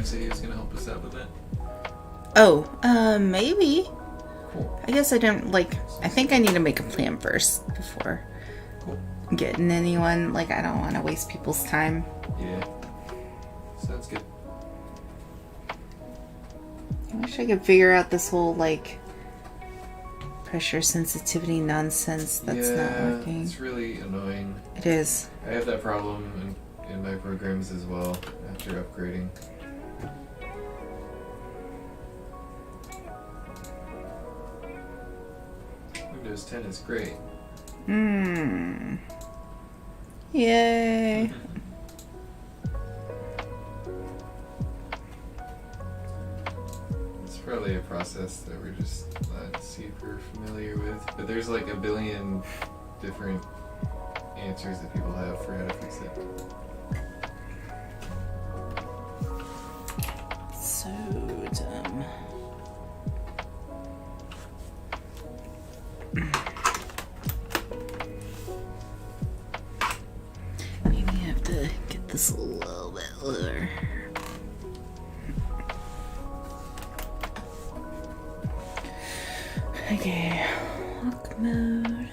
say he was going to help us out with that? Oh, maybe. Cool. I guess I don't, I think I need to make a plan first before Cool. getting anyone. I don't want to waste people's time. Yeah. Sounds good. I wish I could figure out this whole, pressure sensitivity nonsense that's not working. It's really annoying. It is. I have that problem in my programs as well after upgrading. Windows 10 is great. Yay. It's probably a process that we're just not super familiar with, but there's a billion different answers that people have for how to fix it. So dumb. Maybe I have to get this a little bit lower. Okay, lock mode.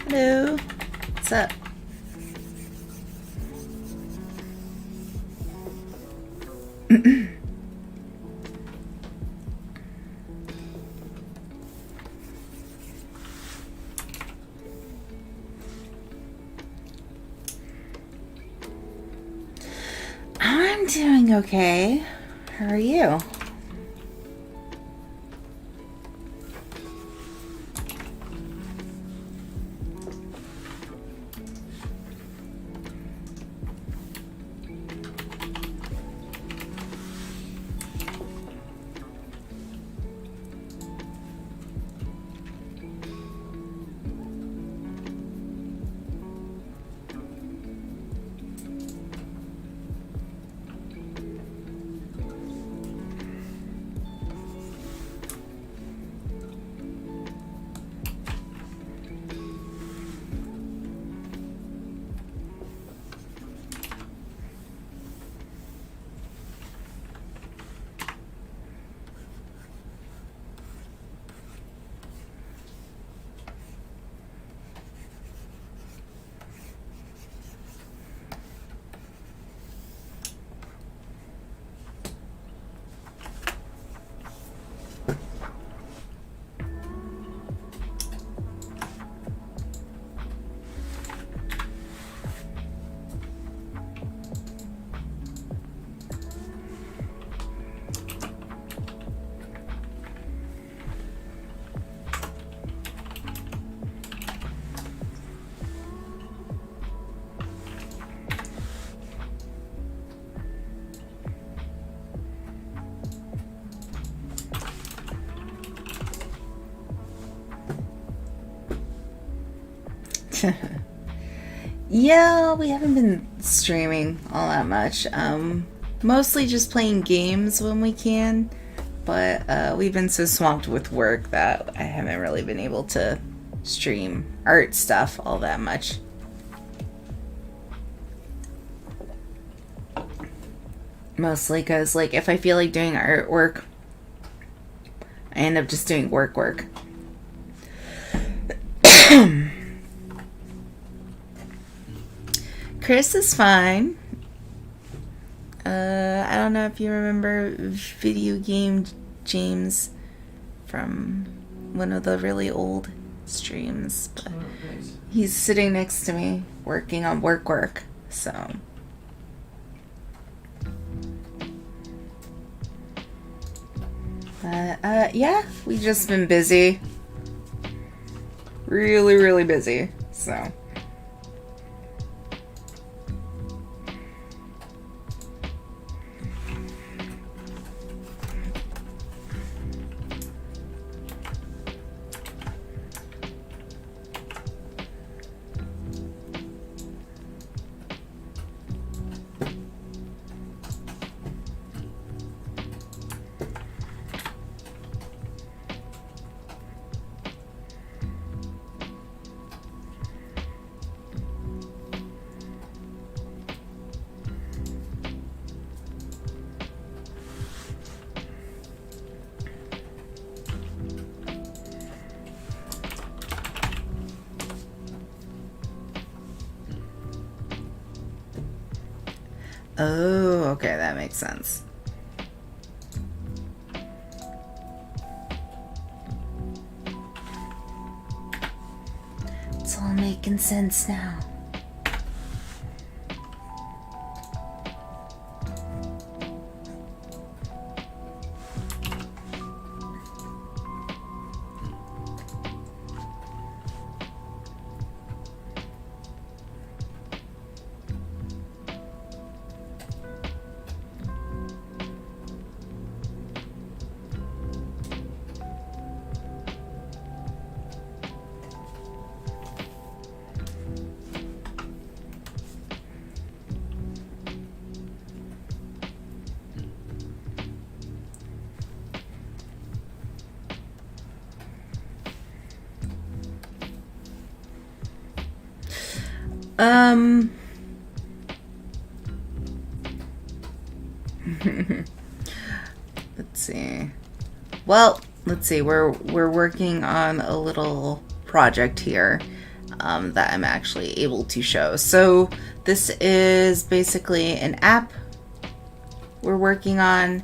Hello. What's up? I'm doing okay. How are you? Yeah, we haven't been streaming all that much. Mostly just playing games when we can, but we've been so swamped with work that I haven't really been able to stream art stuff all that much. Mostly because, like, if I feel like doing artwork, I end up just doing work. Chris is fine. I don't know if you remember Video Game James from one of the really old streams, but he's sitting next to me working on work. So yeah, we've just been busy. Really busy. So oh, okay, that makes sense. It's all making sense now. Let's see. Well, let's see. We're working on a little project here that I'm actually able to show. So this is basically an app we're working on.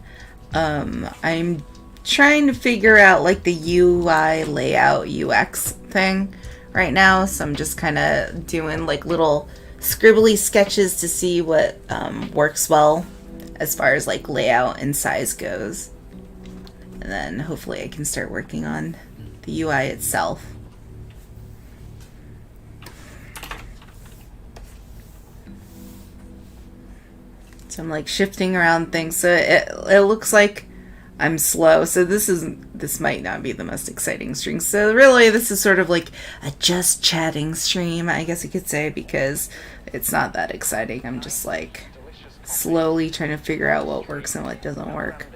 I'm trying to figure out like the UI layout UX thing right now, so I'm just kind of doing like little scribbly sketches to see what works well as far as like layout and size goes. And then hopefully I can start working on the UI itself. So I'm like shifting around things. So it looks like I'm slow. So this might not be the most exciting stream. So really this is sort of like a just chatting stream, I guess you could say, because it's not that exciting. I'm just like slowly trying to figure out what works and what doesn't work.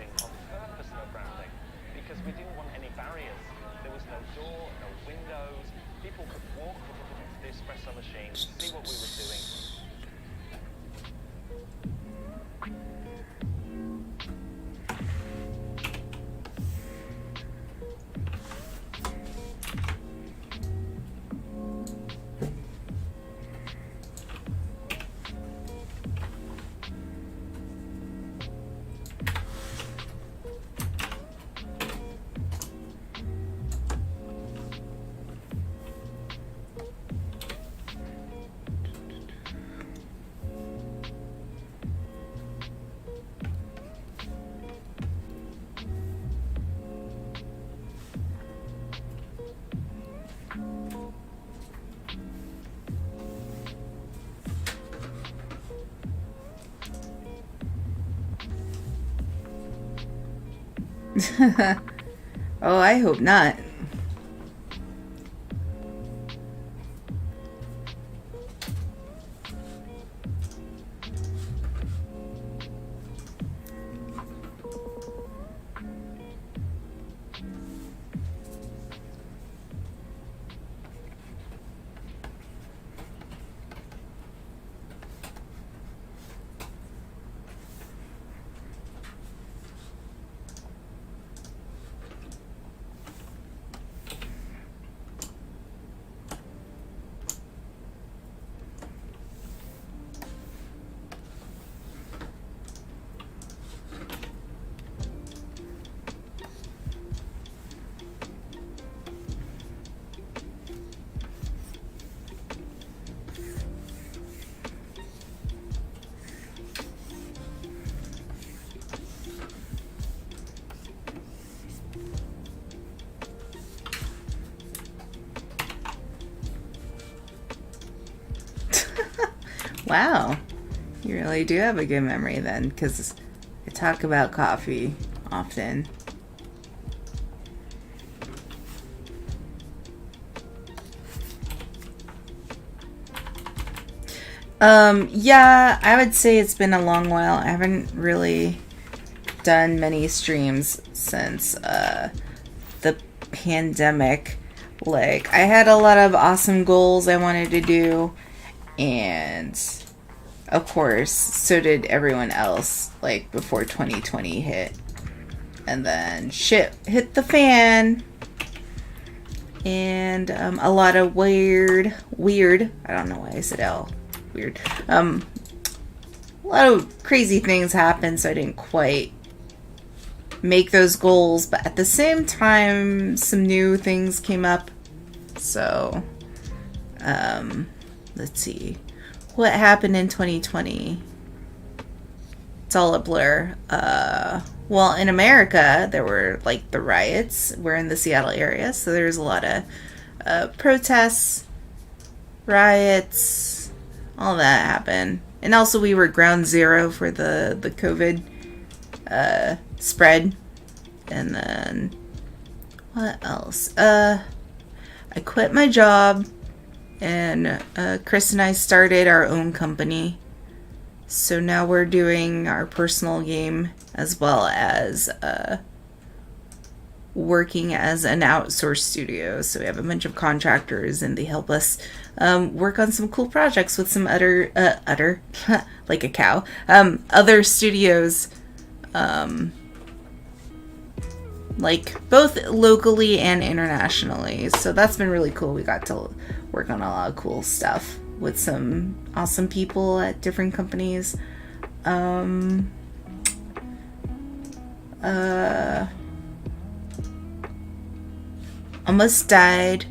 Oh, I hope not. Wow, you really do have a good memory then, because I talk about coffee often. Yeah, I would say it's been a long while. I haven't really done many streams since the pandemic. Like, I had a lot of awesome goals I wanted to do, and of course, so did everyone else, like, before 2020 hit. And then shit hit the fan. And a lot of weird, I don't know why I said L, weird. A lot of crazy things happened, so I didn't quite make those goals. But at the same time, some new things came up. So, let's see. What happened in 2020? It's all a blur. Well, in America, there were, like, the riots. We're in the Seattle area, so there's a lot of protests, riots, all that happened. And also we were ground zero for the COVID spread. And then, what else? I quit my job, and Chris and I started our own company. So now we're doing our personal game as well as working as an outsourced studio. So we have a bunch of contractors, and they help us work on some cool projects with some other like a cow, other studios, like both locally and internationally. So that's been really cool. We got to work on a lot of cool stuff with some awesome people at different companies. Almost died.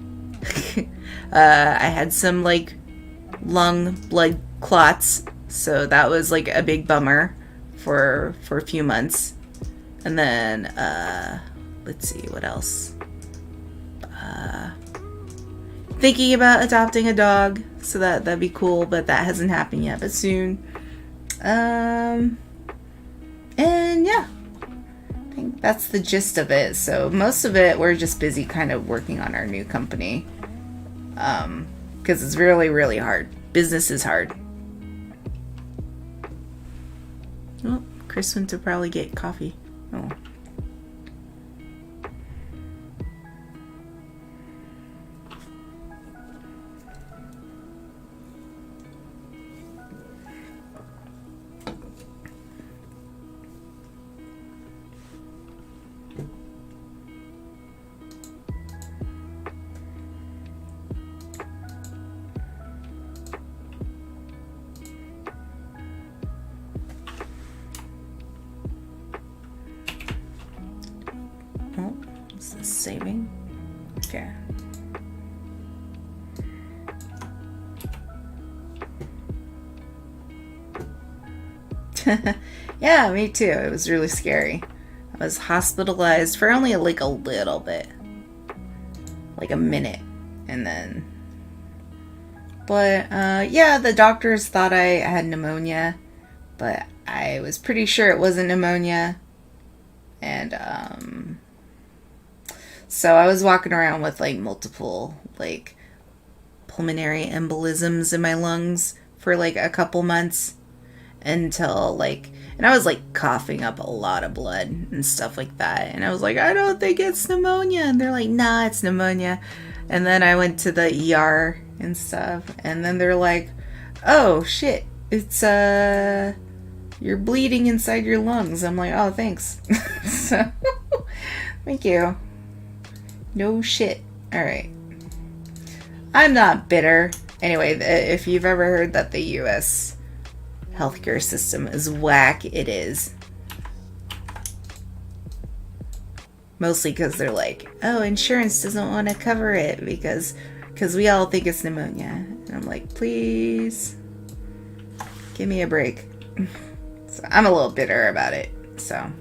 I had some, like, lung blood clots, so that was, like, a big bummer for a few months. And then let's see what else. Thinking about adopting a dog, so that'd be cool, but that hasn't happened yet, but soon. And yeah, I think that's the gist of it. So most of it, we're just busy kind of working on our new company, because it's really, really hard. Business is hard. Oh, Chris went to probably get coffee. Oh. Oh, is this saving? Okay. Yeah, me too. It was really scary. I was hospitalized for only like a little bit. Like a minute. And then... But, yeah, the doctors thought I had pneumonia. But I was pretty sure it wasn't pneumonia. And, so I was walking around with like multiple like pulmonary embolisms in my lungs for like a couple months until like, and I was like coughing up a lot of blood and stuff like that. And I was like, I don't think it's pneumonia. And they're like, nah, it's pneumonia. And then I went to the ER and stuff. And then they're like, oh shit, it's, you're bleeding inside your lungs. I'm like, oh, thanks. So, thank you. No shit. Alright. I'm not bitter. Anyway, if you've ever heard that the US healthcare system is whack, it is. Mostly because they're like, oh, insurance doesn't want to cover it because we all think it's pneumonia. And I'm like, please, give me a break. So I'm a little bitter about it, so...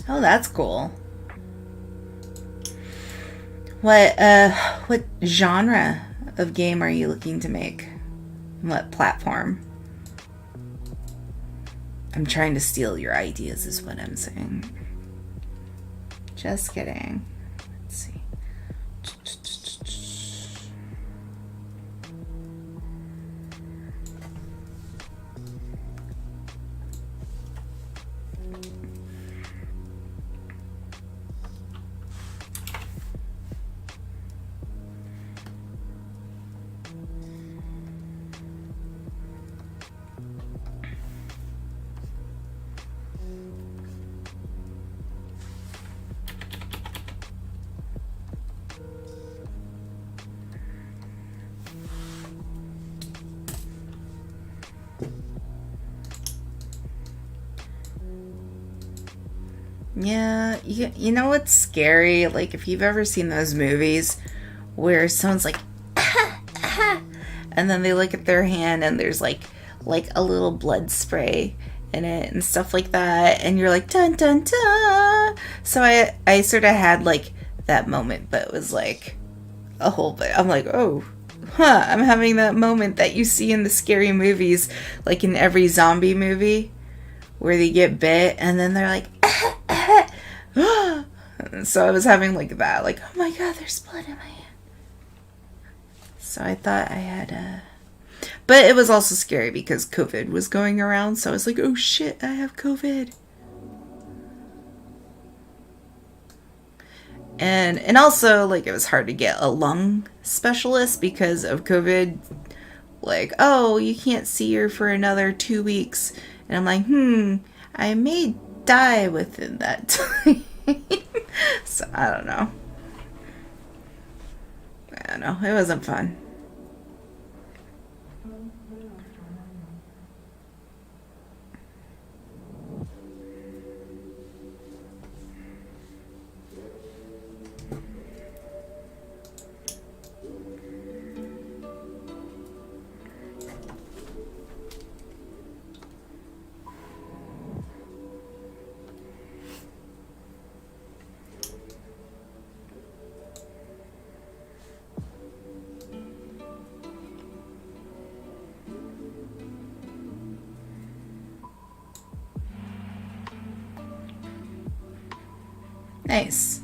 Oh, that's cool. What genre of game are you looking to make? What platform? I'm trying to steal your ideas is what I'm saying. Just kidding. Let's see. Yeah, you know what's scary? Like, if you've ever seen those movies where someone's like, and then they look at their hand and there's like a little blood spray in it and stuff like that, and you're like, dun dun dun. So I sort of had like that moment, but it was like a whole bit. I'm like, oh, I'm having that moment that you see in the scary movies, like in every zombie movie where they get bit and then they're like, so I was having like that, like, oh my god, there's blood in my hand. So I thought I had but it was also scary because COVID was going around, so I was like, oh shit, I have COVID. And also, like, it was hard to get a lung specialist because of COVID. Like, oh, you can't see her for another 2 weeks. And I'm like, I may die within that time. So, I don't know. I don't know. It wasn't fun. Nice.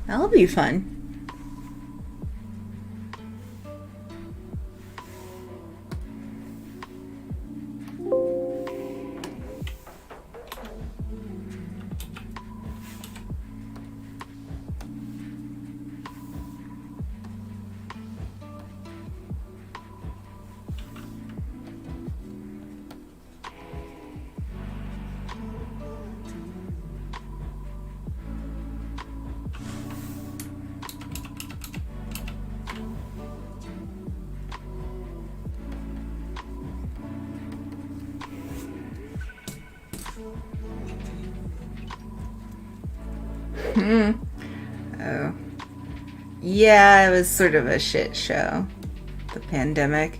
That'll be fun. Oh. Yeah, it was sort of a shit show. The pandemic.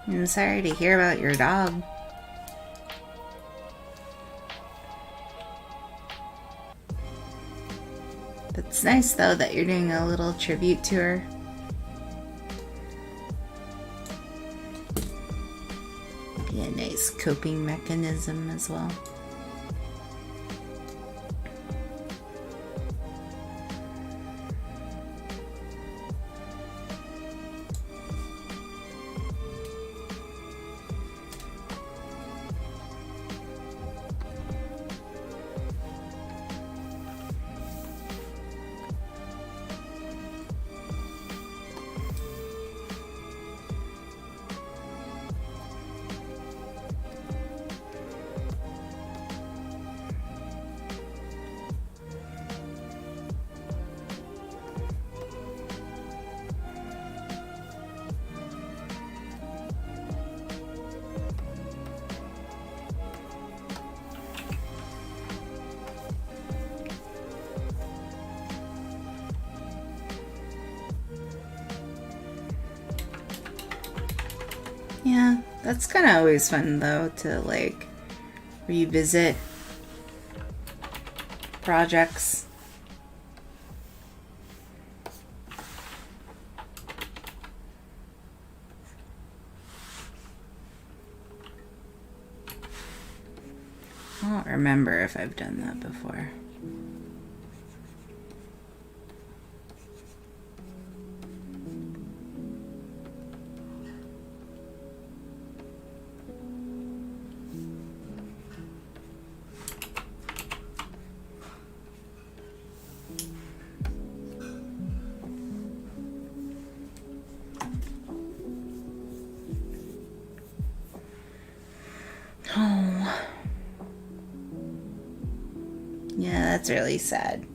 I'm sorry to hear about your dog. It's nice, though, that you're doing a little tribute to her. Be a nice coping mechanism as well. Yeah, that's kind of always fun, though, to, like, revisit projects. I don't remember if I've done that before. Yeah, that's really sad.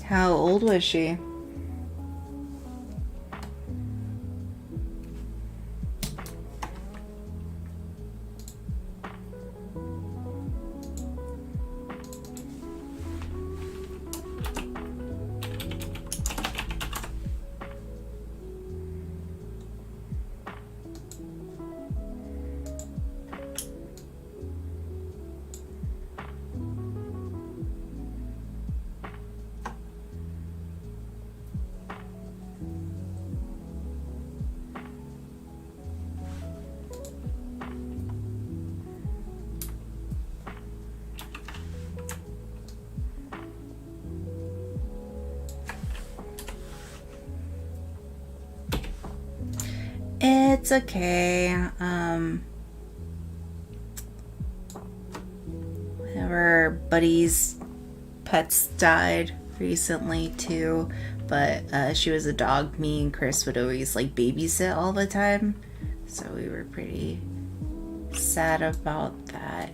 How old was she? It's okay. Our buddy's pets died recently too, but she was a dog me and Chris would always like babysit all the time, so we were pretty sad about that.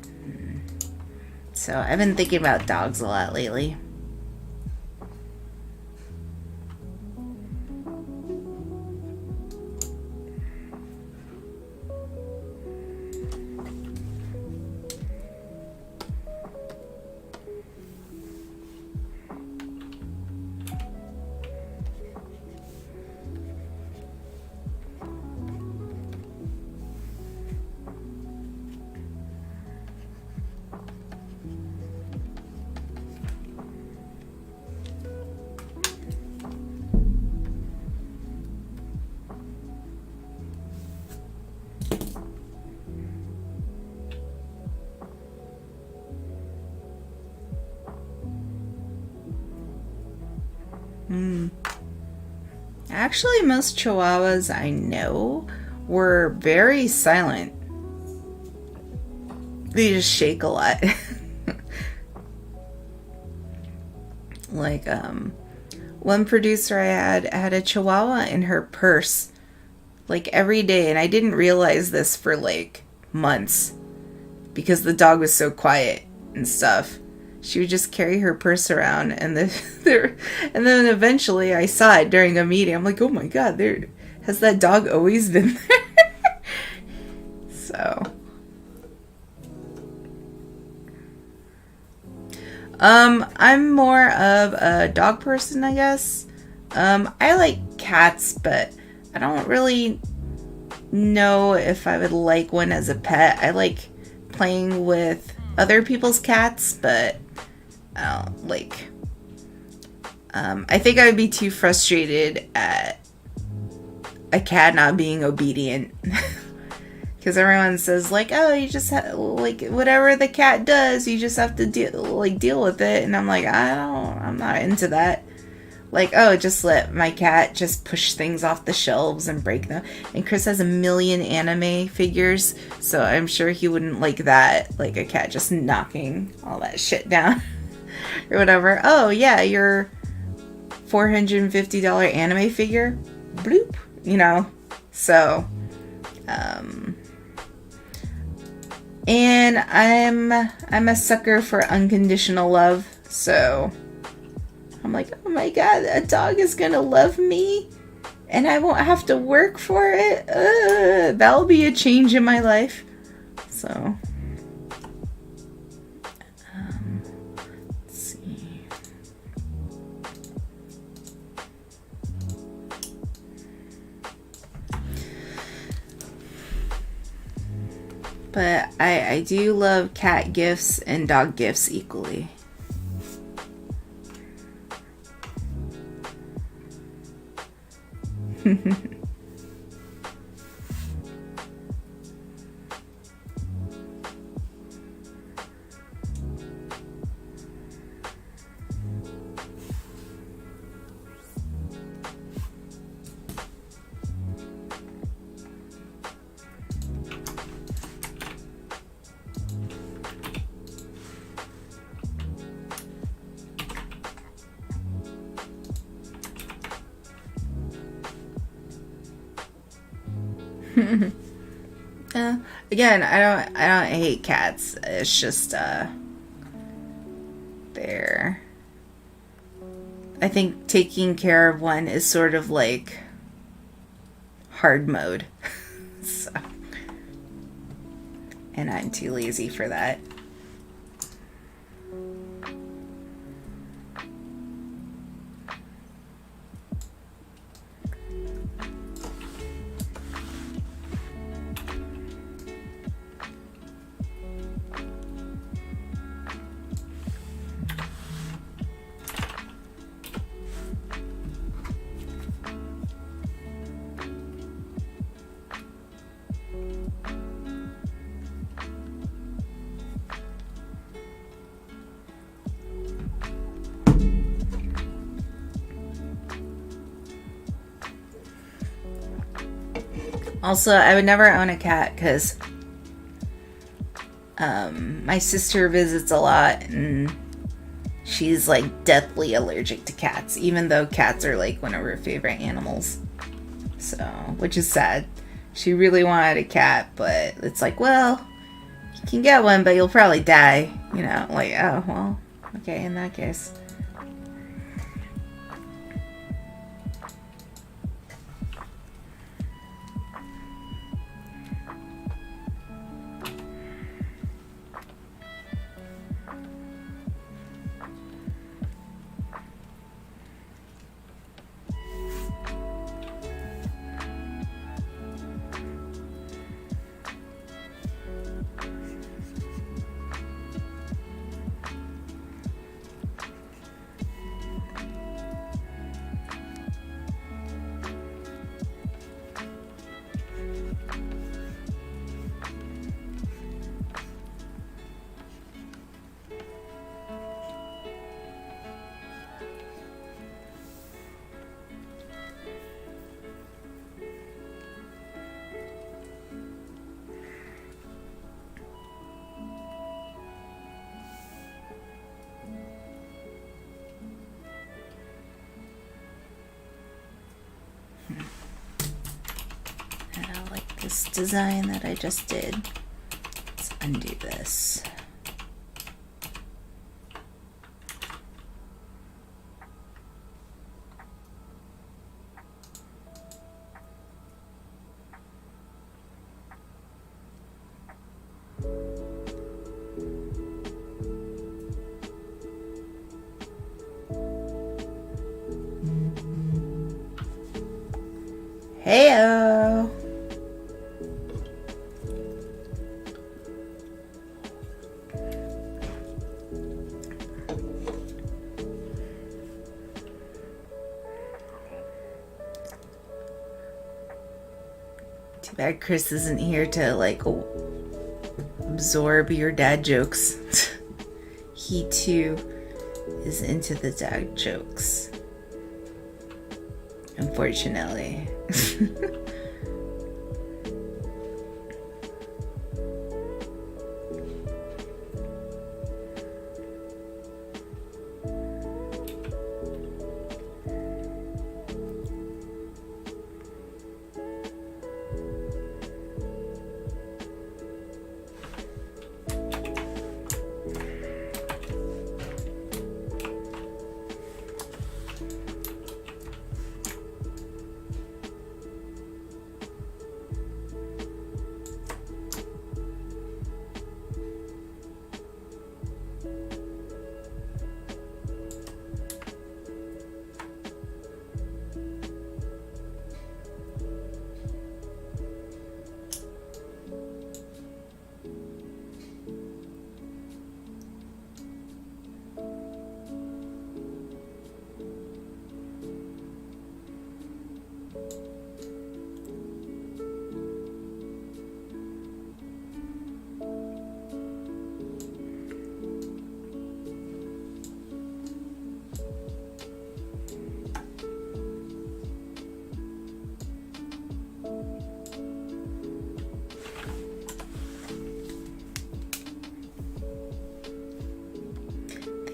So I've been thinking about dogs a lot lately. Actually, most Chihuahuas I know were very silent. They just shake a lot. Like, one producer I had a Chihuahua in her purse, like, every day, and I didn't realize this for, like, months, because the dog was so quiet and stuff. She would just carry her purse around, and then eventually I saw it during a meeting. I'm like, oh my god, has that dog always been there? So, I'm more of a dog person, I guess. I like cats, but I don't really know if I would like one as a pet. I like playing with other people's cats, but I don't like. I think I would be too frustrated at a cat not being obedient. Because everyone says, like, oh, you just have, like, whatever the cat does, you just have to deal with it. And I'm like, I'm not into that. Like, oh, just let my cat just push things off the shelves and break them. And Chris has a million anime figures, so I'm sure he wouldn't like that. Like a cat just knocking all that shit down. Or whatever. Oh, yeah, your $450 anime figure? Bloop. You know? So, and I'm a sucker for unconditional love, so I'm like, oh my god, a dog is gonna love me and I won't have to work for it. That'll be a change in my life. So, let's see. But I do love cat gifts and dog gifts equally. Again, I don't hate cats. It's just they're, I think taking care of one is sort of like hard mode. So, and I'm too lazy for that. Also, I would never own a cat because my sister visits a lot and she's like deathly allergic to cats, even though cats are like one of her favorite animals. So, which is sad. She really wanted a cat, but it's like, well, you can get one, but you'll probably die. You know, like, oh, well, okay, in that case. I like this design that I just did. Let's undo this. Heyo! Too bad Chris isn't here to like absorb your dad jokes. He too is into the dad jokes. Unfortunately.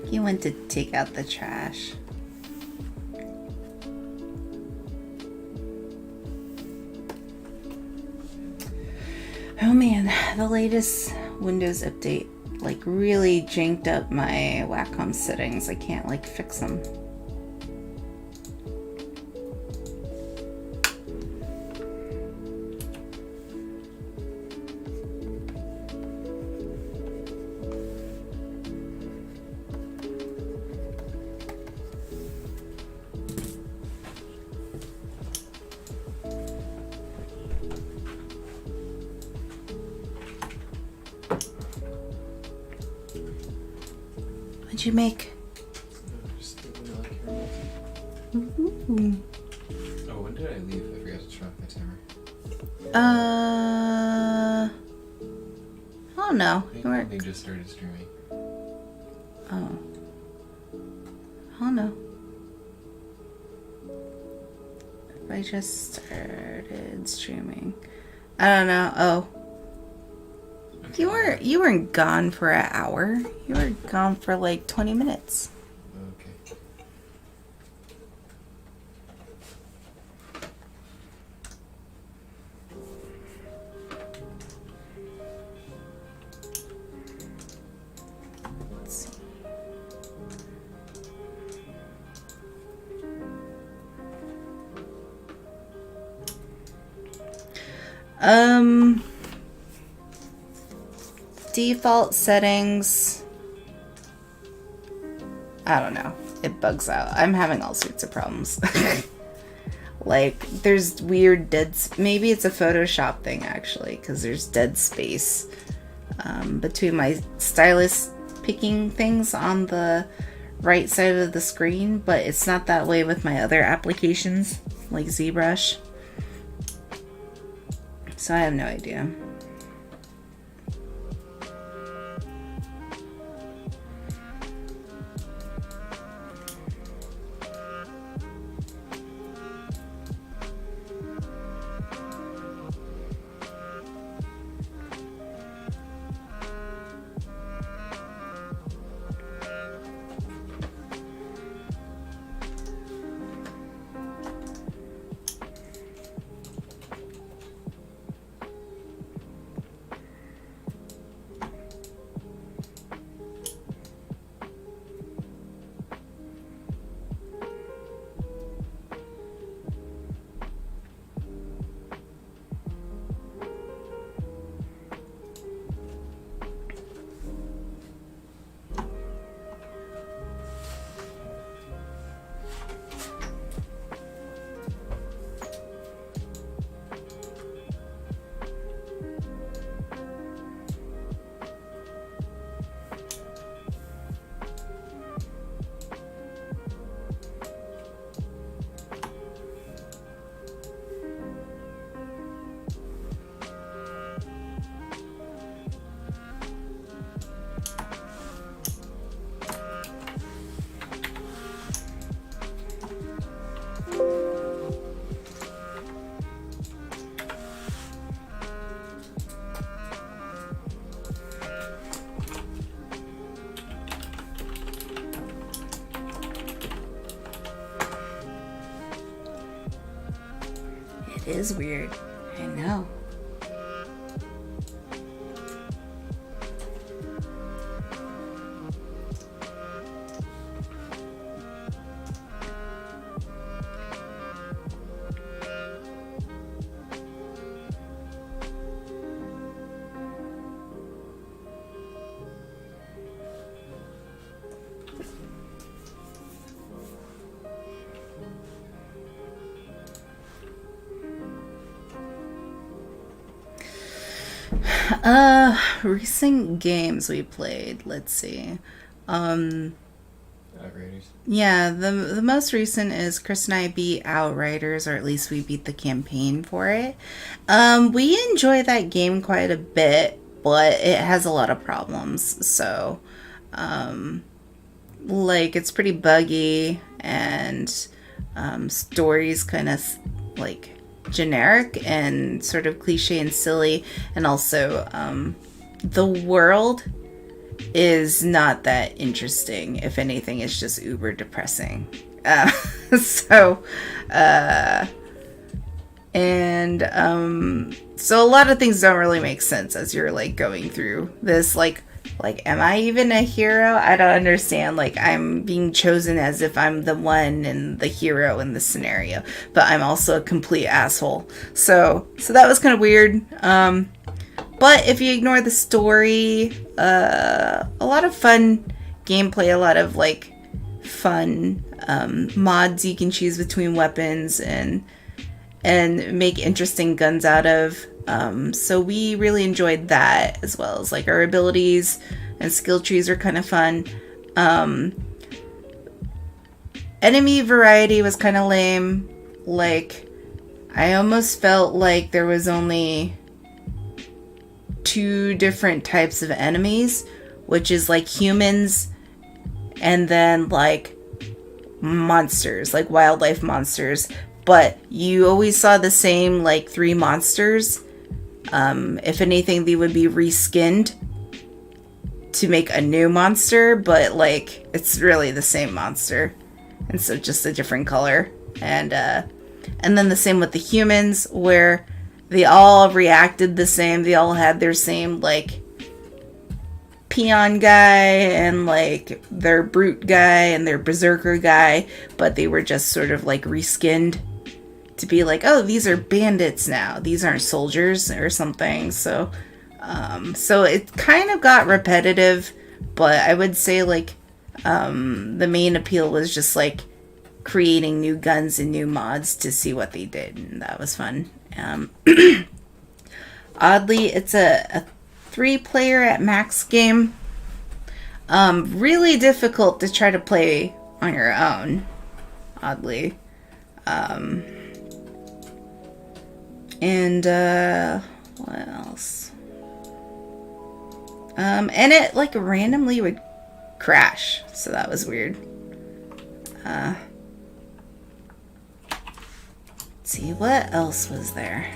He went to take out the trash. Oh man, the latest Windows update like really janked up my Wacom settings. I can't like fix them. What'd you make? Just the vanilla caramel. Ooh. Oh, when did I leave? I forgot to turn off my timer. Oh no. I think You weren't. they just started streaming. Oh. Oh no. I just started streaming. I don't know. Oh. Okay. You weren't gone for an hour. You were gone for like 20 minutes. Okay. Let's see. Default settings. I don't know. It bugs out. I'm having all sorts of problems. Like, there's weird maybe it's a Photoshop thing, actually, because there's dead space between my stylus picking things on the right side of the screen, but it's not that way with my other applications, like ZBrush. So I have no idea. It is weird. I know. Recent games we played. Let's see. Outriders. Yeah, the most recent is Chris and I beat Outriders, or at least we beat the campaign for it. We enjoy that game quite a bit, but it has a lot of problems. So, like, it's pretty buggy, and stories kind of like generic and sort of cliche and silly, and also the world is not that interesting. If anything, it's just uber depressing. So And so a lot of things don't really make sense as you're like going through this. Like, am I even a hero? I don't understand. Like, I'm being chosen as if I'm the one and the hero in the scenario, but I'm also a complete asshole. So that was kind of weird. But if you ignore the story, a lot of fun gameplay, a lot of like fun mods you can choose between weapons and make interesting guns out of. So we really enjoyed that, as well as like our abilities and skill trees are kind of fun. Enemy variety was kind of lame. Like, I almost felt like there was only 2 different types of enemies, which is like humans and then like monsters, like wildlife monsters. But you always saw the same like 3 monsters. If anything, they would be reskinned to make a new monster, but like it's really the same monster, and so just a different color. And then the same with the humans, where they all reacted the same. They all had their same like peon guy and like their brute guy and their berserker guy, but they were just sort of like reskinned to be like, oh, these are bandits now. These aren't soldiers or something. So it kind of got repetitive, but I would say like the main appeal was just like creating new guns and new mods to see what they did, and that was fun. Oddly, it's a 3-player at max game. Really difficult to try to play on your own, oddly. And what else? And it like randomly would crash, so that was weird. Let's see, what else was there?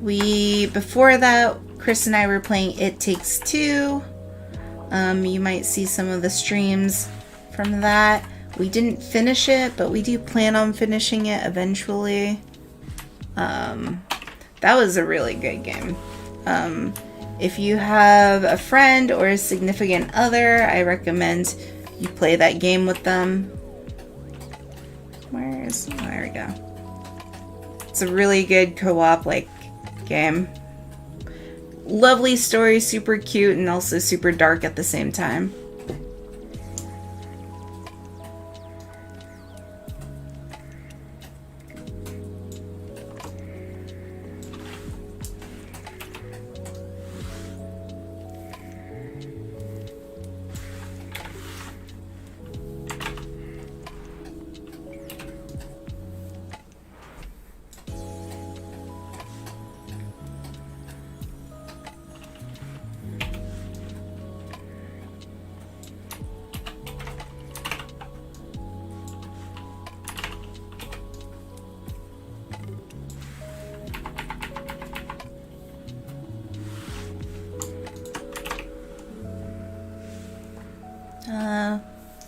Before that, Chris and I were playing It Takes Two. You might see some of the streams from that. We didn't finish it, but we do plan on finishing it eventually. That was a really good game. If you have a friend or a significant other, I recommend you play that game with them. There we go. It's a really good co-op like game. Lovely story, super cute, and also super dark at the same time.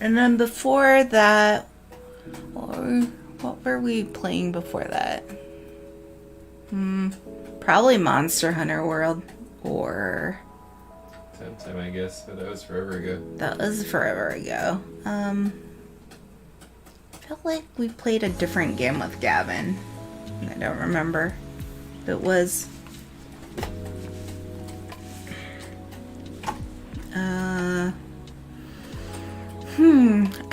And then before that, or what were we playing before that? Probably Monster Hunter World, or... Time, I guess, but that was forever ago. That was forever ago. I felt like we played a different game with Gavin. I don't remember. It was...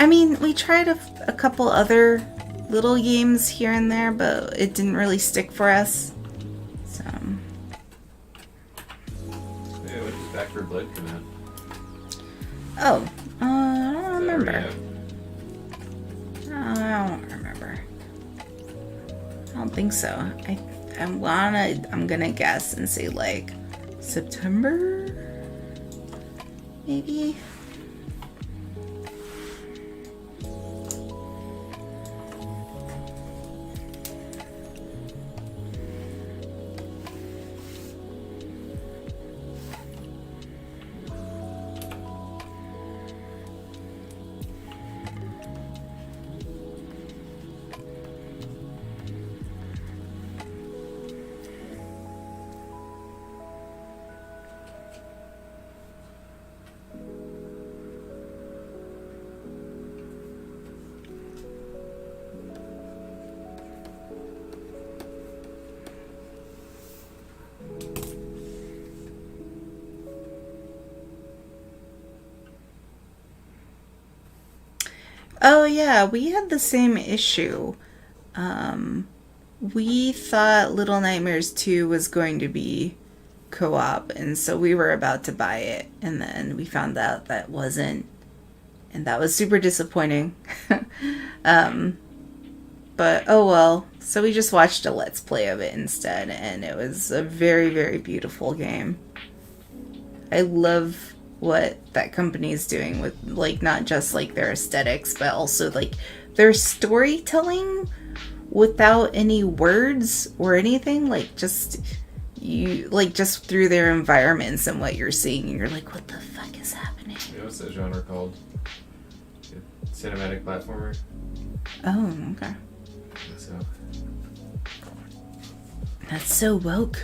I mean, we tried a couple other little games here and there, but it didn't really stick for us. So. Yeah, when does Back 4 Blood come out? Oh, I don't remember. Out? I don't remember. I don't think so. I'm gonna guess and say like September, maybe. Oh yeah, we had the same issue. We thought Little Nightmares 2 was going to be co-op, and so we were about to buy it, and then we found out that wasn't, and that was super disappointing. But oh well. So we just watched a Let's Play of it instead, and it was a very, very beautiful game. I love what that company is doing with, like, not just like their aesthetics, but also like their storytelling without any words or anything. Like just just through their environments and what you're seeing, and you're like, what the fuck is happening? Yeah, what's that genre called? Cinematic platformer? Oh, okay. So. That's so woke.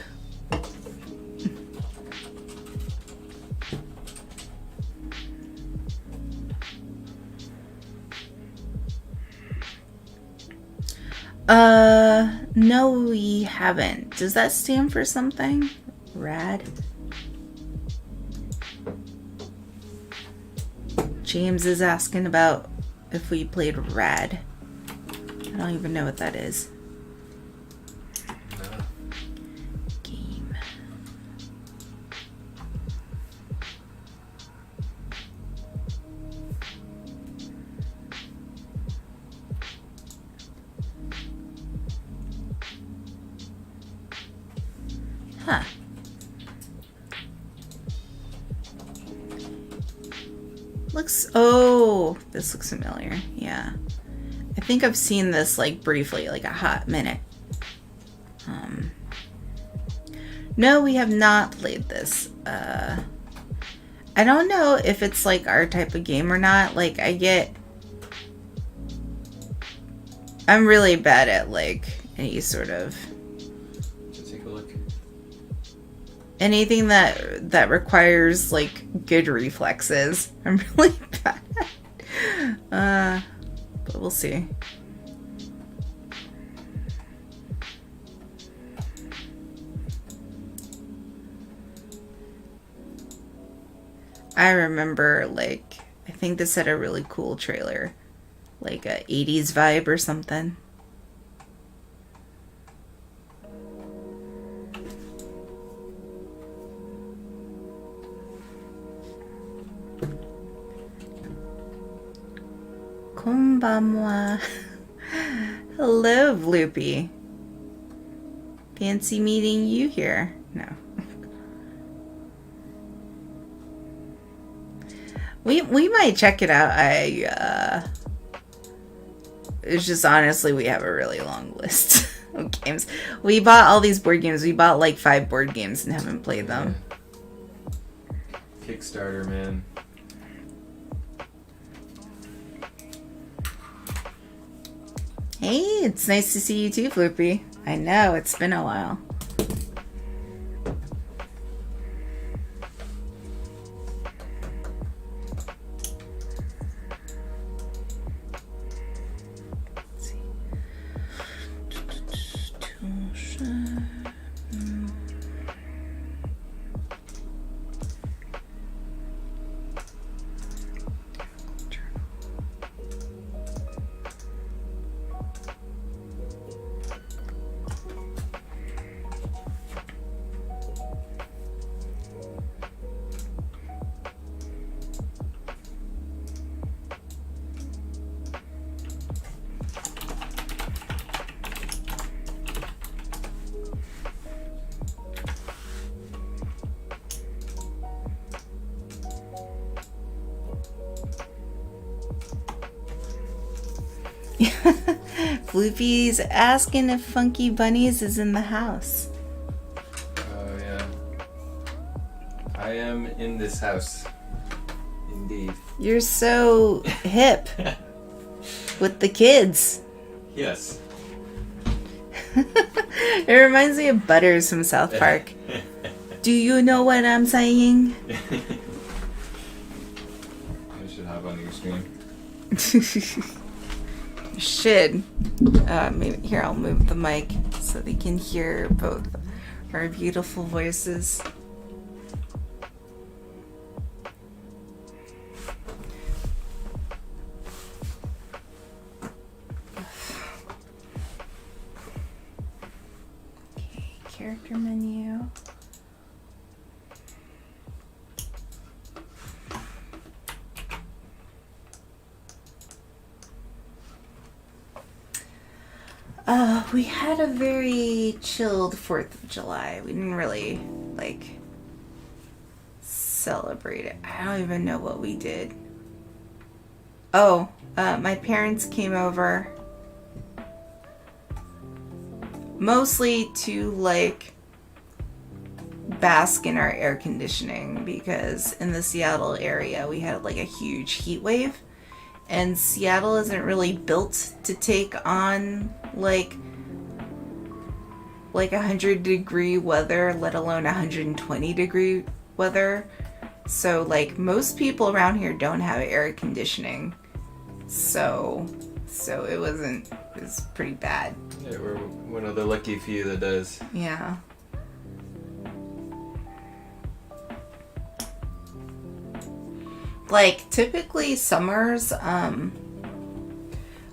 No, we haven't. Does that stand for something? Rad? James is asking about if we played Rad. I don't even know what that is. No. Game. Huh. Oh, this looks familiar. Yeah. I think I've seen this like briefly, like a hot minute. No, we have not played this. I don't know if it's like our type of game or not. Like I'm really bad at like any sort of Take a look. anything that requires like good reflexes. I'm really bad. But we'll see. I remember, like, I think this had a really cool trailer, like a 80s vibe or something. Konbanwa. Hello, Vloopy. Fancy meeting you here. No. We might check it out. It's just honestly we have a really long list of games. We bought all these board games. We bought like 5 board games and haven't played them. Kickstarter, man. Hey, it's nice to see you too, Floopy. I know, it's been a while. Floopy's asking if Funky Bunnies is in the house. Oh, yeah. I am in this house. Indeed. You're so hip with the kids. Yes. It reminds me of Butters from South Park. Do you know what I'm saying? I should hop on your stream. You should. Maybe here, I'll move the mic so they can hear both our beautiful voices. character menu. We had a very chilled 4th of July. We didn't really, like, celebrate it. I don't even know what we did. Oh, my parents came over mostly to, like, bask in our air conditioning because in the Seattle area we had, like, a huge heat wave. And Seattle isn't really built to take on, like 100-degree weather, let alone 120-degree weather. So, like, most people around here don't have air conditioning. So it was pretty bad. Yeah, we're one of the lucky few that does. Yeah. Like, typically summers,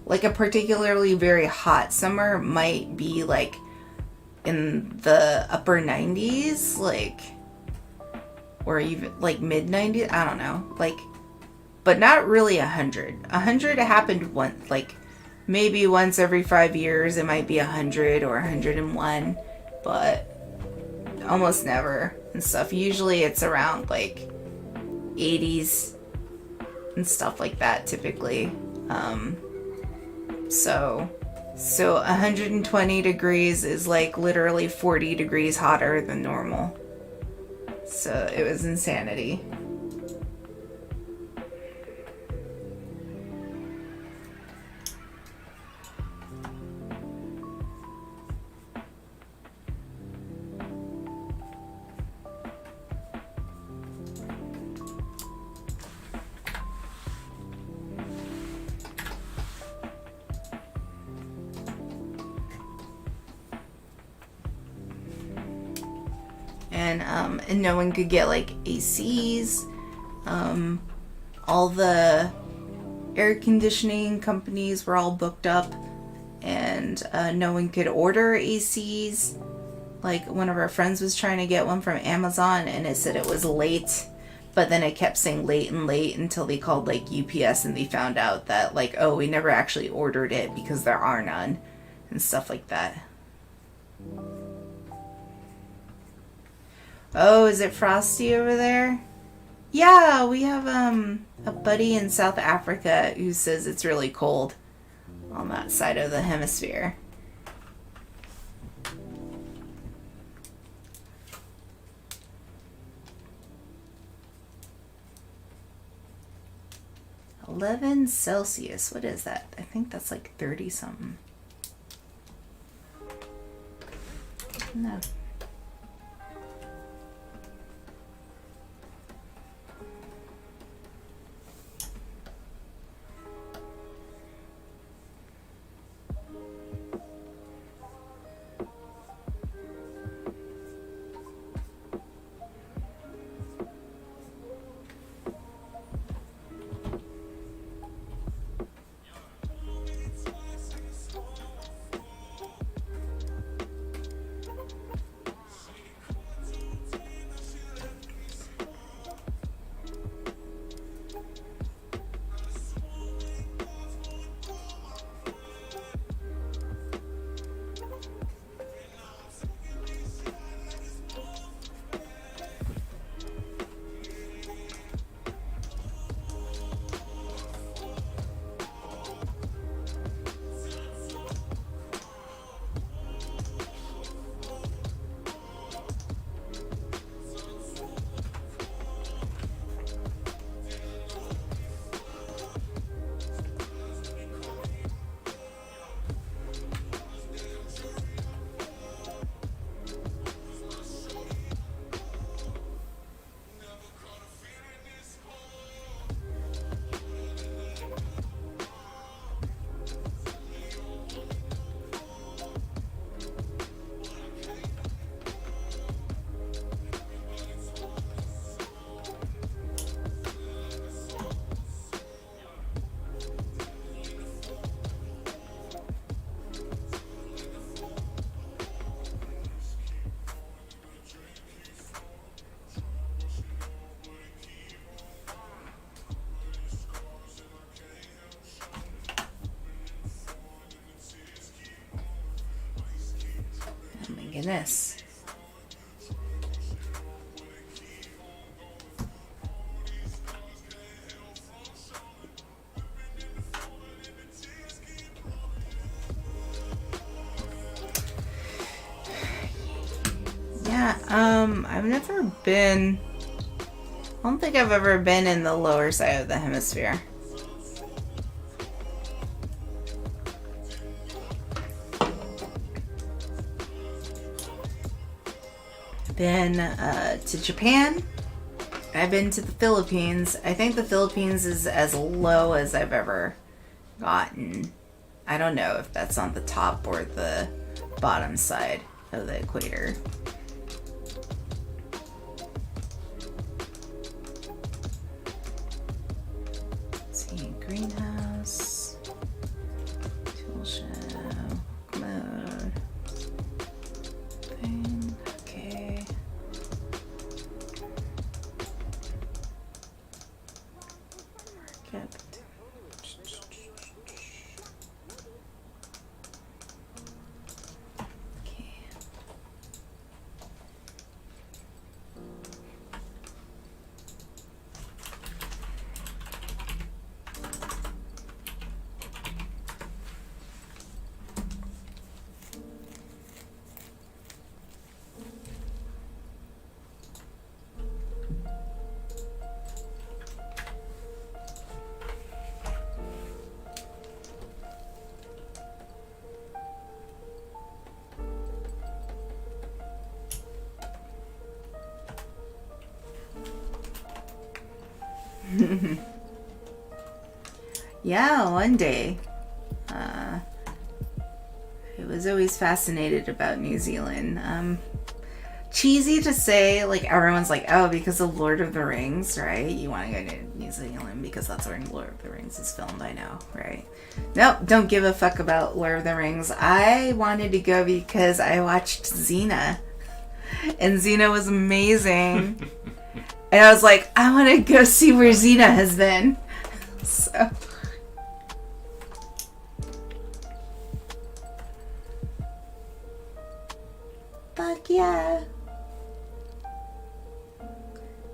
like a particularly very hot summer might be like in the upper 90s, like, or even like mid 90s, I don't know, like, but not really 100. 100 happened once, like maybe once every 5 years it might be 100 or 101, but almost never and stuff. Usually it's around like 80s and stuff like that typically. So 120 degrees is like literally 40 degrees hotter than normal. So it was insanity. And no one could get like ACs. All the air conditioning companies were all booked up, and no one could order ACs. Like, one of our friends was trying to get one from Amazon, and it said it was late, but then it kept saying late and late until they called like UPS, and they found out that like, oh, we never actually ordered it because there are none, and stuff like that. Oh, is it frosty over there? Yeah, we have a buddy in South Africa who says it's really cold on that side of the hemisphere. $11 Celsius. What is that? I think that's like 30 something. No. goodness. Yeah, I've never been... I don't think I've ever been in the lower side of the hemisphere. Been to Japan. I've been to the Philippines. I think the Philippines is as low as I've ever gotten. I don't know if that's on the top or the bottom side of the equator. Greenhouse, tool show, mode, thing, okay. Market. Okay. Yeah, one day. I was always fascinated about New Zealand. Cheesy to say, like, everyone's like, oh, because of Lord of the Rings, right? You want to go to New Zealand because that's where Lord of the Rings is filmed, I know, right? Nope, don't give a fuck about Lord of the Rings. I wanted to go because I watched Xena. And Xena was amazing. And I was like, I want to go see where Xena has been. So... Fuck yeah.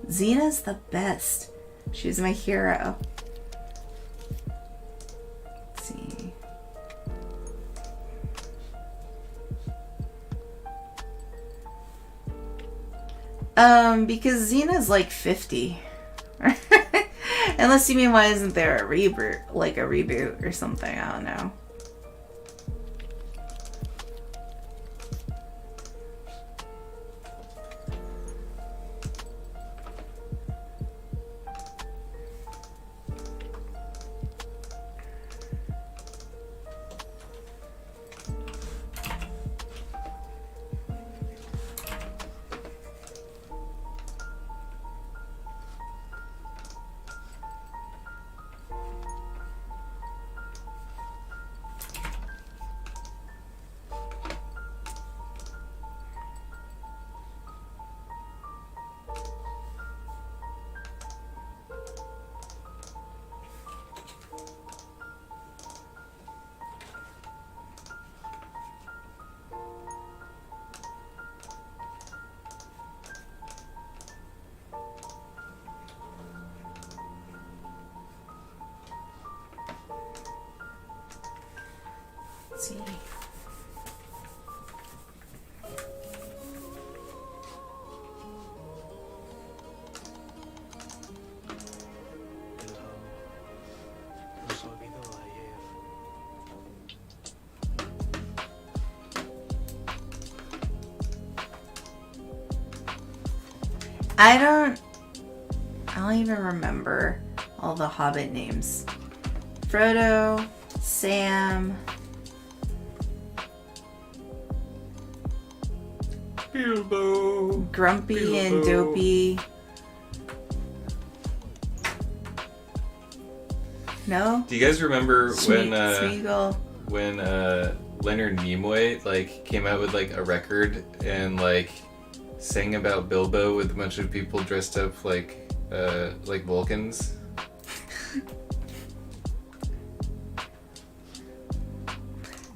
Xena's the best. She was my hero. Let's see. Because Xena's like 50. Unless you mean, why isn't there a reboot, like a reboot or something? I don't know. Let's see. I don't even remember all the Hobbit names. Frodo, Sam, Bilbo, Grumpy and Dopey. No? Do you guys remember Smeagol. when Leonard Nimoy like came out with like a record and like sang about Bilbo with a bunch of people dressed up like Vulcans?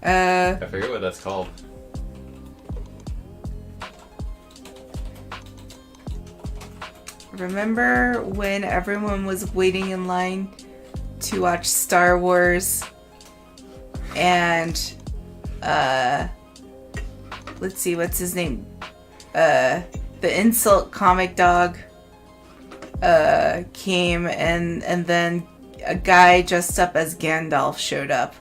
I forget what that's called. remember when everyone was waiting in line to watch Star Wars and let's see, what's his name? The insult comic dog came and then a guy dressed up as Gandalf showed up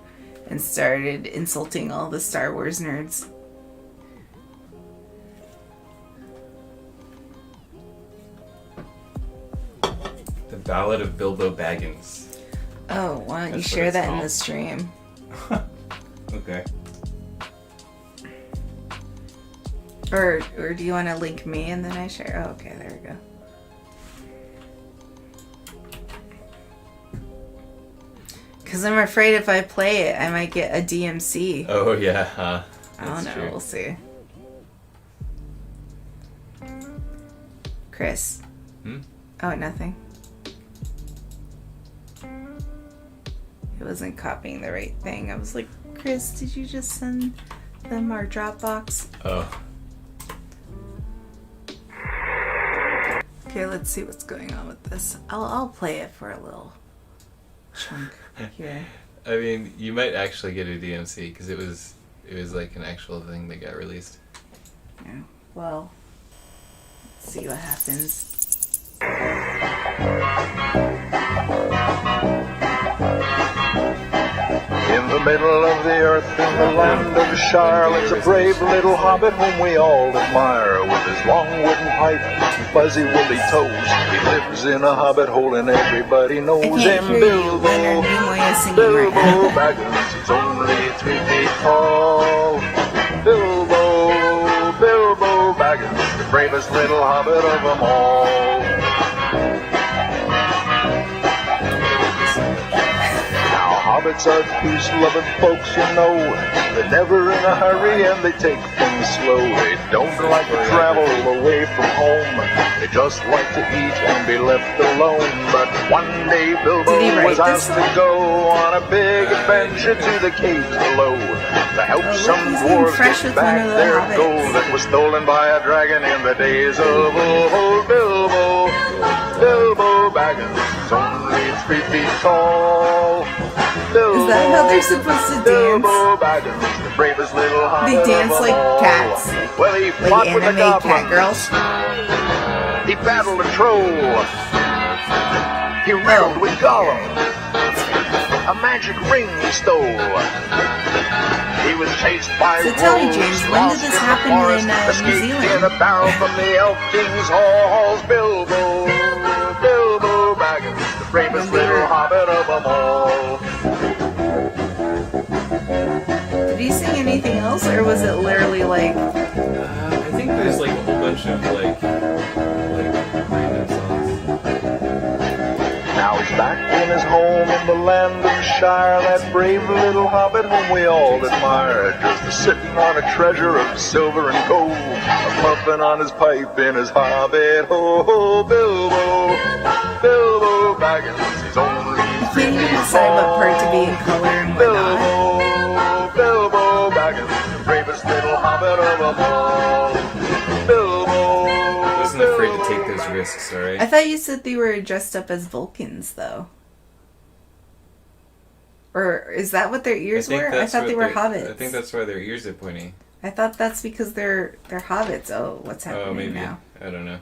and started insulting all the Star Wars nerds. The Ballad of Bilbo Baggins. Oh, why don't you That's what share it's that in called. the stream? Okay. Or do you want to link me and then I share? Oh, okay, there we go. Because I'm afraid if I play it, I might get a DMC. Oh yeah, I don't that's know. true. We'll see. Chris. Hmm? Oh, nothing. It wasn't copying the right thing. I was like, Chris, did you just send them our Dropbox? Oh. Okay, let's see what's going on with this. I'll play it for a little chunk here. I mean, you might actually get a DMC because it was like an actual thing that got released. Yeah. Well, let's see what happens. In the middle of the earth, in the land of Shire, lives a brave little hobbit whom we all admire. With his long wooden pipe and fuzzy woolly toes, he lives in a hobbit hole and everybody knows I can't him. hear you. Leonard Nimoy is singing Bilbo right now. Baggins, he's only 3 feet tall. Bilbo Baggins, the bravest little hobbit of them all. Hobbits are peace-loving folks, you know. They're never in a hurry and they take things slow. They don't like to travel away from home. They just like to eat and be left alone. But one day Bilbo Did he write was this asked to one? go on a big adventure to the caves below to help look, some he's getting dwarves fresh get with one back of the their hobbits. gold that was stolen by a dragon in the days of old Bilbo. Bilbo Baggins is only 3 feet tall. Is that how they're supposed to dance? Bilbo Baggins, the bravest little hobbit They dance of like them all. cats. Well, he Like fought with the anime cat goblins. girls. He battled a troll. He riddled with Gollum. A magic ring he stole. He was chased by So tell me, wolves, James, when did lost this in the happen forest, in, New escaped Zealand? in a barrel from the Elf King's halls. Bilbo Baggins, the bravest little hobbit of them all. Did he sing anything else, or was it literally like... I think there's like a whole bunch of like random songs. Now he's back in his home in the land of Shire, that brave little hobbit whom we all admire, just sitting on a treasure of silver and gold, puffing on his pipe in his hobbit hole. Bilbo Baggins, he's only You can't even decide what part to be in color and what not. Bilbo Baggins, the bravest little hobbit of them all. I wasn't afraid to take those risks, I alright? thought you said they were dressed up as Vulcans, though. Or is that what their ears were? I thought they were hobbits. I think that's why their ears are pointy. I thought that's because they're hobbits. Oh, what's happening Oh, maybe. now? I don't know.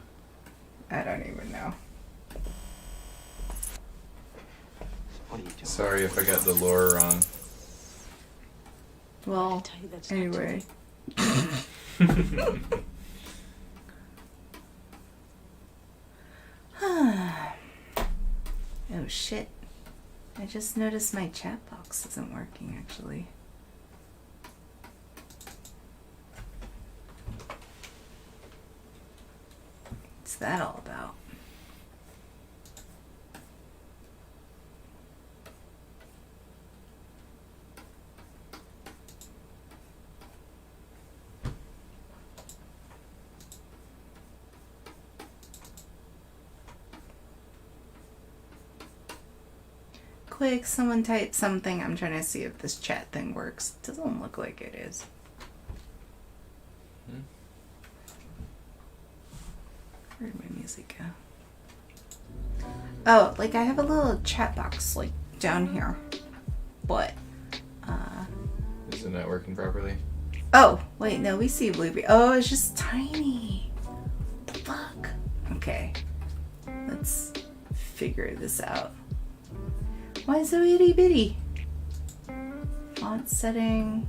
I don't even know. Sorry if I got the lore wrong. Well, anyway. Oh shit. I just noticed my chat box isn't working actually. What's that all about? Quick, someone type something. I'm trying to see if this chat thing works. Doesn't look like it is. Where'd my music go? Oh, like I have a little chat box like down here. But Is it not working properly? oh, wait, no, we see Blueberry. Oh, it's just tiny. What the fuck? Okay. Let's figure this out. Why is it so itty bitty? Font setting.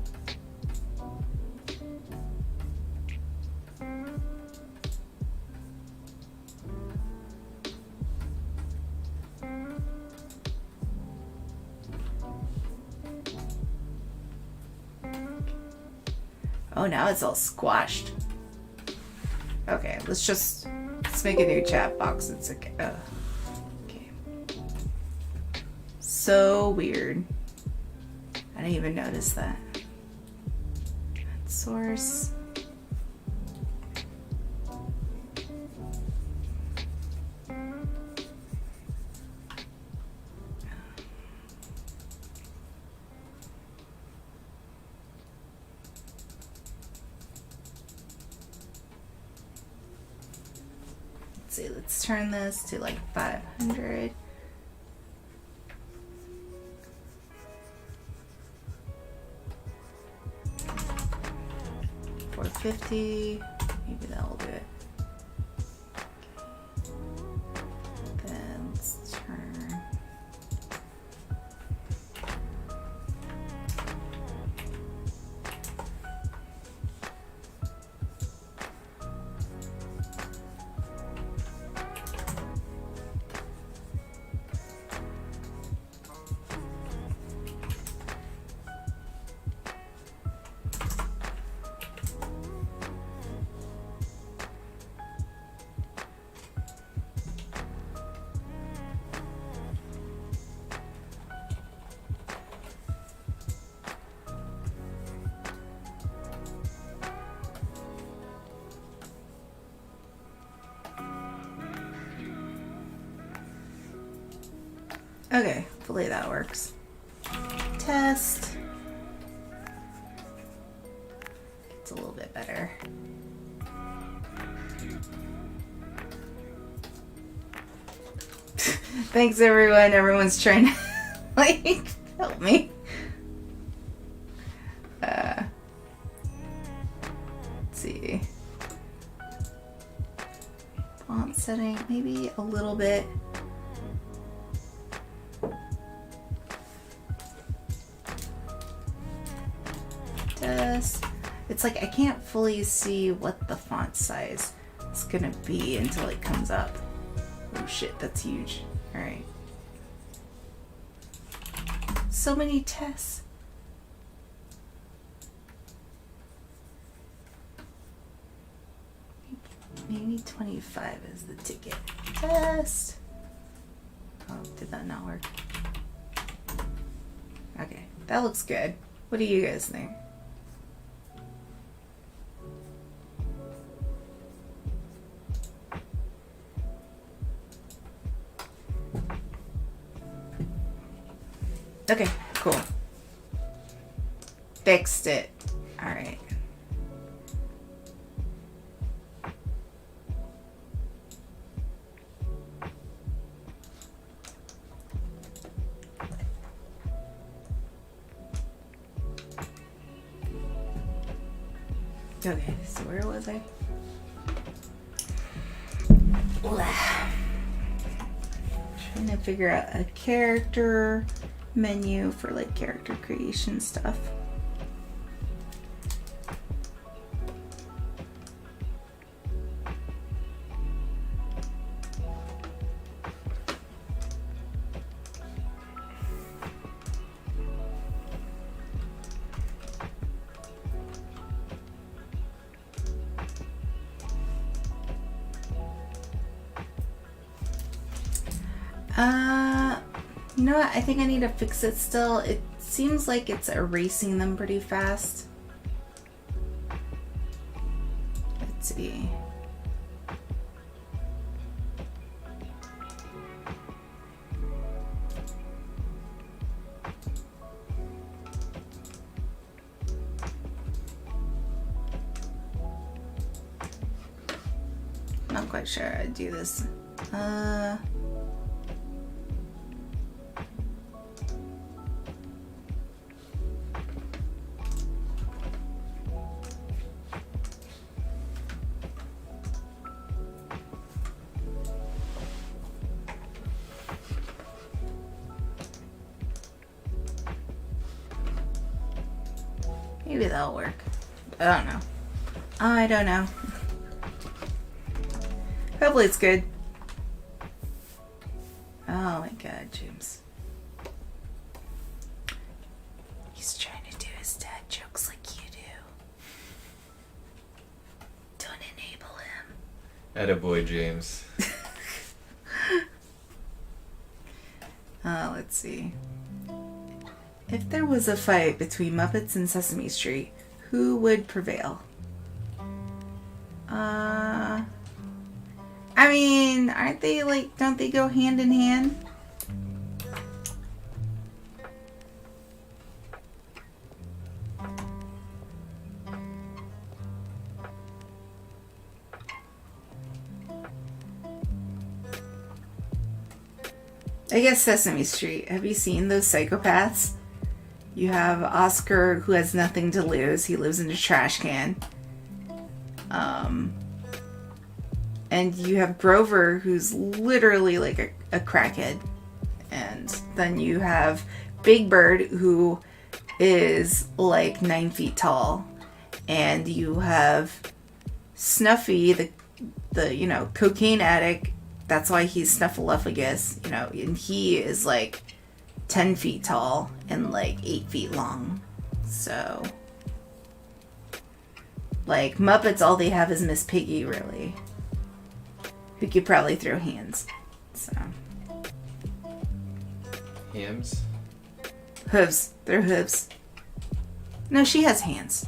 Oh, now it's all squashed. Okay, let's make a new chat box. It's okay. Okay. So weird. I didn't even notice that. Source. Let's see, let's turn this to like 500. $450. Maybe that'll do it. Then let's turn. Okay, hopefully that works. Test. It's a little bit better. Thanks everyone. Everyone's trying to like help me. Let's see. Font setting, maybe a little bit. It's like I can't fully see what the font size is gonna be until it comes up. Oh shit, that's huge. Alright. So many tests. Maybe 25 is the ticket. Test. Oh, did that not work? Okay, that looks good. What do you guys think? Okay, cool. Fixed it. All right. Okay, so where was I? Trying to figure out a character menu for like character creation stuff. You know what? I think I need to fix it still. It seems like it's erasing them pretty fast. Let's see. Not quite sure how to do this. Maybe that'll work. I don't know. I don't know. Hopefully it's good. Oh my god, James. He's trying to do his dad jokes like you do. Don't enable him. Attaboy, James. Let's see. If there was a fight between Muppets and Sesame Street, who would prevail? I mean, aren't they like, don't they go hand in hand? I guess Sesame Street. Have you seen those psychopaths? You have Oscar, who has nothing to lose. He lives in a trash can. And you have Grover, who's literally like a crackhead. And then you have Big Bird, who is like 9 feet tall. And you have Snuffy, the cocaine addict. That's why he's Snuffleupagus, and he is like 10 feet tall and like 8 feet long. So, like, Muppets, all they have is Miss Piggy, really. Who could probably throw hands. So. Hams? Hooves. They're hooves. No, she has hands.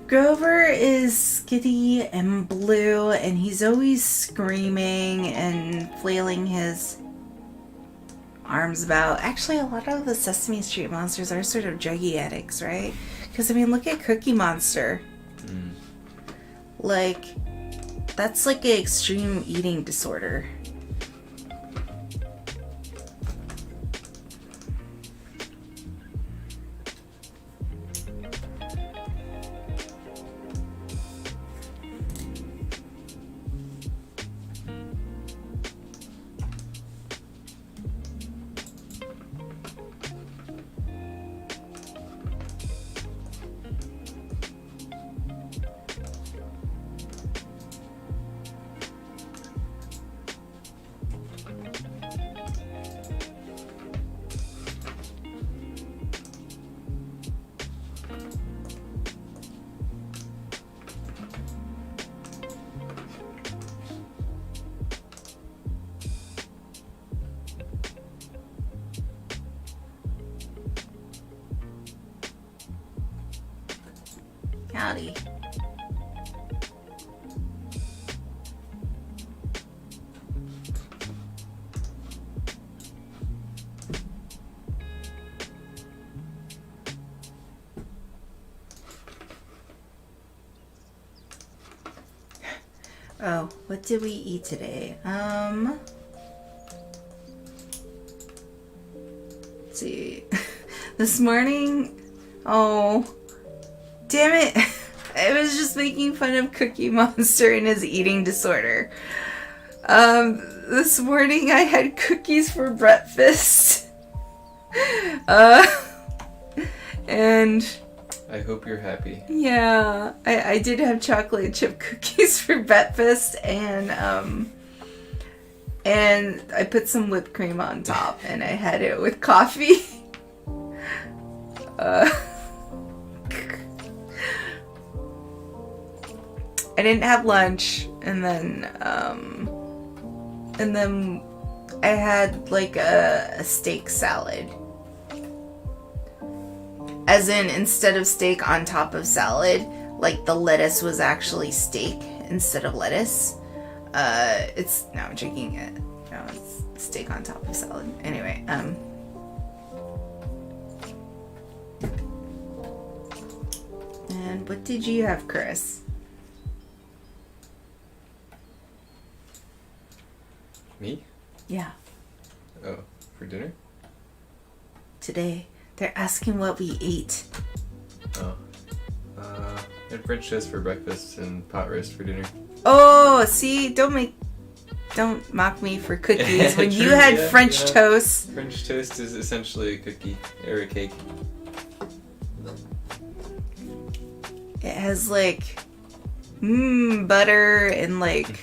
Grover is skitty and blue, and he's always screaming and flailing his arms about. Actually, a lot of the Sesame Street monsters are sort of druggy addicts, right? Because, I mean, look at Cookie Monster. Mm. Like, that's like an extreme eating disorder. Howdy. Oh, what did we eat today? Let's see. This morning, oh, damn it. I was just making fun of Cookie Monster and his eating disorder. This morning I had cookies for breakfast. And I hope you're happy. yeah, I did have chocolate chip cookies for breakfast, and I put some whipped cream on top, and I had it with coffee. I didn't have lunch, and then I had like a steak salad. As in, instead of steak on top of salad, like the lettuce was actually steak instead of lettuce. No, I'm joking. No, it's steak on top of salad. Anyway, and what did you have, Chris? Me? Yeah, Oh, for dinner? today. They're asking what we ate. Oh. And French toast for breakfast and pot roast for dinner. Oh, see, don't mock me for cookies when you True, had yeah, French yeah. toast. French toast is essentially a cookie or a cake. It has like butter and like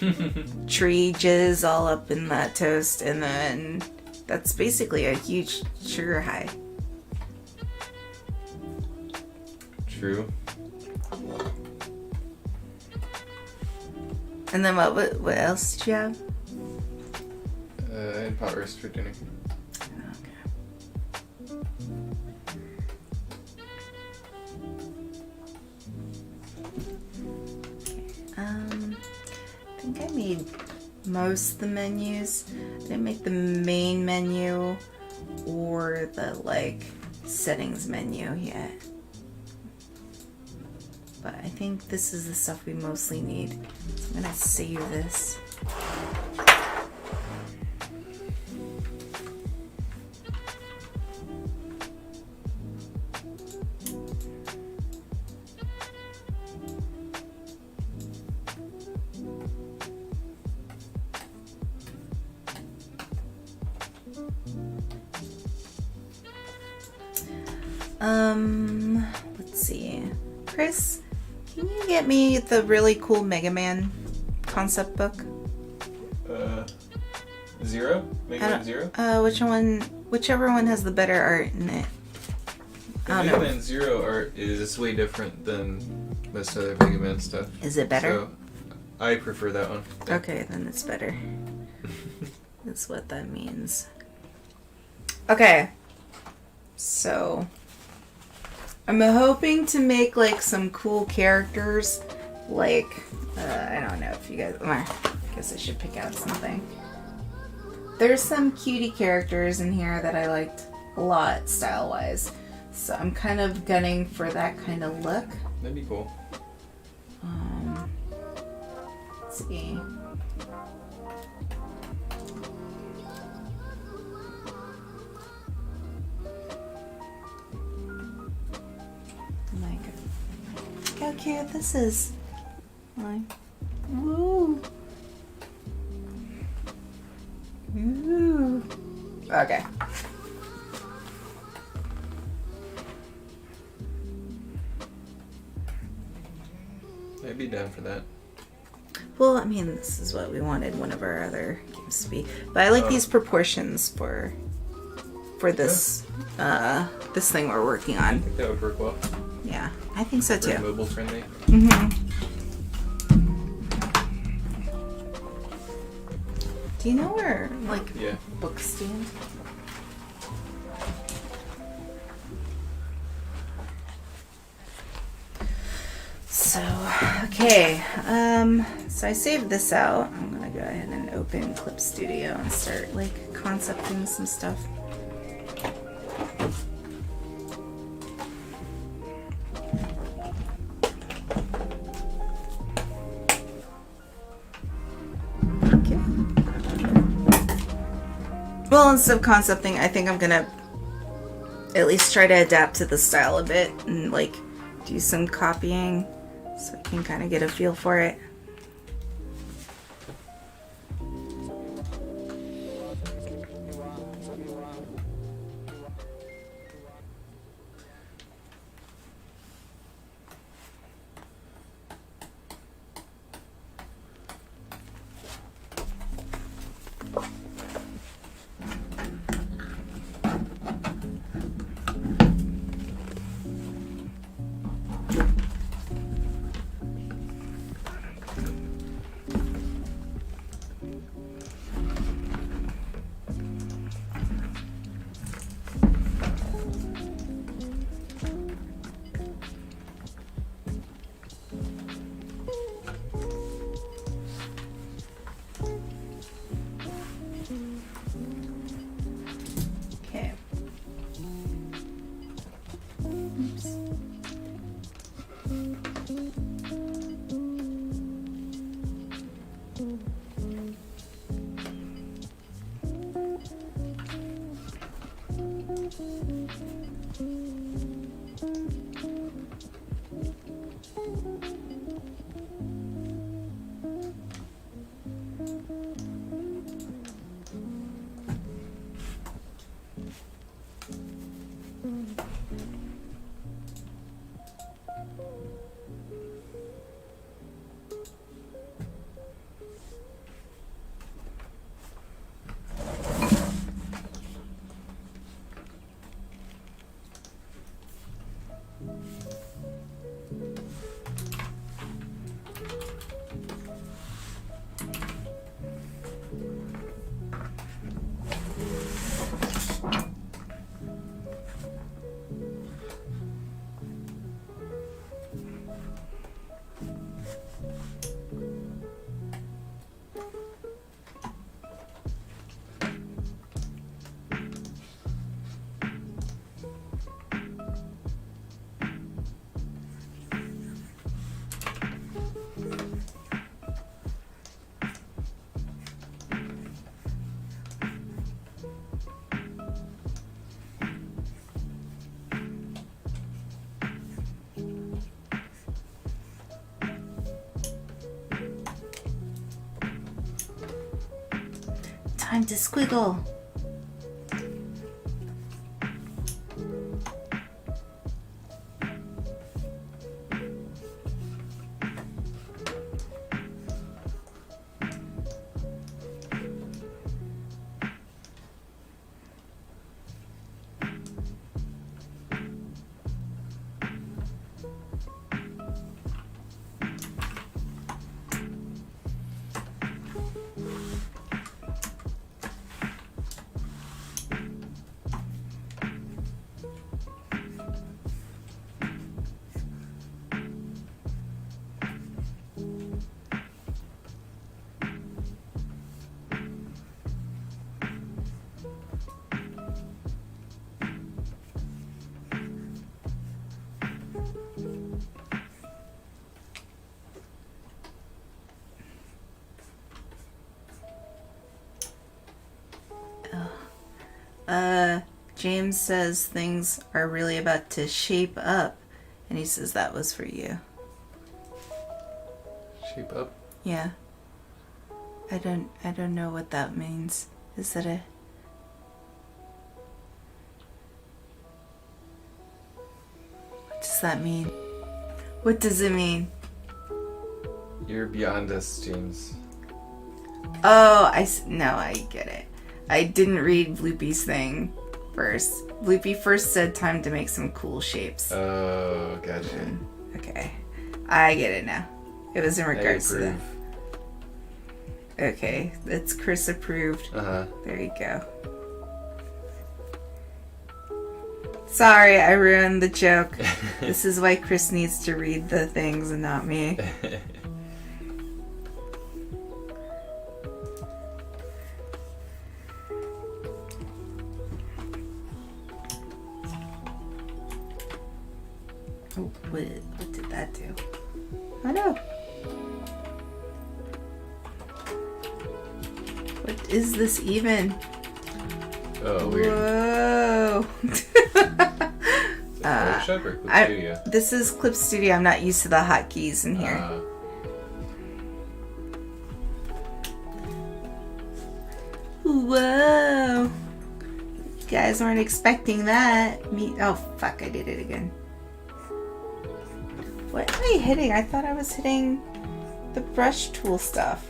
tree jizz all up in that toast, and then that's basically a huge sugar high. True. And then what else did you have? And pot roast for dinner. I think I made most of the menus. I didn't make the main menu or the like settings menu yet. But I think this is the stuff we mostly need. So I'm gonna save this. Let's see. Chris, can you get me the really cool Mega Man concept book? Zero? Mega Man Zero? Whichever one has the better art in it. I don't Mega know. Man Zero art is way different than most other Mega Man stuff. Is it better? So, I prefer that one. Okay, then it's better. That's what that means. Okay. So, I'm hoping to make like some cool characters. Like, I don't know if you guys. I guess I should pick out something. There's some cutie characters in here that I liked a lot style-wise. So I'm kind of gunning for that kind of look. That'd be cool. Let's see. Like, look how cute this is. Like, woo. Ooh. Okay. I'd be down for that. Well, I mean, this is what we wanted one of our other games to be. But I like these proportions for this this thing we're working I on. think that would work well. Yeah, I think so Very too. mobile friendly. Do you know where, like, Yeah. books stand? So, okay. So I saved this out. I'm gonna go ahead and open Clip Studio and start, like, concepting some stuff. Okay. Well, instead of concepting, I think I'm gonna at least try to adapt to the style a bit and, like, do some copying so I can kind of get a feel for it. Time to squiggle. James says things are really about to shape up, and he says that was for you. Shape up? Yeah. I don't know what that means. Is that a... What does that mean? What does it mean? You're beyond us, James. Oh, no, I get it. I didn't read Bloopy's thing first. Bloopy first said time to make some cool shapes. Oh, gotcha. Okay. I get it now. It was in regards to that. Okay, it's Chris approved. Uh-huh. There you go. Sorry, I ruined the joke. This is why Chris needs to read the things and not me. Oh, what did that do? Oh no. What is this even? Oh, weird. Whoa. Photoshop or Clip Studio? This is Clip Studio. I'm not used to the hotkeys in here. Whoa. You guys weren't expecting that. Oh, fuck. I did it again. What am I hitting? I thought I was hitting the brush tool stuff.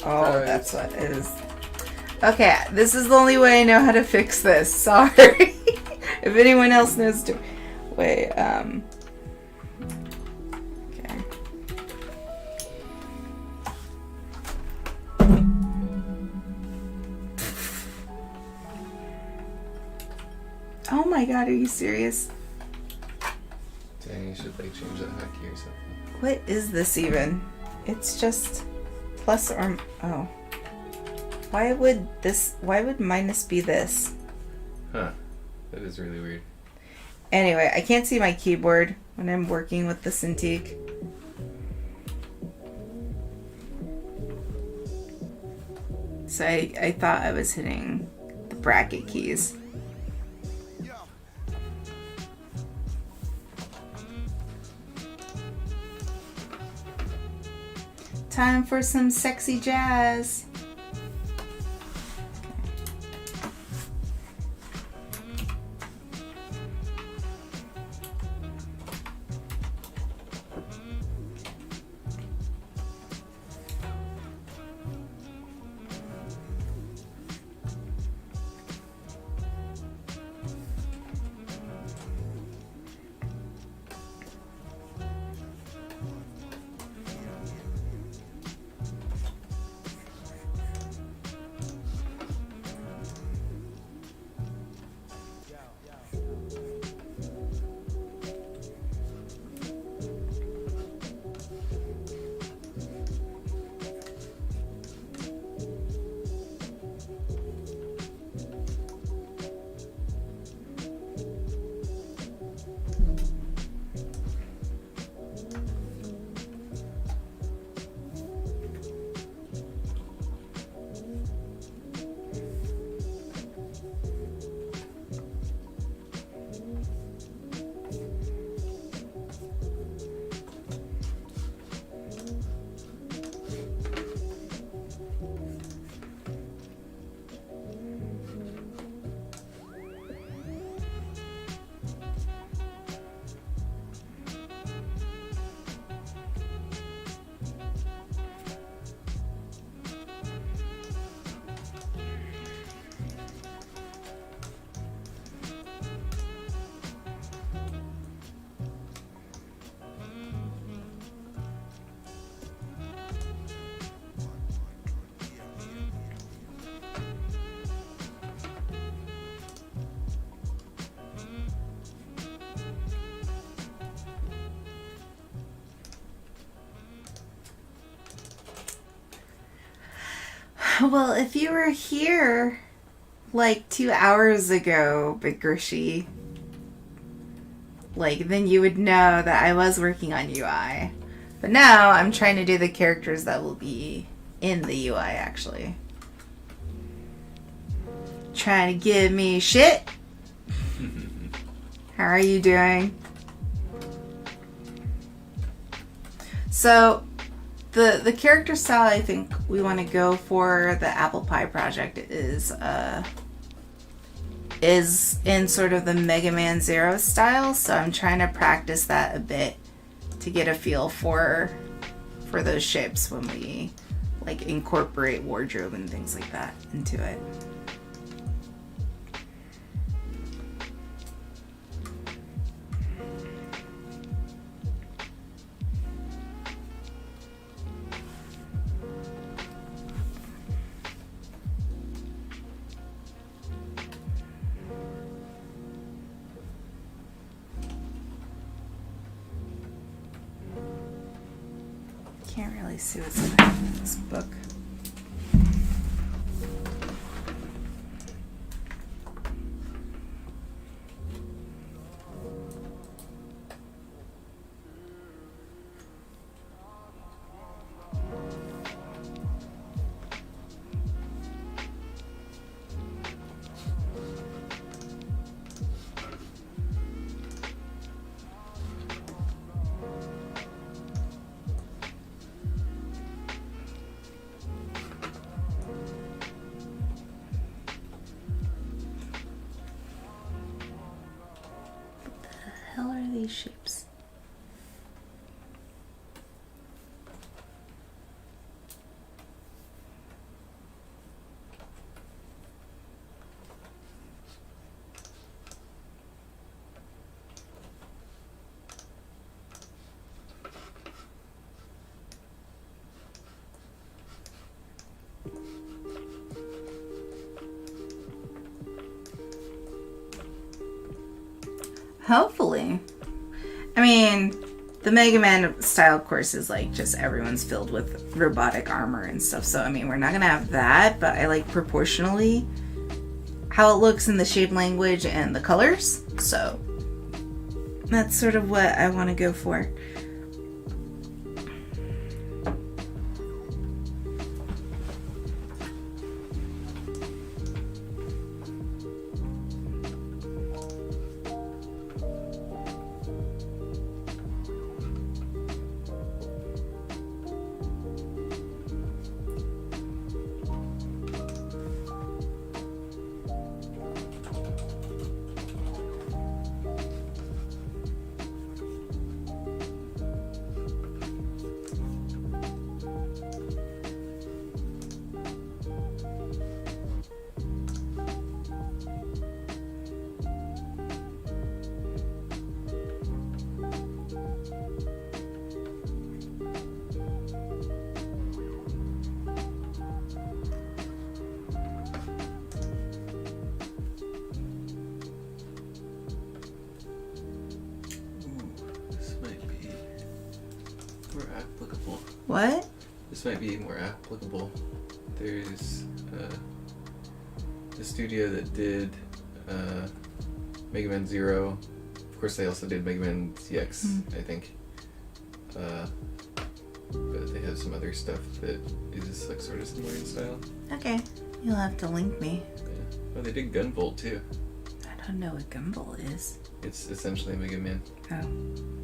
Oh, that's what it is. Okay, this is the only way I know how to fix this. Sorry. If anyone else knows to... Wait, okay. Oh my god, are you serious? Dang, you should like change that hotkey or something. What is this even? It's just plus or... Oh. Why would minus be this? Huh. That is really weird. Anyway, I can't see my keyboard when I'm working with the Cintiq. So I thought I was hitting bracket keys. Time for some sexy jazz. Well, if you were here like 2 hours ago, Big Grishy, like, then you would know that I was working on UI. But now I'm trying to do the characters that will be in the UI, actually. Trying to give me shit. How are you doing? So, the character style I think we want to go for the Apple Pie project is in sort of the Mega Man Zero style. So I'm trying to practice that a bit to get a feel for those shapes when we like incorporate wardrobe and things like that into it. Can't really see what's in this book. Hell are these shapes? Hopefully. I mean, the Mega Man style course is like just everyone's filled with robotic armor and stuff. So, I mean, we're not going to have that, but I like proportionally how it looks in the shape language and the colors. So, that's sort of what I want to go for. What? This might be more applicable. There's the studio that did Mega Man Zero. Of course, they also did Mega Man ZX, I think. But they have some other stuff that is like sort of similar in style. Okay. You'll have to link me. Yeah. Oh, they did Gunvolt too. I don't know what Gumball is. It's essentially Mega Man. Oh.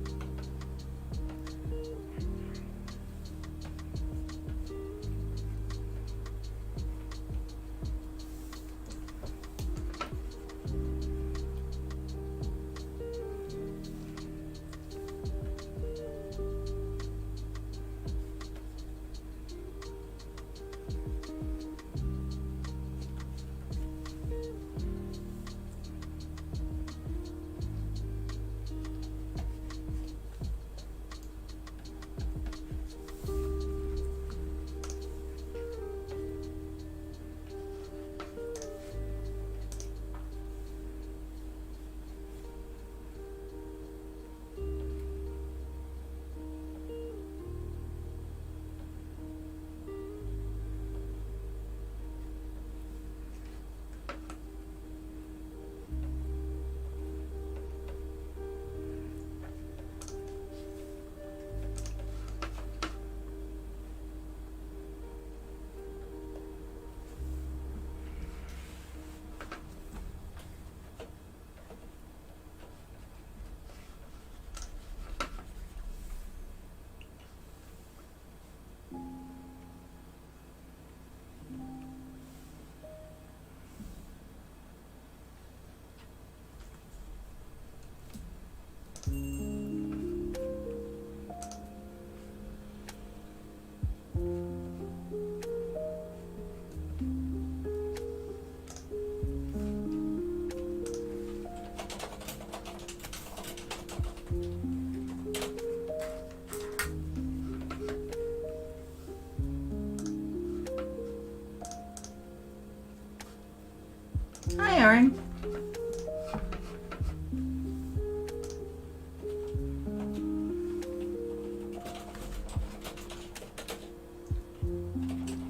Hi, Aaron.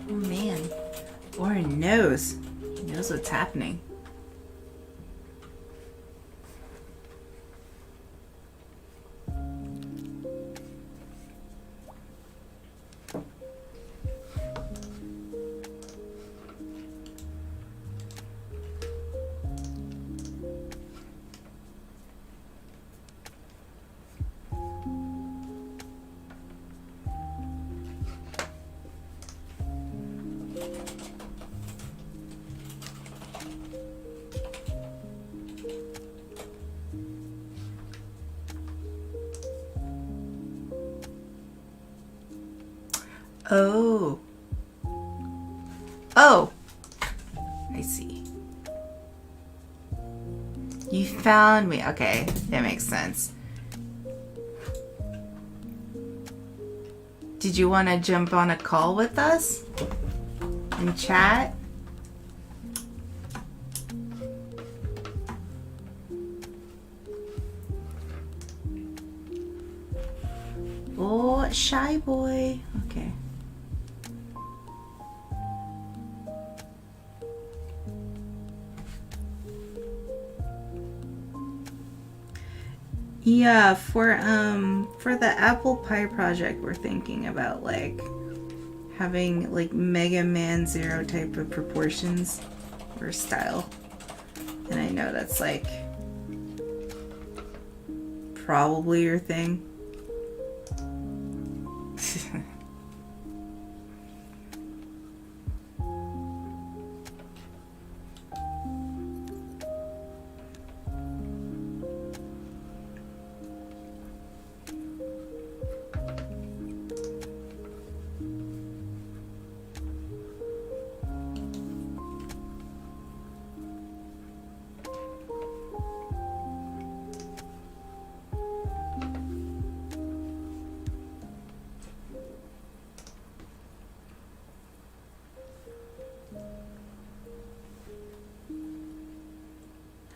Oh man, Orin knows. He knows what's happening. Oh. Oh. I see. You found me. Okay, that makes sense. Did you want to jump on a call with us and chat? Oh, shy boy. Okay. Yeah, for the apple pie project, we're thinking about like having like Mega Man Zero type of proportions or style. And I know that's like probably your thing.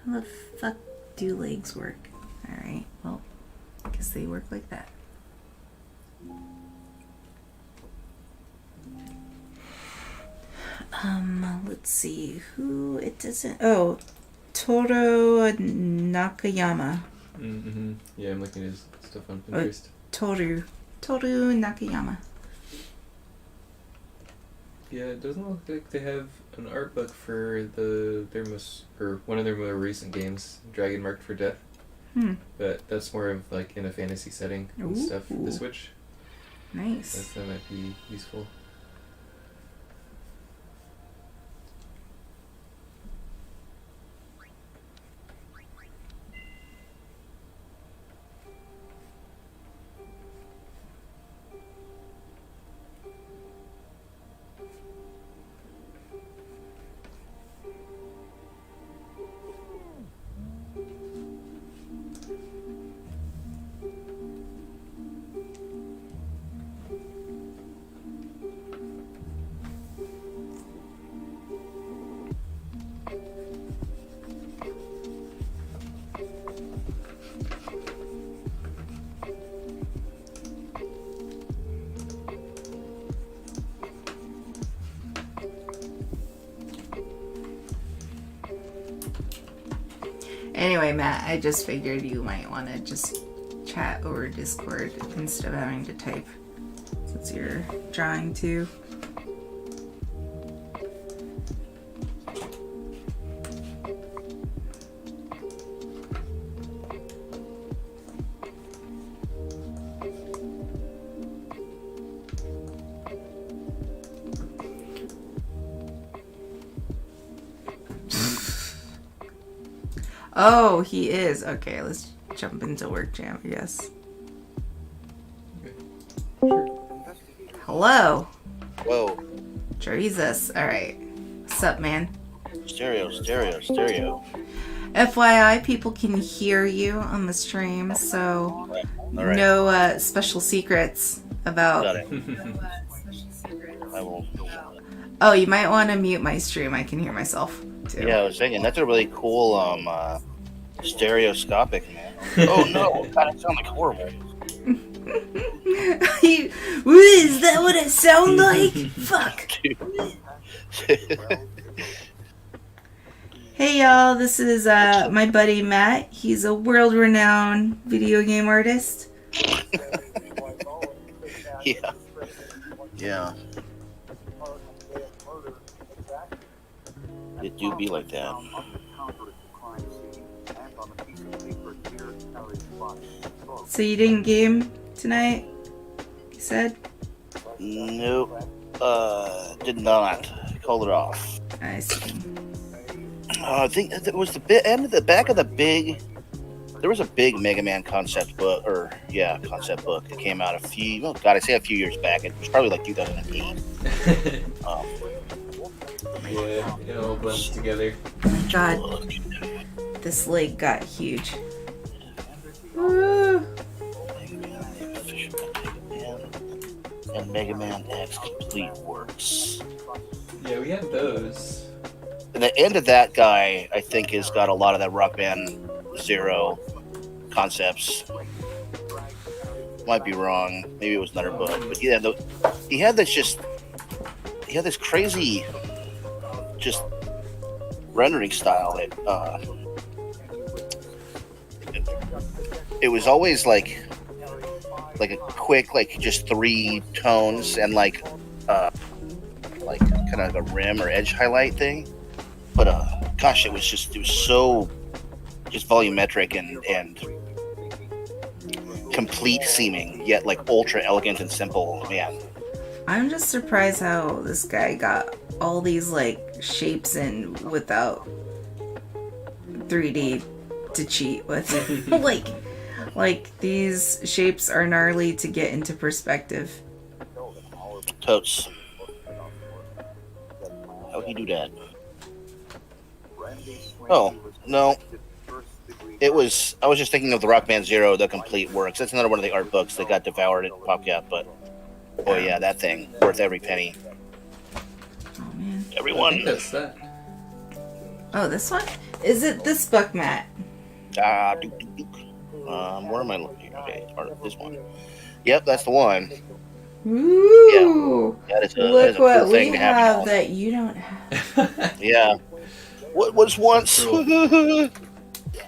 How the fuck do legs work? Alright, well, I guess they work like that. Let's see who it doesn't. Oh, Toru Nakayama. Mm-hmm. Yeah, I'm looking at his stuff on Pinterest. Toru Nakayama. Yeah, it doesn't look like they have an art book for one of their more recent games, Dragon Marked for Death. But that's more of like in a fantasy setting and stuff for the Switch. Nice. That might be useful. Anyway, Matt, I just figured you might want to just chat over Discord instead of having to type, since you're drawing too. Oh, he is. Okay, let's jump into work jam, I guess. Hello. Whoa. Jesus. Alright. What's up, man? Stereo. FYI, people can hear you on the stream, so All right. no special secrets about... Got it. I will. Oh, you might want to mute my stream. I can hear myself, too. Yeah, I was thinking, that's a really cool stereoscopic, man. Oh, no. God, it sounds like horrible. Is that what it sounds like? Fuck. Hey y'all, this is my buddy Matt. He's a world-renowned video game artist. Yeah. It do be like that. So you didn't game tonight? You said? Nope. Did not. Called it off. I see. I think it was the back of the big. There was a big Mega Man concept book, concept book that came out a few years back. It was probably like 2008. Yeah, it all blends together. Oh my god. This leg got huge. Woo. And Mega Man X Complete Works. Yeah, we had those. And the end of that guy, I think, has got a lot of that Rock Band Zero concepts. Might be wrong. Maybe it was another book. But yeah, he had this crazy, just rendering style that it was always like a quick, like just 3 tones and like kind of a rim or edge highlight thing. But gosh, it was so just volumetric and complete seeming, yet like ultra elegant and simple. Man, I'm just surprised how this guy got all these like shapes in without 3D to cheat with. like these shapes are gnarly to get into perspective. totes. How'd he do that? Oh, no. I was just thinking of the Rock Band Zero, the Complete Works. That's another one of the art books that got devoured at PopCap, but boy, yeah, that thing, worth every penny. Oh man. I Everyone. think that's that. Oh, this one? Is it this book, Matt? Where am I looking? Okay, it's part of this one. Yep, that's the one. Ooh. That is a, Look cool what we thing to have now. that you don't have. Yeah. What was once Cool.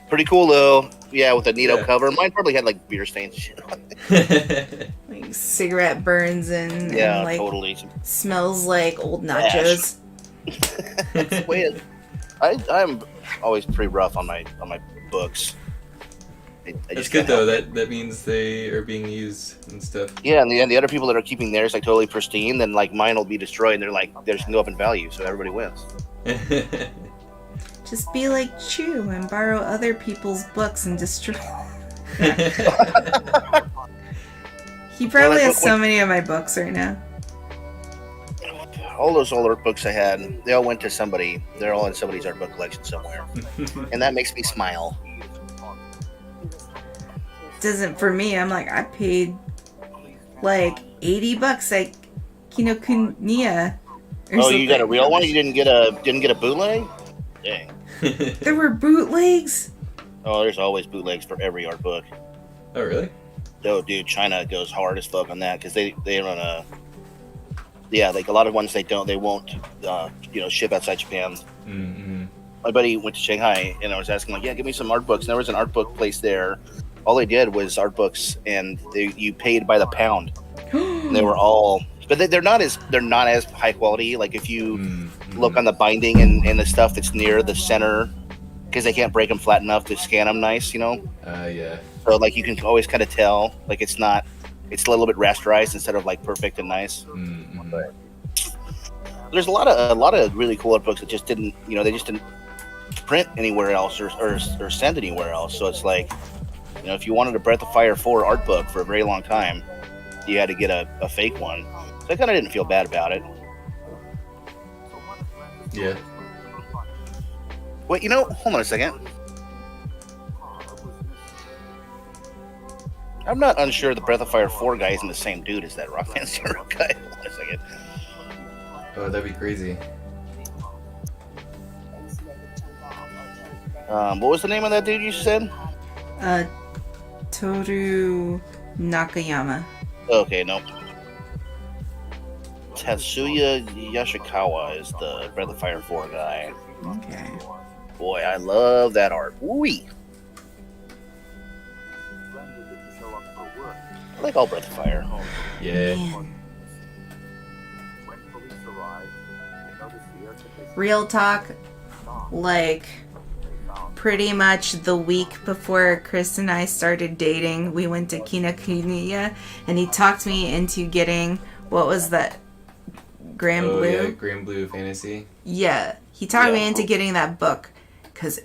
pretty cool though. Yeah, with a neato Yeah. cover. Mine probably had like beer stains and shit on it. Like cigarette burns and Yeah, like totally. smells like old Ash. nachos. Wait, I'm always pretty rough on my books. I That's just good can't though. help it. That means they are being used and stuff. Yeah, and the other people that are keeping theirs like totally pristine, then like mine will be destroyed, and they're like, there's no up in value, so everybody wins. Just be like Chew and borrow other people's books and destroy. He probably has so many of my books right now. All those old art books I had, they all went to somebody. They're all in somebody's art book collection somewhere, and that makes me smile. Doesn't for me. I'm like, I paid like $80 at Kinokuniya. or Oh, you got a something. real one? You didn't get a bootleg? Dang. There were bootlegs. Oh, there's always bootlegs for every art book. Oh really? Oh, dude, China goes hard as fuck on that because they run a. Yeah, like a lot of ones they won't ship outside Japan. Mm-hmm. My buddy went to Shanghai and I was asking like, yeah, give me some art books. And there was an art book place there. All they did was art books, and you paid by the pound. And they were all, but they're not as high quality. Like if you look on the binding and the stuff that's near the center, because they can't break them flat enough to scan them nice, Yeah. So like you can always kind of tell, like it's a little bit rasterized instead of like perfect and nice. Mm-hmm. But there's a lot of really cool art books that just didn't, they just didn't print anywhere else or send anywhere else. So it's like, if you wanted a Breath of Fire 4 art book for a very long time, you had to get a fake one. So I kind of didn't feel bad about it. Yeah. Wait, hold on a second. I'm not unsure the Breath of Fire 4 guy isn't the same dude as that Rockman Zero guy. Hold on a second. Oh, that'd be crazy. What was the name of that dude you said? Toru Nakayama. Okay, no. Tatsuya Yoshikawa is the Breath of Fire 4 guy. Okay. Boy, I love that art. Wee. I like all Breath of Fire. Yeah. Man. Real talk, like pretty much the week before Chris and I started dating, we went to Kinokuniya and he talked me into getting, what was that? Grand Oh Blue? yeah, Grand Blue Fantasy. Yeah, he talked me Yeah. into getting that book because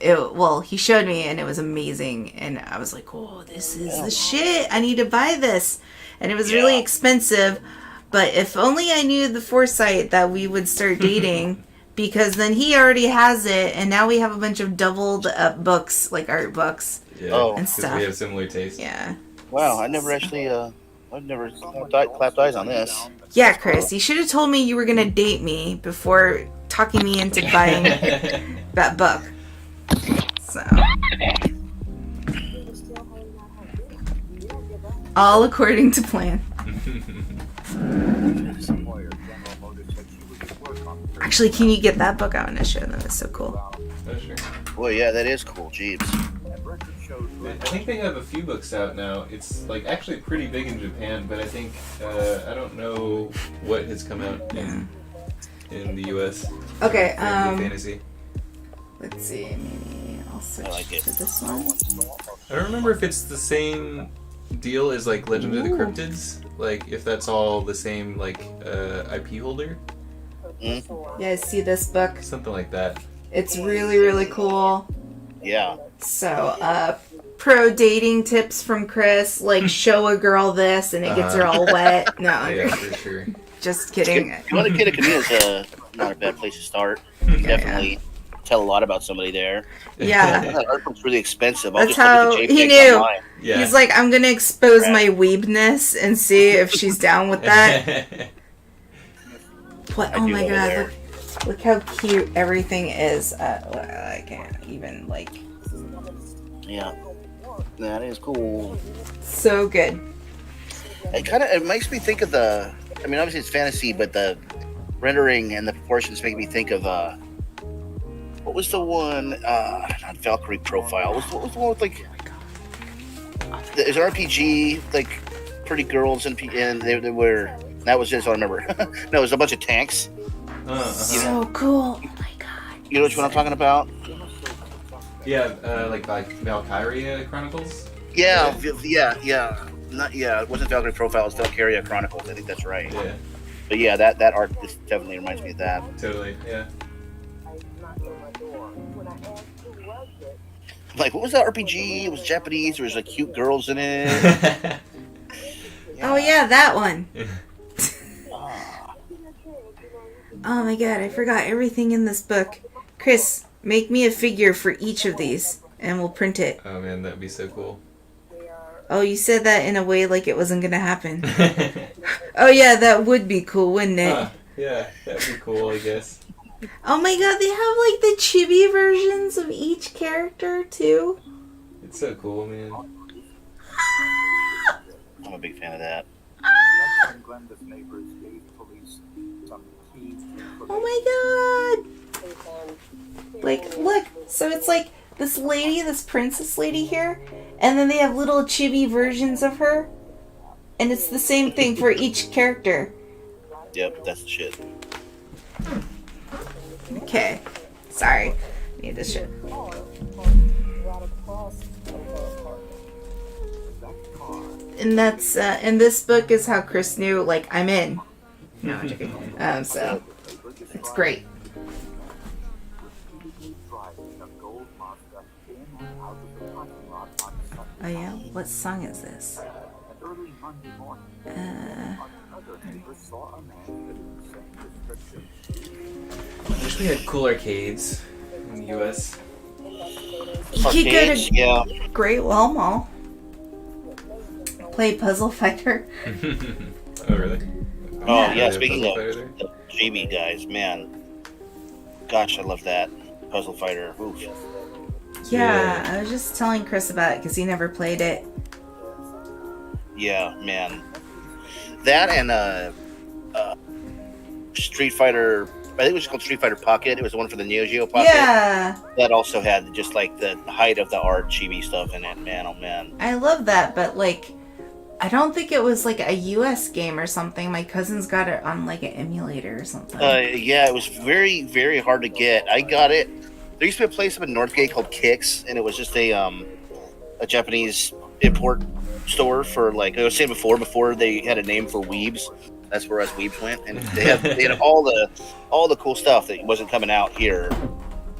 he showed me and it was amazing, and I was like, oh, this is the shit, I need to buy this. And it was really Yeah. expensive, but if only I knew the foresight that we would start dating, because then he already has it and now we have a bunch of doubled up books, like art books. Yeah. Oh. And 'Cause stuff. we have similar tastes. Yeah. Wow, I never actually, I've never clapped eyes on this. Yeah, Chris, you should have told me you were gonna date me before talking me into buying that book. So, all according to plan. Actually, can you get that book? I want to show them. It's so cool. Oh, sure. Boy, yeah, that is cool. Jeeps. I think they have a few books out now. It's like actually pretty big in Japan, but I think I don't know what has come out in the U.S. Okay. Grand Blue Fantasy. Let's see. Maybe I'll switch I like it. to this one. I don't remember if it's the same deal as like Legend of the Ooh. Cryptids. Like if that's all the same like IP holder, You guys see this book? something like that. It's really, really cool. Yeah. So, pro dating tips from Chris, like show a girl this and it gets her all wet. No, Yeah, for sure. just kidding. You want to get a canoe is not a bad place to start. Definitely tell a lot about somebody there. Yeah. That art book's really expensive. That's just look at how the he JPEGs knew. online. Yeah. He's like, I'm gonna expose my weebness and see if she's down with that. What? I Oh do my love it god! there. Look how cute everything is. I can't even like. Yeah. That is cool. So good. It makes me think of the. I mean, obviously it's fantasy, but the rendering and the proportions make me think of what was the one? Not Valkyrie Profile. What was the one with like? There's an RPG like pretty girls and they were. That was just what I remember. No, it was a bunch of tanks. So cool. Oh my god. You know which one I'm talking about? Yeah, like Valkyria Chronicles. Yeah. It wasn't Valkyrie Profile. It's Valkyria Chronicles. I think that's right. Yeah, But yeah, that art just definitely reminds me of that. totally. Yeah. Like, what was that RPG? It was Japanese. There was like cute girls in it. Oh yeah, that one. Oh my god, I forgot everything in this book. Chris, make me a figure for each of these, and we'll print it. Oh man, that'd be so cool. Oh, you said that in a way like it wasn't gonna happen. Oh yeah, that would be cool, wouldn't it? Yeah, that'd be cool, I guess. Oh my god, they have like the chibi versions of each character too. It's so cool, man. I'm a big fan of that. Oh my god! Like, look, so it's like this lady, this princess lady here, and then they have little chibi versions of her, and it's the same thing for each character. Yep, that's the shit. Okay, sorry, need this shit. And that's and this book is how Chris knew, like, I'm in. No, I'm joking. So it's great. Oh yeah, what song is this? I wish we had cool arcades in the US. You could go Arcades, to yeah. Great Wall Mall. Play Puzzle Fighter. Oh, really? Oh, yeah, They speaking have of Puzzle Fighter the GB guys, man. Gosh, I love that. Puzzle Fighter. Oof. Yeah, I was just telling Chris about it because he never played it. Yeah, man. That and Street Fighter. I think it was called Street Fighter Pocket. It was the one for the Neo Geo Pocket. Yeah, That also had just like the height of the art chibi stuff in it. Man, oh man. I love that, but like, I don't think it was like a US game or something. My cousins got it on like an emulator or something. Yeah, it was very, very hard to get. I got it. There used to be a place up in Northgate called Kicks, and it was just a Japanese import store for, like I was saying before they had a name for weebs. That's where us weebs went, and they had all the cool stuff that wasn't coming out here.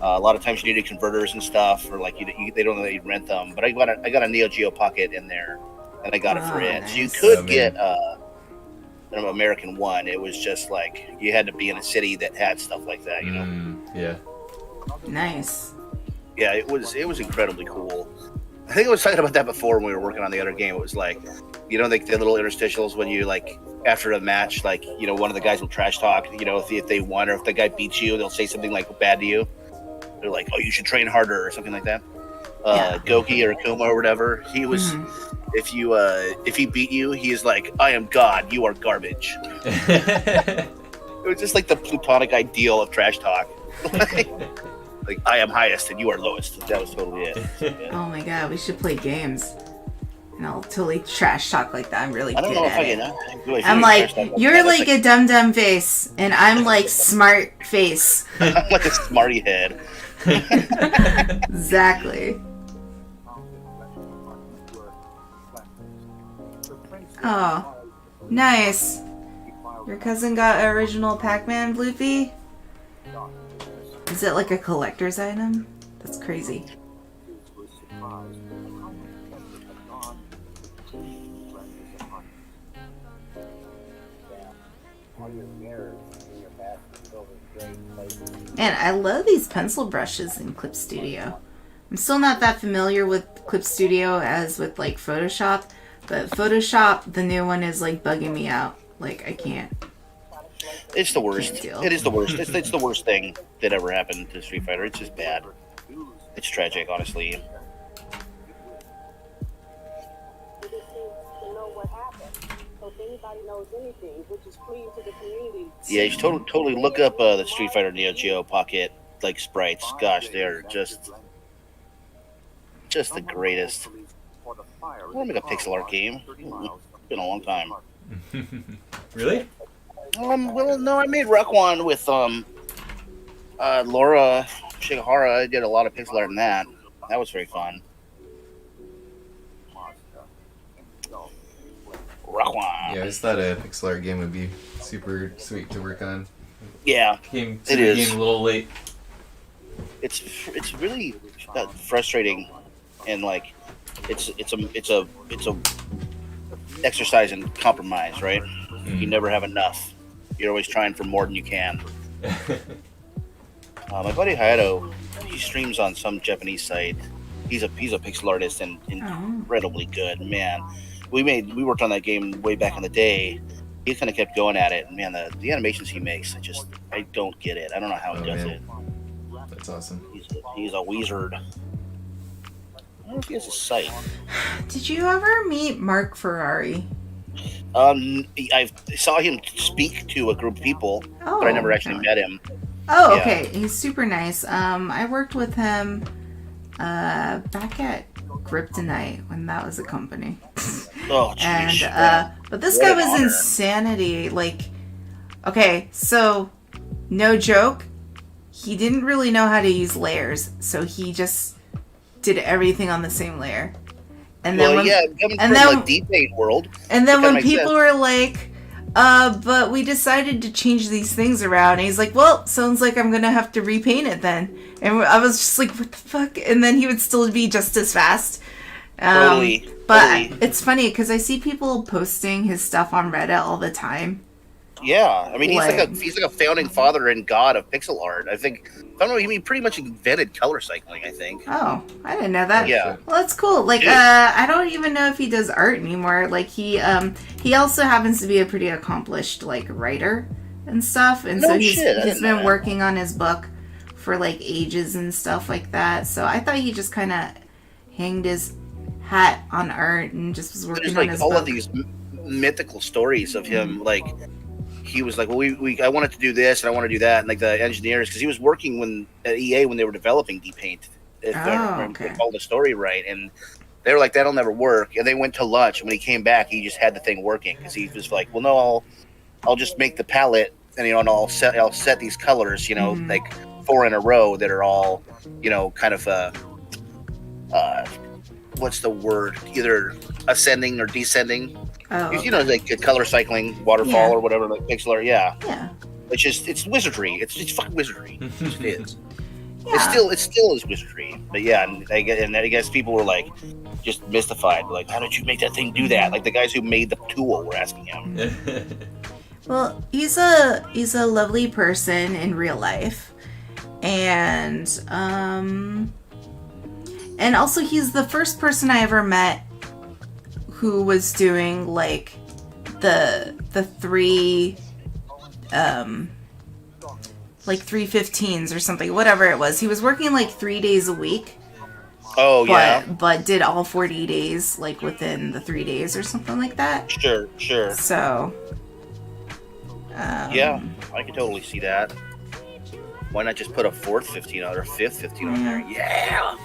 A lot of times you needed converters and stuff, or like they don't know that you'd rent them. But I got a Neo Geo Pocket in there, and I got it for it. So you Nice. could Oh, man. get an American one. It was just like you had to be in a city that had stuff like that, you know. Yeah. Nice. Yeah, it was incredibly cool. I think I was talking about that before when we were working on the other game. It was like, you know, like the little interstitials when you like after a match, like, you know, one of the guys will trash talk, you know, if they won or if the guy beats you, they'll say something like bad to you. They're like, oh, you should train harder or something like that. Yeah. Goki or Kuma or whatever, he was. If he beat you, he is like, I am God, you are garbage. It was just like the plutonic ideal of trash talk. Like, I am highest and you are lowest. That was totally it. Yeah. Oh my god, we should play games. And I'll totally trash talk like that. I'm really I don't good know if at I it. can. I'm like, you're like a dumb face, and I'm like smart face. I'm like a smarty head. Exactly. Oh, nice. Your cousin got original Pac-Man Bloopy? Is it like a collector's item? That's crazy. Man, I love these pencil brushes in Clip Studio. I'm still not that familiar with Clip Studio as with like Photoshop, but Photoshop, the new one, is like bugging me out. Like, I can't. It's the worst. Can't deal. It is the worst. It's the worst thing that ever happened to Street Fighter. It's just bad. It's tragic, honestly. Yeah, you should totally look up the Street Fighter Neo Geo Pocket like sprites. Gosh, they're just the greatest. I want to make a pixel art game. It's been a long time. Really? Well, no, I made Ruckwan with Laura Shigahara. I did a lot of pixel art in that. That was very fun. Ruckwan. Yeah, I just thought a pixel art game would be super sweet to work on. Yeah, Came it the is. game a little late. It's really frustrating, and like it's a exercise in compromise, right? You never have enough. You're always trying for more than you can. My buddy Hayato, he streams on some Japanese site. He's a pixel artist and incredibly good. Man, we worked on that game way back in the day. He kind of kept going at it. Man, the animations he makes, I don't get it. I don't know how he does it. That's awesome. He's a wizard. I don't know if he has a site. Did you ever meet Mark Ferrari? I saw him speak to a group of people, but I never actually met him. Oh, Yeah. okay. He's super nice. I worked with him back at Kryptonite when that was a company. Oh, And jeez. but this What guy an was honor. insanity. Like, okay, so no joke, he didn't really know how to use layers, so he just did everything on the same layer. And then Well, yeah, coming and from then- like D-Paint world. and that then when makes people sense. were like, but we decided to change these things around. And he's like, well, sounds like I'm going to have to repaint it then. And I was just like, what the fuck? And then he would still be just as fast. Totally. But it's funny because I see people posting his stuff on Reddit all the time. Yeah, I mean, Like- he's like a founding father and god of pixel art. I think. I don't know. He pretty much invented color cycling. I think. Oh, I didn't know that. Yeah. Well, that's cool. Like, Yeah. I don't even know if he does art anymore. Like, he also happens to be a pretty accomplished, like, writer and stuff. And No so shit, I he's didn't know been that. working on his book for, like, ages and stuff like that. So I thought he just kind of hanged his hat on art and just was working There's on like his all book. of these mythical stories of him. Like he was like, well, I wanted to do this and I want to do that, and like the engineers, because he was working at EA when they were developing D-Paint. If I remember okay. all the story right, and they were like, that'll never work. And they went to lunch, and when he came back, he just had the thing working because he was like, well, no, I'll just make the palette, and and I'll set these colors, like 4 in a row that are all, kind of what's the word? Either ascending or descending. Oh, Like a color cycling, waterfall Yeah. or whatever, like pixel art. Yeah, yeah. it's wizardry. It's fucking wizardry. It just is. Yeah. It still is wizardry. But yeah, and I guess people were like just mystified. Like, how did you make that thing do that? Like the guys who made the tool were asking him. Well, he's a lovely person in real life, and also he's the first person I ever met who was doing like the 3 like 315s or something, whatever it was. He was working like 3 days a week. Oh yeah, but did all 40 days like within the 3 days or something like that. sure. So Yeah, I can totally see that. Why not just put a 4th 15 on or 5th 15 on there? Yeah.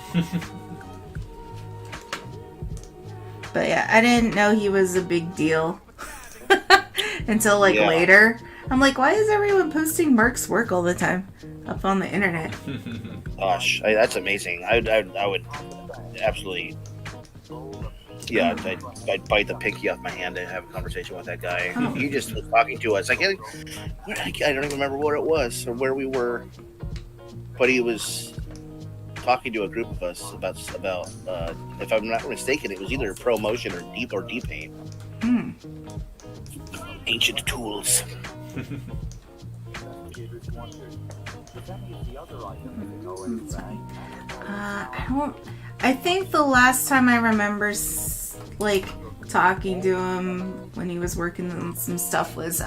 But yeah, I didn't know he was a big deal until like Yeah. later. I'm like, why is everyone posting Mark's work all the time up on the internet? Gosh, that's amazing. I would absolutely. Yeah, I'd bite the pinky off my hand to have a conversation with that guy. Oh. He just was talking to us. I don't even remember what it was or where we were, but he was talking to a group of us about. If I'm not mistaken, it was either ProMotion or D-Paint. Hmm. Ancient tools. I think the last time I remember like talking to him when he was working on some stuff was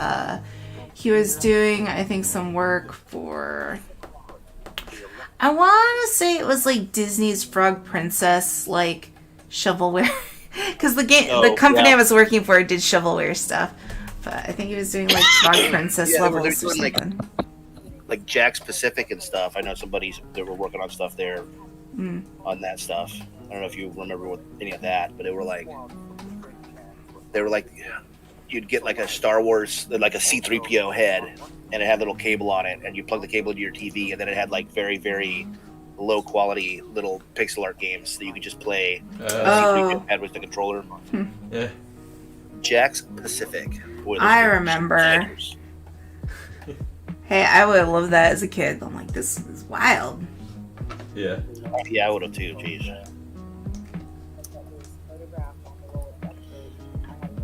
he was doing, I think, some work for, I want to say it was like Disney's Frog Princess, like shovelware, because the company yeah. I was working for did shovelware stuff. But I think he was doing like Frog Princess Yeah, levels they're or doing, like, something. Like Jack's Pacific and stuff. I know somebody's that were working on stuff there on that stuff. I don't know if you remember what, any of that, but they were like you'd get like a Star Wars, like a C-3PO head, and it had a little cable on it, and you plug the cable into your TV, and then it had like very, very low quality little pixel art games that you could just play. Oh. C-3PO head with the controller. Yeah. Jack's Pacific. Boy, those I games are remember. bangers. Hey, I would have loved that as a kid. I'm like, this is wild. Yeah. Yeah, I would have too. Jeez.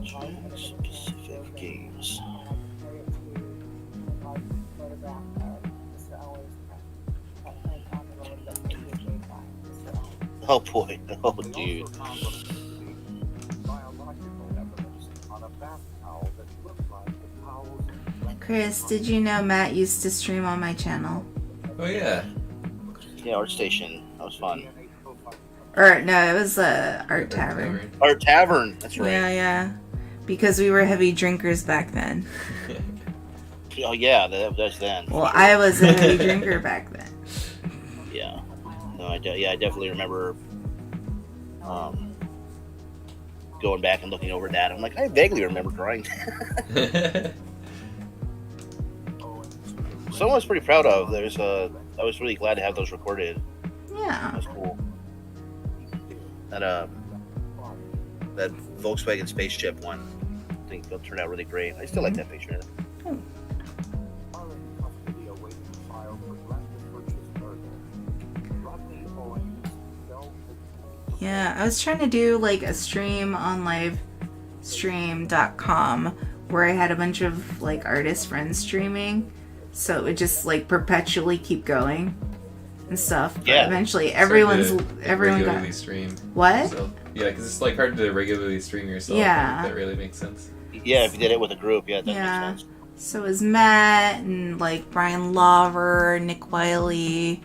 Jack's Pacific games. Oh boy. Oh dude. Chris, did you know Matt used to stream on my channel? Oh yeah. Yeah, Art Station. That was fun. Or no, it was Art Tavern. Art Tavern. That's right. Yeah. Because we were heavy drinkers back then. Oh yeah, that's then. Well, I was a heavy drinker back then. Yeah. No, I definitely remember going back and looking over that. I'm like, I vaguely remember crying. Someone I was pretty proud of. I was really glad to have those recorded. Yeah. That was cool. That Volkswagen spaceship one, I think it'll turn out really great. I still like that picture. Yeah, I was trying to do like a stream on livestream.com where I had a bunch of like artist friends streaming, so it would just like perpetually keep going and stuff. But Yeah. eventually It's hard to everyone regularly got stream what? yourself. Yeah, because it's like hard to regularly stream yourself. Yeah. If that really makes sense. Yeah, if you did it with a group, yeah, that Yeah. makes sense. So it was Matt and like Brian Lawver, Nick Wiley,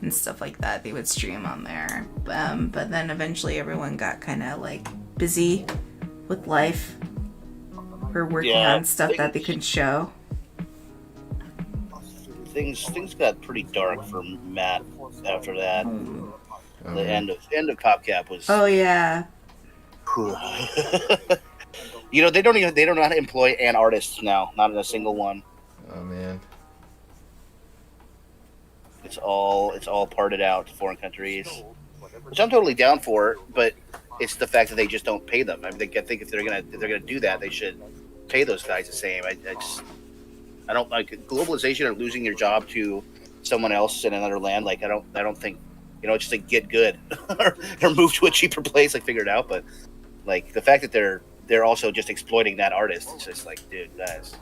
and stuff like that. They would stream on there. But then eventually everyone got kind of like busy with life or working Yeah, on stuff that they couldn't show. Things got pretty dark for Matt after that. Oh, Oh, The end of PopCap was. oh yeah. You know, they don't know how to employ an artist now. Not in a single one. Oh man. It's all parted out to foreign countries, which I'm totally down for. But it's the fact that they just don't pay them. I mean, I think if they're gonna do that, they should pay those guys the same. I don't like globalization or losing your job to someone else in another land. Like I don't think, you know, just like get good or move to a cheaper place, like figure it out. But like the fact that they're also just exploiting that artist, it's just like, dude, that's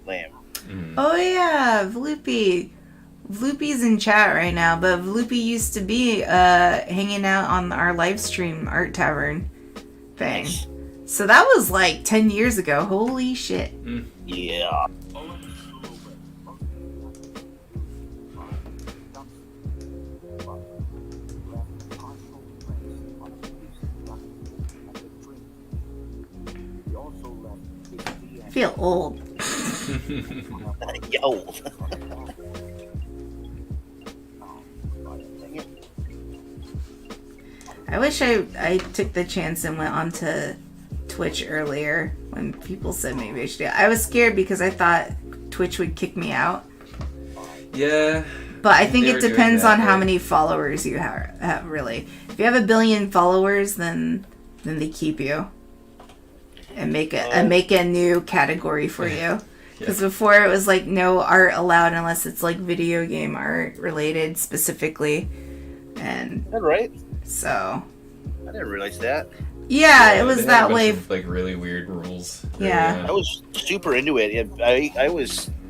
lame. Oh yeah, Vloopy. Vloopy's in chat right now, but Vloopy used to be hanging out on our live stream Art Tavern thing. Nice. So that was like 10 years ago. Holy shit. Yeah. I feel old. Yo. I wish I took the chance and went onto Twitch earlier when people said maybe I should do it. I was scared because I thought Twitch would kick me out. Yeah. But I think They it were doing depends that, on how right? many followers you have, really. If you have 1 billion followers, then they keep you and make a new category for you. Because before it was like no art allowed unless it's like video game art related specifically, and Is that right? so I didn't realize that. yeah, it They was had a that bunch way. of, like really weird rules. Yeah. I was super into it. I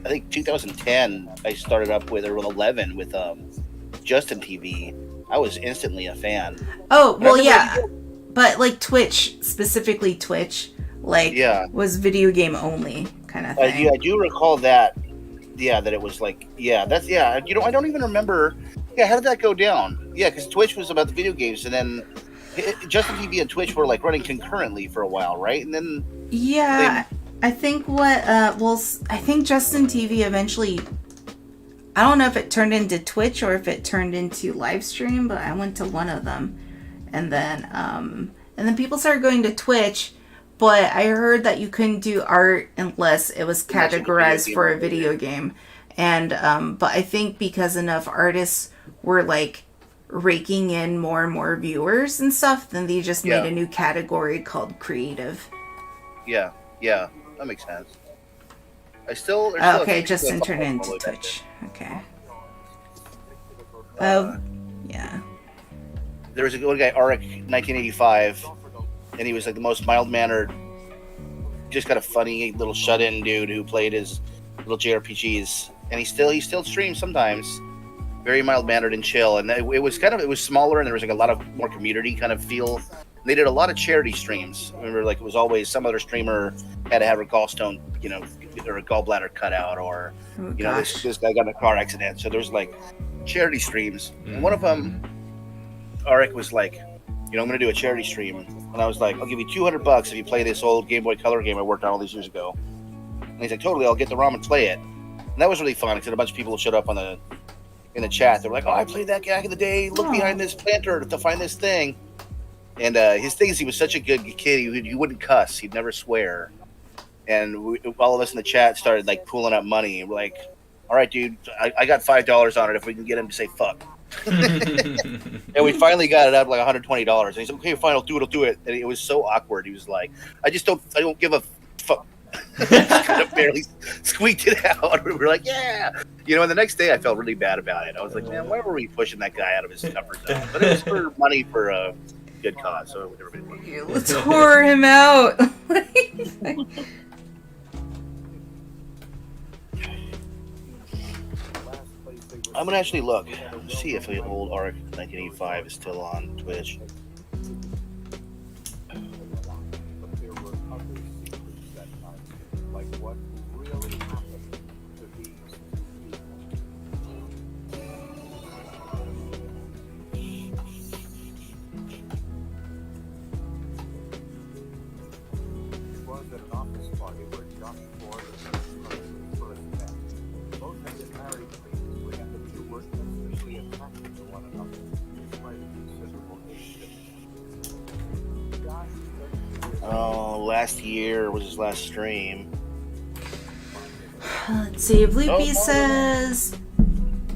think 2010. I started up with 11 with Justin TV. I was instantly a fan. Oh well, Remember yeah, that? but like Twitch, specifically Twitch, like was video game only kind of thing. I do recall that. Yeah, that it was like that's You know, I don't even remember. Yeah, how did that go down? Yeah, because Twitch was about the video games, and then Justin TV and Twitch were like running concurrently for a while, right? And then Yeah, I think I think Justin TV eventually, I don't know if it turned into Twitch or if it turned into live stream, but I went to one of them. And then people started going to Twitch, but I heard that you couldn't do art unless it was categorized for a video game. And but I think because enough artists were like raking in more and more viewers and stuff, then they just made a new category called creative. Yeah, that makes sense. Okay, just turned into Twitch. Okay. Yeah. There was a good guy, Arik, 1985, and he was like the most mild-mannered, just kind of funny little shut-in dude who played his little JRPGs, and he still streams sometimes. Very mild-mannered and chill, and it was smaller, and there was like a lot of more community kind of feel. They did a lot of charity streams. Remember, like it was always some other streamer had to have a gallstone, or a gallbladder cut out, or this guy got in a car accident. So there's like charity streams, and one of them, Arik was like, I'm going to do a charity stream, and I was like, I'll give you $200 if you play this old Game Boy Color game I worked on all these years ago. And he's like, totally, I'll get the ROM and play it. And that was really fun because a bunch of people showed up in the chat. They were like, oh, I played that back in the day. Look behind this planter to find this thing. And his thing is he was such a good kid. He wouldn't cuss. He'd never swear. And all of us in the chat started like pooling up money. And we're like, all right, dude, I got $5 on it if we can get him to say fuck. And we finally got it up like $120. And he's like, okay, fine, I'll do it. And it was so awkward. He was like, I don't give a fuck. Kind of barely squeaked it out. We were like, yeah. And the next day I felt really bad about it. I was like, man, why were we pushing that guy out of his comfort zone? But it was for money for a good cause, so everybody. Let's whore him out. I'm gonna actually look, see if the old Arik 1985 is still on Twitch. Oh, last year was his last stream. Let's see. Bloopy says,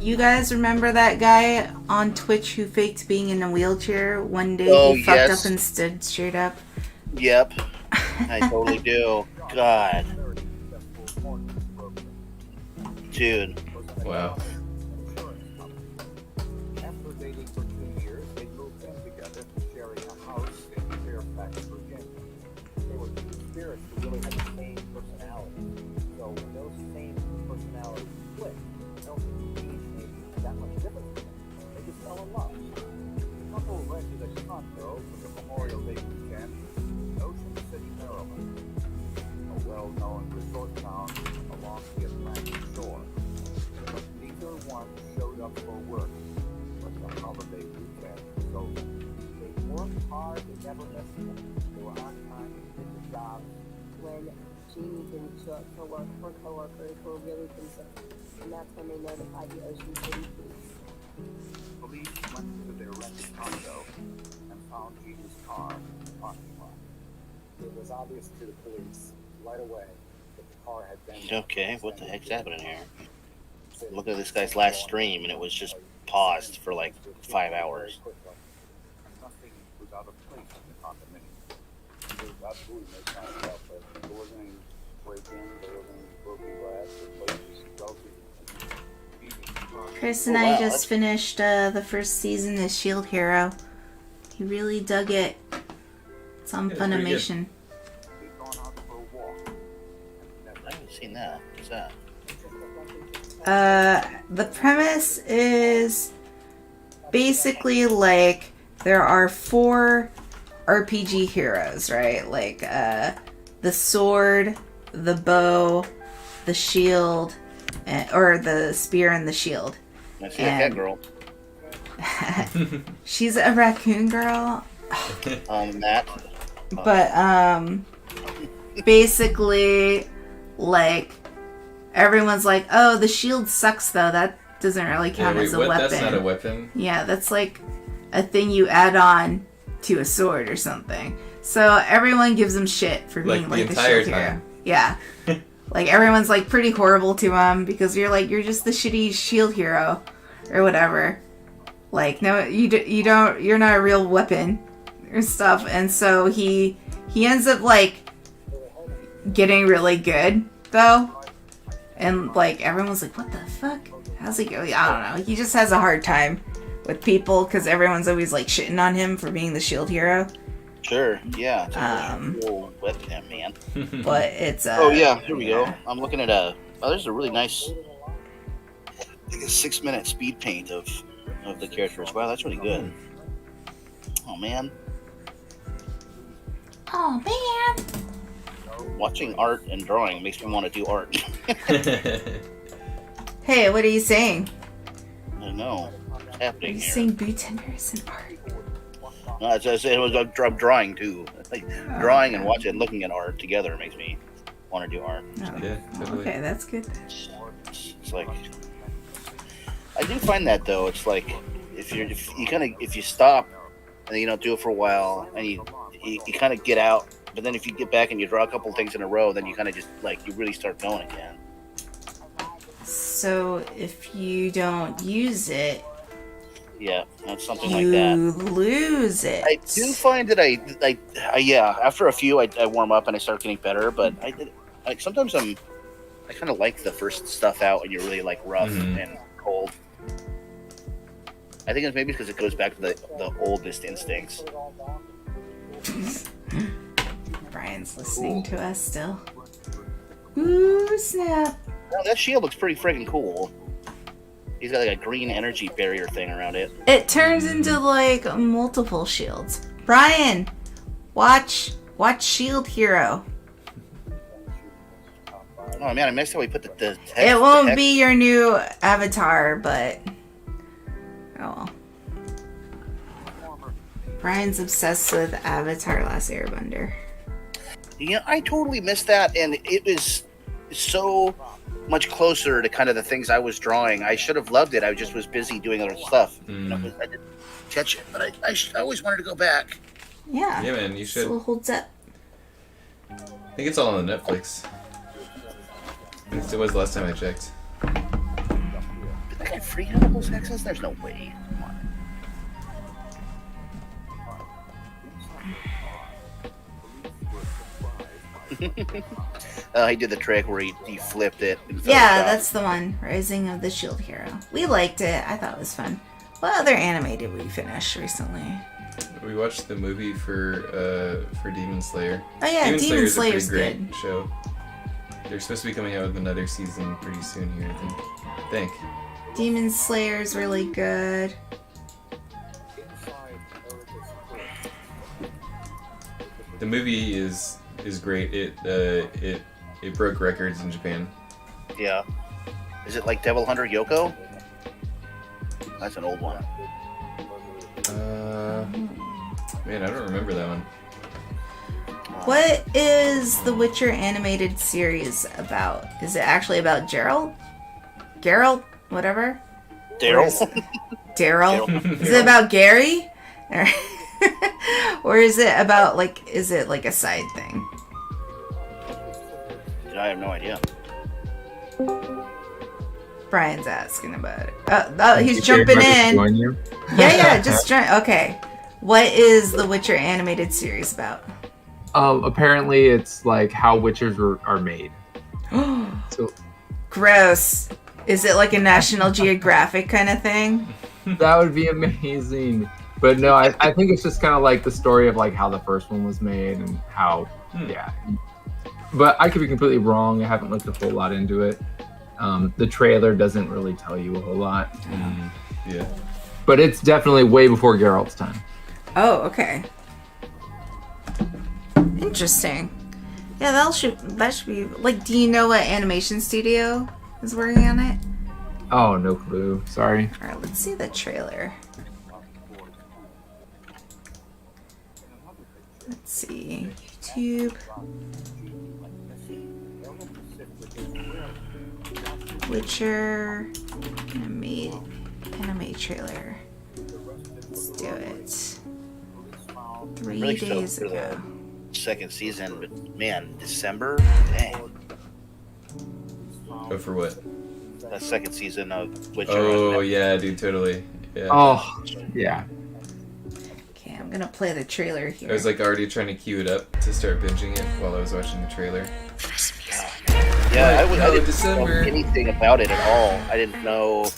you guys remember that guy on Twitch who faked being in a wheelchair? One day he fucked up and stood straight up. Yep. I totally do. God. Dude. Wow. After dating for 2 years, they moved in together, sharing a house in Fairfax, Virginia. They were two spirits who really had the same personality. So when those same personalities split, I don't think the age made that much difference to them. They just fell in love. The couple rented a condo for the Memorial Day weekend in Ocean City, Maryland, a well-known resort town along the Atlantic shore. Neither one showed up for work, but the holiday weekend was over. They worked hard, they never missed it. They were on time, did the job. When Jeannie didn't show up for work, her coworkers were really concerned, and that's when they notified the Ocean City police. Police went to their rented condo and found Jeannie's car in the parking lot. It was obvious to the police right away that the car had been... Okay, what the heck's happening here? Look at this guy's last stream, and it was just paused for like 5 hours. Nothing was out of place in the condominium. There was absolutely no sign of that place. There wasn't any break-in, there wasn't any broken glass, the place was stealthy. Chris and I just finished the first season of Shield Hero. He really dug it. It's on Funimation. I haven't seen that. What's that? The premise is basically like there are 4 RPG heroes, right? Like the sword, the bow, the shield, or the spear and the shield. I see that cat girl. She's a raccoon girl. Matt. But basically, like, everyone's like, oh, the shield sucks though. That doesn't really count as a what? weapon. That's not a weapon. Yeah, that's like a thing you add on to a sword or something. So everyone gives him shit for being Like, the like a entire shield hero. time. Yeah. Like everyone's like pretty horrible to him because you're just the shitty shield hero or whatever. Like no, you're not a real weapon or stuff. And so he ends up like getting really good though. And like everyone's like, what the fuck? How's he going? I don't know. He just has a hard time with people because everyone's always like shitting on him for being the shield hero. Sure, yeah. Cool with him, man. But it's Oh yeah, here we go. I'm looking at there's a really nice, I think a 6-minute speed paint of the characters. Wow, that's really good. Oh man, Oh man. watching art and drawing makes me want to do art. Hey, what are you saying? I know what's Are happening you here. saying bootenders and art? No, as I said, it was I'm drawing too. Like drawing and watching, looking at art together makes me want to do art. Oh, Yeah, totally. okay, that's good. It's like I do find that though. It's like if you stop and then you don't do it for a while and you kind of get out, but then if you get back and you draw a couple things in a row, then you kind of just like you really start going again. So if you don't use it, Yeah, that's something like you that. lose it. I do find that I yeah. After a few, I warm up and I start getting better. But sometimes I kind of like the first stuff out and you're really like rough and cold. I think it's maybe because it goes back to the oldest instincts. Brian's listening to us still. Ooh, snap. Well, that shield looks pretty freaking cool. He's got like a green energy barrier thing around it. It turns into like multiple shields. Brian, watch Shield Hero. Oh man, I missed how we put the It won't be your new avatar, but oh well. Brian's obsessed with Avatar: Last Airbender. Yeah, I totally missed that, and it was so much closer to kind of the things I was drawing. I should have loved it. I just was busy doing other stuff. I didn't catch it, but I always wanted to go back. Yeah. Yeah, man, you should. Still holds up. I think it's all on the Netflix. At least it was the last time I checked. Did that guy free Hannibal's access? There's no way. Come on. He did the trick where he flipped it. And fell Yeah, down. that's the one. Rising of the Shield Hero. We liked it. I thought it was fun. What other anime did we finish recently? We watched the movie for Demon Slayer. Oh yeah, Demon Slayer's Slayer's a pretty good. great show. They're supposed to be coming out with another season pretty soon here, I think. Demon Slayer's really good. The movie is great. It broke records in Japan. Yeah. Is it like Devil Hunter Yoko? That's an old one. Man, I don't remember that one. What is the Witcher animated series about? Is it actually about Geralt? Geralt? Whatever? Daryl? Daryl? Is it about Gary? Or, or is it about, like, is it like a side thing? I have no idea. Brian's asking about it. He's jumping If I in. join you. Yeah, just join. Okay. What is the Witcher animated series about? Apparently, it's like how witchers are made. So Gross. Is it like a National Geographic kind of thing? that would be amazing. But no, I think it's just kind of like the story of like how the first one was made and how, yeah. But I could be completely wrong. I haven't looked a whole lot into it. The trailer doesn't really tell you a whole lot. Yeah. But it's definitely way before Geralt's time. Oh, okay. Interesting. Yeah, that should be like. Do you know what animation studio is working on it? Oh, no clue. Sorry. All right, let's see the trailer. Let's see. YouTube. Witcher anime trailer. Let's do it. 3 Really stoked days for ago. the second season, but man, December, dang, Oh, for what? that second season of Witcher. Oh yeah, dude, totally. Yeah. Oh, yeah. Okay, I'm gonna play the trailer here. I was like already trying to queue it up to start binging it while I was watching the trailer. Yeah, I Oh, didn't December. know anything about it at all. I didn't know.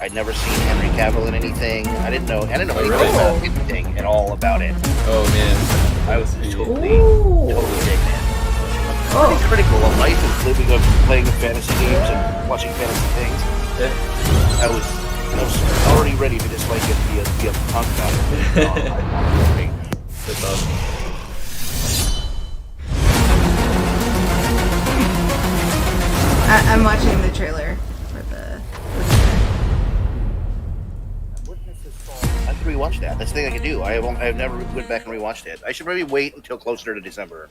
I'd never seen Henry Cavill in anything. I didn't know anything really? about anything at all about it. Oh man, I was Pretty- totally Ooh. digging it. Oh. Pretty critical of life and living of playing fantasy games and watching fantasy things. Yeah. I was already ready to just like it, be a punk about it. That's awesome. I'm watching the trailer for the. I have to rewatch that. That's the thing I can do. I've never went back and rewatched it. I should maybe wait until closer to December.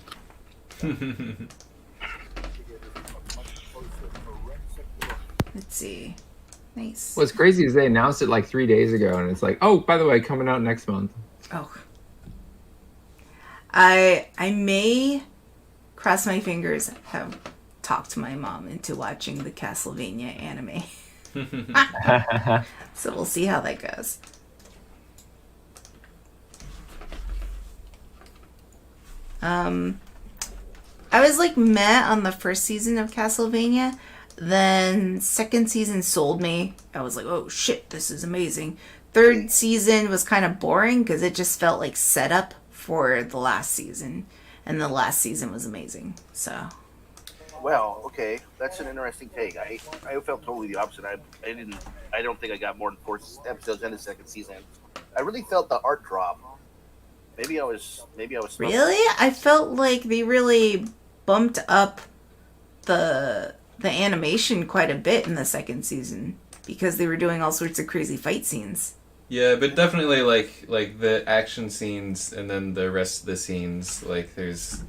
Let's see. Nice. What's crazy is they announced it like 3 days ago, and it's like, oh, by the way, coming out next month. Oh. I may cross my fingers have talked my mom into watching the Castlevania anime. So we'll see how that goes. I was like meh on the first season of Castlevania. Then second season sold me. I was like, oh shit, this is amazing. Third season was kind of boring because it just felt like setup for the last season. And the last season was amazing. So Well, okay, that's an interesting take. I felt totally the opposite. I don't think I got more than 4 episodes in the second season. I really felt the art drop. Maybe I was. really, I felt like they really bumped up the animation quite a bit in the second season because they were doing all sorts of crazy fight scenes. Yeah, but definitely like the action scenes and then the rest of the scenes, like there's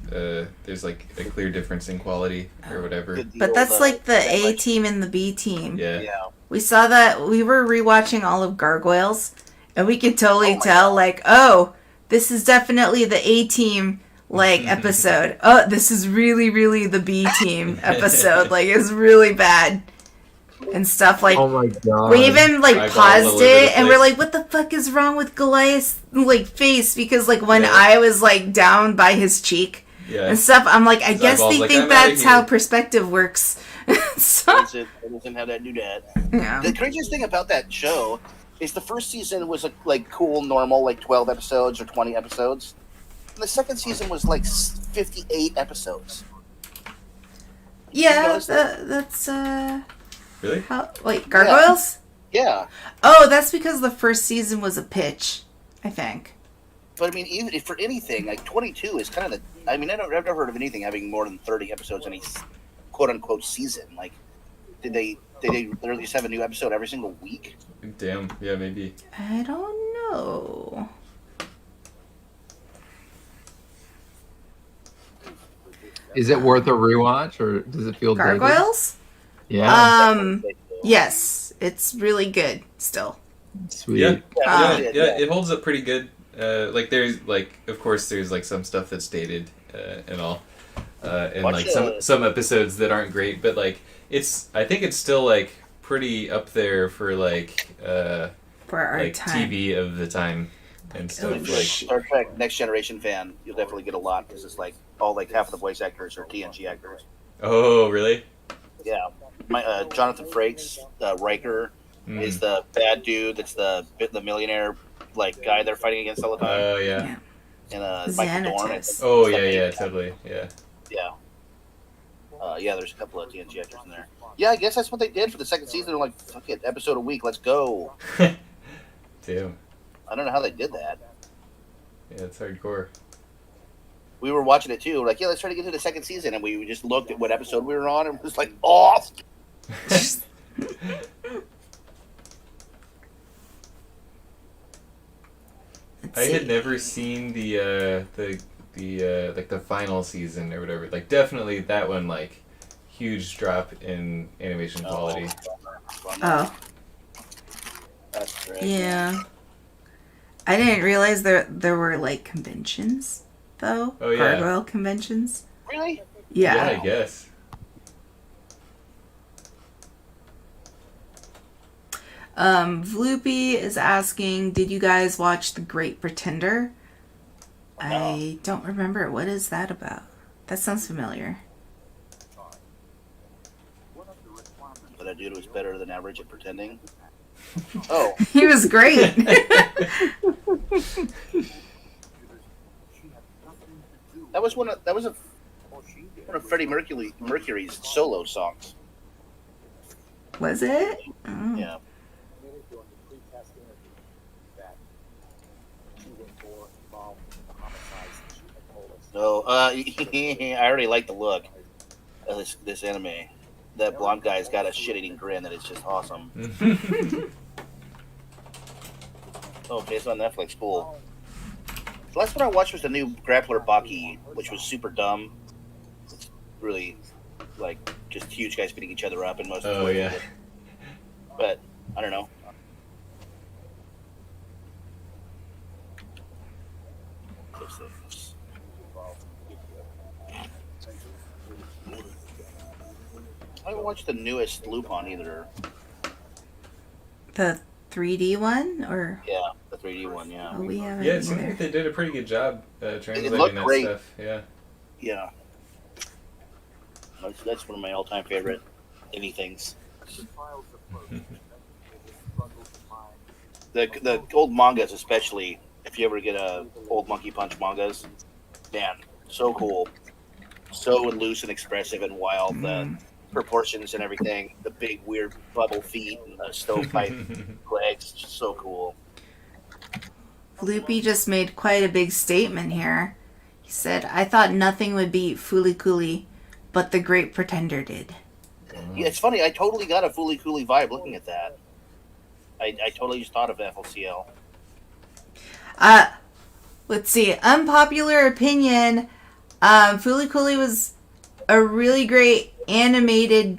like a clear difference in quality or whatever. But that's like the A team and the B team. Yeah. Yeah. We saw that. We were rewatching all of Gargoyles, and we could totally Oh my tell, God. like, oh, this is definitely the A team like episode. Oh, this is really, really the B team episode. Like, it's really bad and stuff. Like, Oh my god. we even like Eyeballs all paused over it, the and we're place. like, what the fuck is wrong with Goliath's like face? Because like one Yeah. eye was like down by his cheek Yeah. and stuff. I'm like, I His guess eyeballs they like, think "I'm outta that's how here." perspective works. So, It doesn't have that do that. yeah. The craziest thing about that show is the first season was like cool, normal, like 12 episodes or 20 episodes. And the second season was like 58 episodes. Yeah, notice that? that's Really? how. Wait, Gargoyles? Yeah. Oh, that's because the first season was a pitch, I think. But I mean, even if for anything, like 22 is kind of the. I mean, I've never heard of anything having more than 30 episodes in a quote unquote season. Like, did they literally just have a new episode every single week? Damn. Yeah, maybe. I don't know. Is it worth a rewatch, or does it feel dated? Gargoyles? Yeah. Yes, it's really good still. Sweet. Yeah. Ah. Yeah, it holds up pretty good. Like there's like, of course, there's like some stuff that's dated and all, and Watch like the- some episodes that aren't great, but like I think it's still like pretty up there for like For our like time. TV of the time and oh, stuff. If you're a Like Star Trek Next Generation fan, you'll definitely get a lot because it's like all like half of the voice actors are TNG actors. oh really? Yeah, Jonathan Frakes, Riker, Mm. is the bad dude. That's the millionaire like guy they're fighting against all the time. Oh yeah. Yeah. And Michael Dorn. Xanatus. Oh yeah, totally. Yeah. Yeah. Yeah, there's a couple of TNG actors in there. Yeah, I guess that's what they did for the second season. They're like, fuck it, episode a week, let's go. Damn. I don't know how they did that. Yeah, it's hardcore. We were watching it too. Like, yeah, let's try to get to the second season. And we just looked at what episode we were on and was like, oh! Let's I had see. never seen the the final season or whatever. Like definitely that one like huge drop in animation quality. Oh, That's great. yeah. I didn't realize there were like conventions though. Oh, yeah. Gargoyle conventions. Really? Yeah. I guess. Vloopy is asking, did you guys watch The Great Pretender? I don't remember. What is that about? That sounds familiar. But that dude was better than average at pretending. Oh, He was great. that was one of Freddie Mercury's solo songs. Was it? Oh. Yeah. During the pre-test interview that she was more involved in the homicides than she had told us. So I already like the look of this anime. That blonde guy's got a shit-eating grin that is just awesome. Oh, okay, it's on Netflix. Cool. The last one I watched was the new Grappler Baki, which was super dumb. It's really like just huge guys beating each other up in most of the Oh ways. yeah. But I don't know. I haven't watched the newest Lupin either. The 3D one? Or Yeah, the 3D one. Yeah. oh, we haven't Yeah, it seems either. like they did a pretty good job translating looked that great. stuff. Yeah. Yeah. That's one of my all-time favorite anythings. The old mangas, especially if you ever get old Monkey Punch mangas, man, so cool, so loose and expressive and wild. The proportions and everything, the big weird bubble feet and the stovepipe legs, just so cool. Vloopy just made quite a big statement here. He said, I thought nothing would beat Fooly Cooly, but The Great Pretender did. Yeah, it's funny. I totally got a Fooly Cooly vibe looking at that. I totally just thought of FLCL. Let's see. Unpopular opinion. Fooly Cooly was a really great animated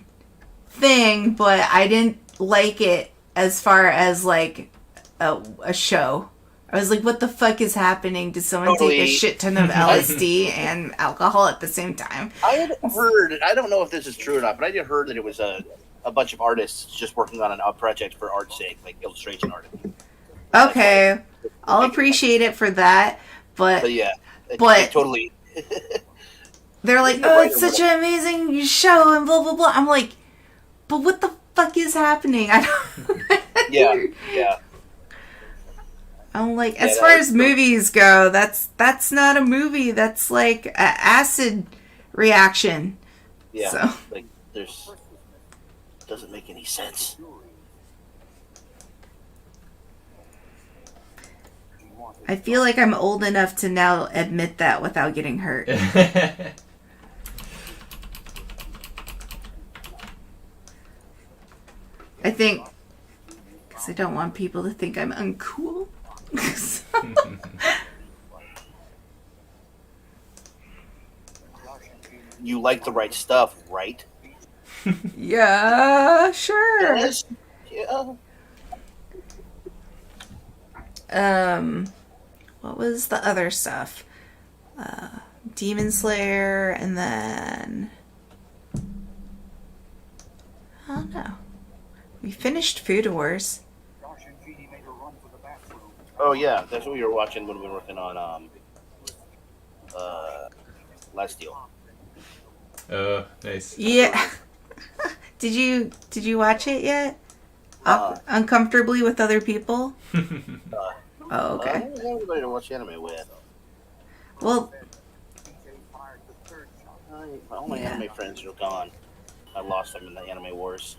thing, but I didn't like it as far as like a show. I was like, what the fuck is happening? Did someone take Totally. a shit ton of LSD and alcohol at the same time? I had heard, I don't know if this is true or not, but I did heard that it was a bunch of artists just working on a project for art's sake, like illustration art. Okay. I'll appreciate it for that, But yeah, it totally. they're like, oh, it's such an amazing show and blah, blah, blah. I'm like, but what the fuck is happening? I don't... Yeah. I'm like, Yeah, as that far was as movies go, that's not a movie. That's like an acid reaction. Yeah. So. Like, doesn't make any sense. I feel like I'm old enough to now admit that without getting hurt. I think, because I don't want people to think I'm uncool. You like the right stuff, right? Yeah, sure. Yes. Yeah. What was the other stuff? Demon Slayer, and then I don't know. We finished Food Wars. Oh yeah, that's what we were watching when we were working on Last Deal. Oh, nice. Yeah. Did you watch it yet? Uncomfortably with other people? Oh, okay. I don't have anybody to watch anime with. Well, All my anime friends are gone. I lost them in the anime wars.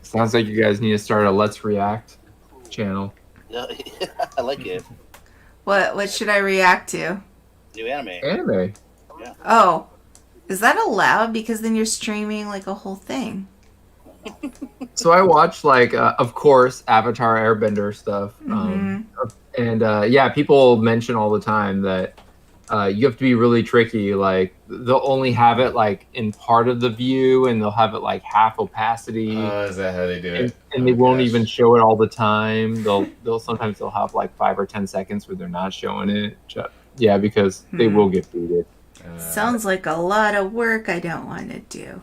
Sounds like you guys need to start a Let's React channel. I like it. what should I react to? New anime. Anime. Oh, is that allowed? Because then you're streaming like a whole thing. So I watch like, of course, Avatar Airbender stuff, and yeah, people mention all the time that you have to be really tricky. Like they'll only have it like in part of the view, and they'll have it like half opacity, Is that how they do it? and they won't even show it all the time. They'll sometimes they'll have like 5 or 10 seconds where they're not showing it. Yeah, because they will get booted. Sounds like a lot of work I don't want to do.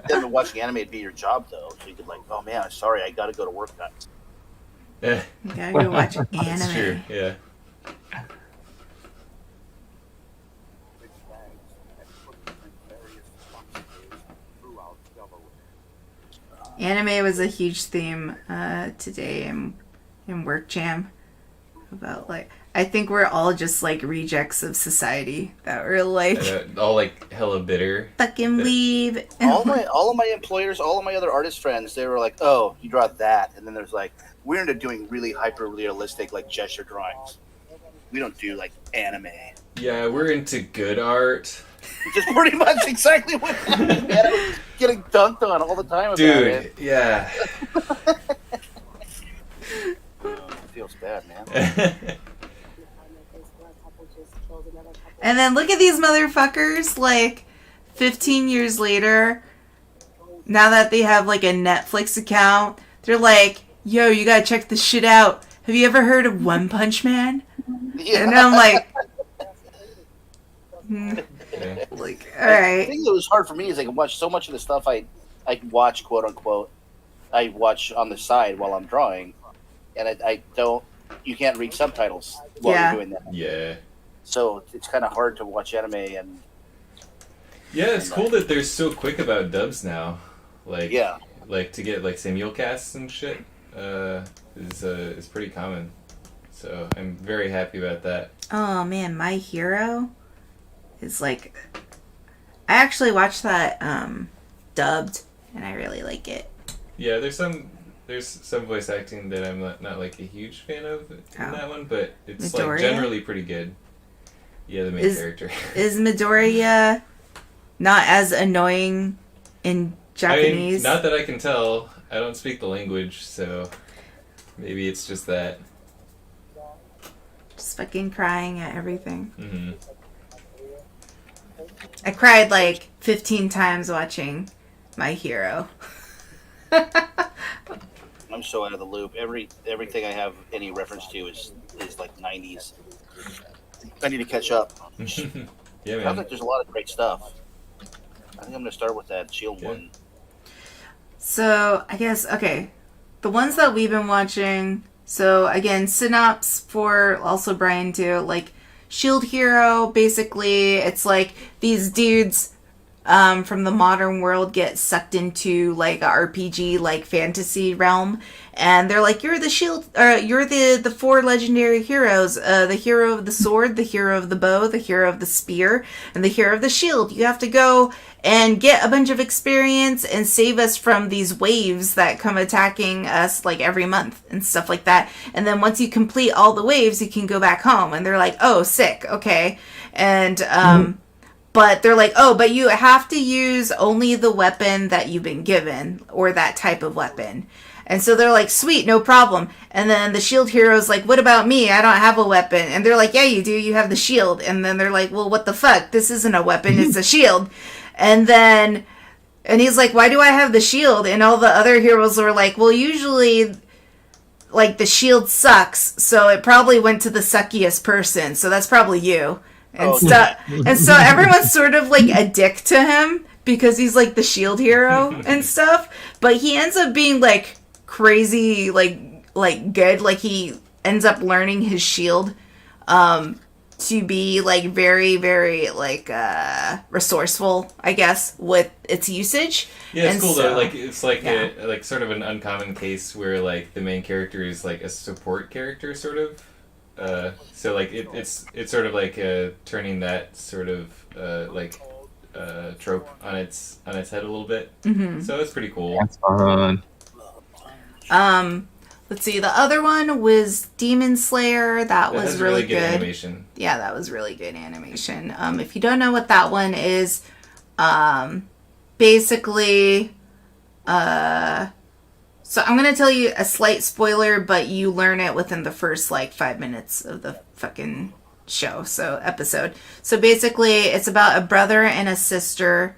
Then watching anime would be your job though, so you could like, oh man, sorry, I gotta go to work now. Yeah, You gotta go watch anime. that's true. Yeah. Big bags and put them in various boxes throughout Delaware. Anime was a huge theme today in Work Jam. About like, I think we're all just like rejects of society that were like All like hella bitter. fucking leave. All of my employers, all of my other artist friends, they were like, "Oh, you draw that," and then there's like, "We're into doing really hyper realistic like gesture drawings. We don't do like anime." Yeah, we're into good art. Just pretty much exactly what happened, man. I was getting dunked on all the time about it. Dude, yeah. It feels bad, man. And then look at these motherfuckers, like 15 years later, now that they have like a Netflix account, they're like, yo, you gotta check this shit out. Have you ever heard of One Punch Man? Yeah. And I'm like, Yeah. like, The alright. thing that was hard for me is I can watch so much of the stuff I watch, quote unquote, I watch on the side while I'm drawing, and I don't. You can't read subtitles while Yeah. you're doing that, Yeah. so it's kind of hard to watch anime. And Yeah, it's cool that they're so quick about dubs now. Like, yeah, like to get like simulcasts and shit is pretty common. So I'm very happy about that. Oh man, My Hero is like, I actually watched that dubbed, and I really like it. Yeah, there's some voice acting that I'm not like a huge fan of in that one, but it's Midoriya? like generally pretty good. Yeah, the main character. Is Midoriya not as annoying in I mean, Japanese? not that I can tell. I don't speak the language, so maybe it's just that. Just fucking crying at everything. Hmm. I cried like 15 times watching My Hero. I'm so out of the loop. Everything I have any reference to is like 90s. I need to catch up. Yeah, Sounds man. like there's a lot of great stuff. I think I'm gonna start with that Shield Yeah. one. So, I guess, okay. The ones that we've been watching, so again, Synops for also Brian too, like Shield Hero, basically, it's like these dudes from the modern world get sucked into like a RPG like fantasy realm, and they're like, you're the shield, you're the four legendary heroes, the hero of the sword, the hero of the bow, the hero of the spear, and the hero of the shield. You have to go and get a bunch of experience and save us from these waves that come attacking us like every month and stuff like that. And then once you complete all the waves, you can go back home. And they're like, oh, sick, okay. And but they're like, oh, but you have to use only the weapon that you've been given, or that type of weapon. And so they're like, sweet, no problem. And then the shield hero's like, what about me? I don't have a weapon. And they're like, yeah, you do. You have the shield. And then they're like, well, what the fuck? This isn't a weapon. It's a shield. And he's like, why do I have the shield? And all the other heroes were like, well, usually, like, the shield sucks. So it probably went to the suckiest person. So that's probably you. And so everyone's sort of like a dick to him because he's like the shield hero and stuff. But he ends up being like crazy, like good. Like he ends up learning his shield to be like very, very like resourceful, I guess, with its usage. Yeah, it's And cool so- though. Like it's like yeah. a like sort of an uncommon case where like the main character is like a support character, sort of. So like it's sort of like turning that sort of trope on its head a little bit. Mm-hmm. So it's pretty cool. That's fun. Let's see. The other one was Demon Slayer. That That was has really good good. animation. Yeah, that was really good animation. If you don't know what that one is, basically, So I'm gonna tell you a slight spoiler, but you learn it within the first like 5 minutes of the fucking show, so episode. So basically, it's about a brother and a sister,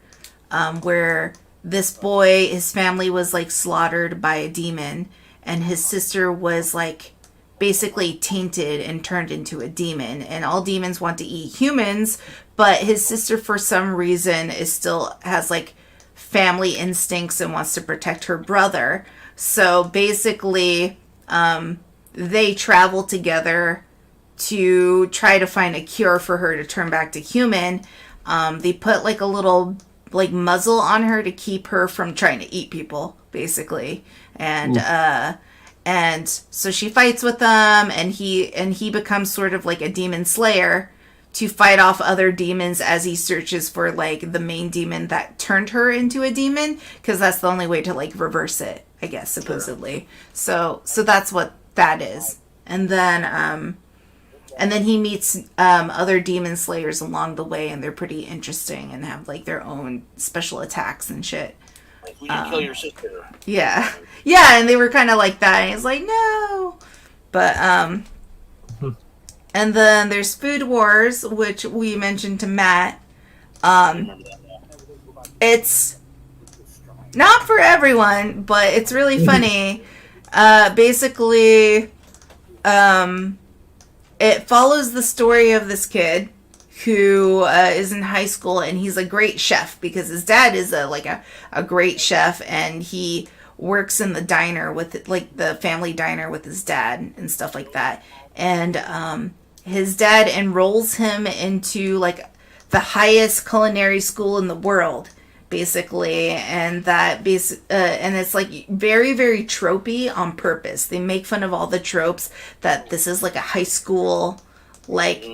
where this boy, his family was like slaughtered by a demon, and his sister was like basically tainted and turned into a demon. And all demons want to eat humans, but his sister, for some reason, is still has like family instincts and wants to protect her brother. So basically, they travel together to try to find a cure for her to turn back to human. They put like a little like muzzle on her to keep her from trying to eat people, basically. And so she fights with them, and he becomes sort of like a demon slayer to fight off other demons as he searches for like the main demon that turned her into a demon, because that's the only way to like reverse it, I guess, supposedly. So that's what that is. And then he meets other demon slayers along the way, and they're pretty interesting and have like their own special attacks and shit. Like, we didn't kill your sister. Yeah, and they were kind of like that. And he's like, no, but and then there's Food Wars, which we mentioned to Matt. It's not for everyone, but it's really funny. Basically, it follows the story of this kid who is in high school, and he's a great chef because his dad is a great chef, and he works in the diner with like the family diner with his dad and stuff like that. And his dad enrolls him into like the highest culinary school in the world, basically, and and it's like very, very tropey on purpose. They make fun of all the tropes that this is like a high school, like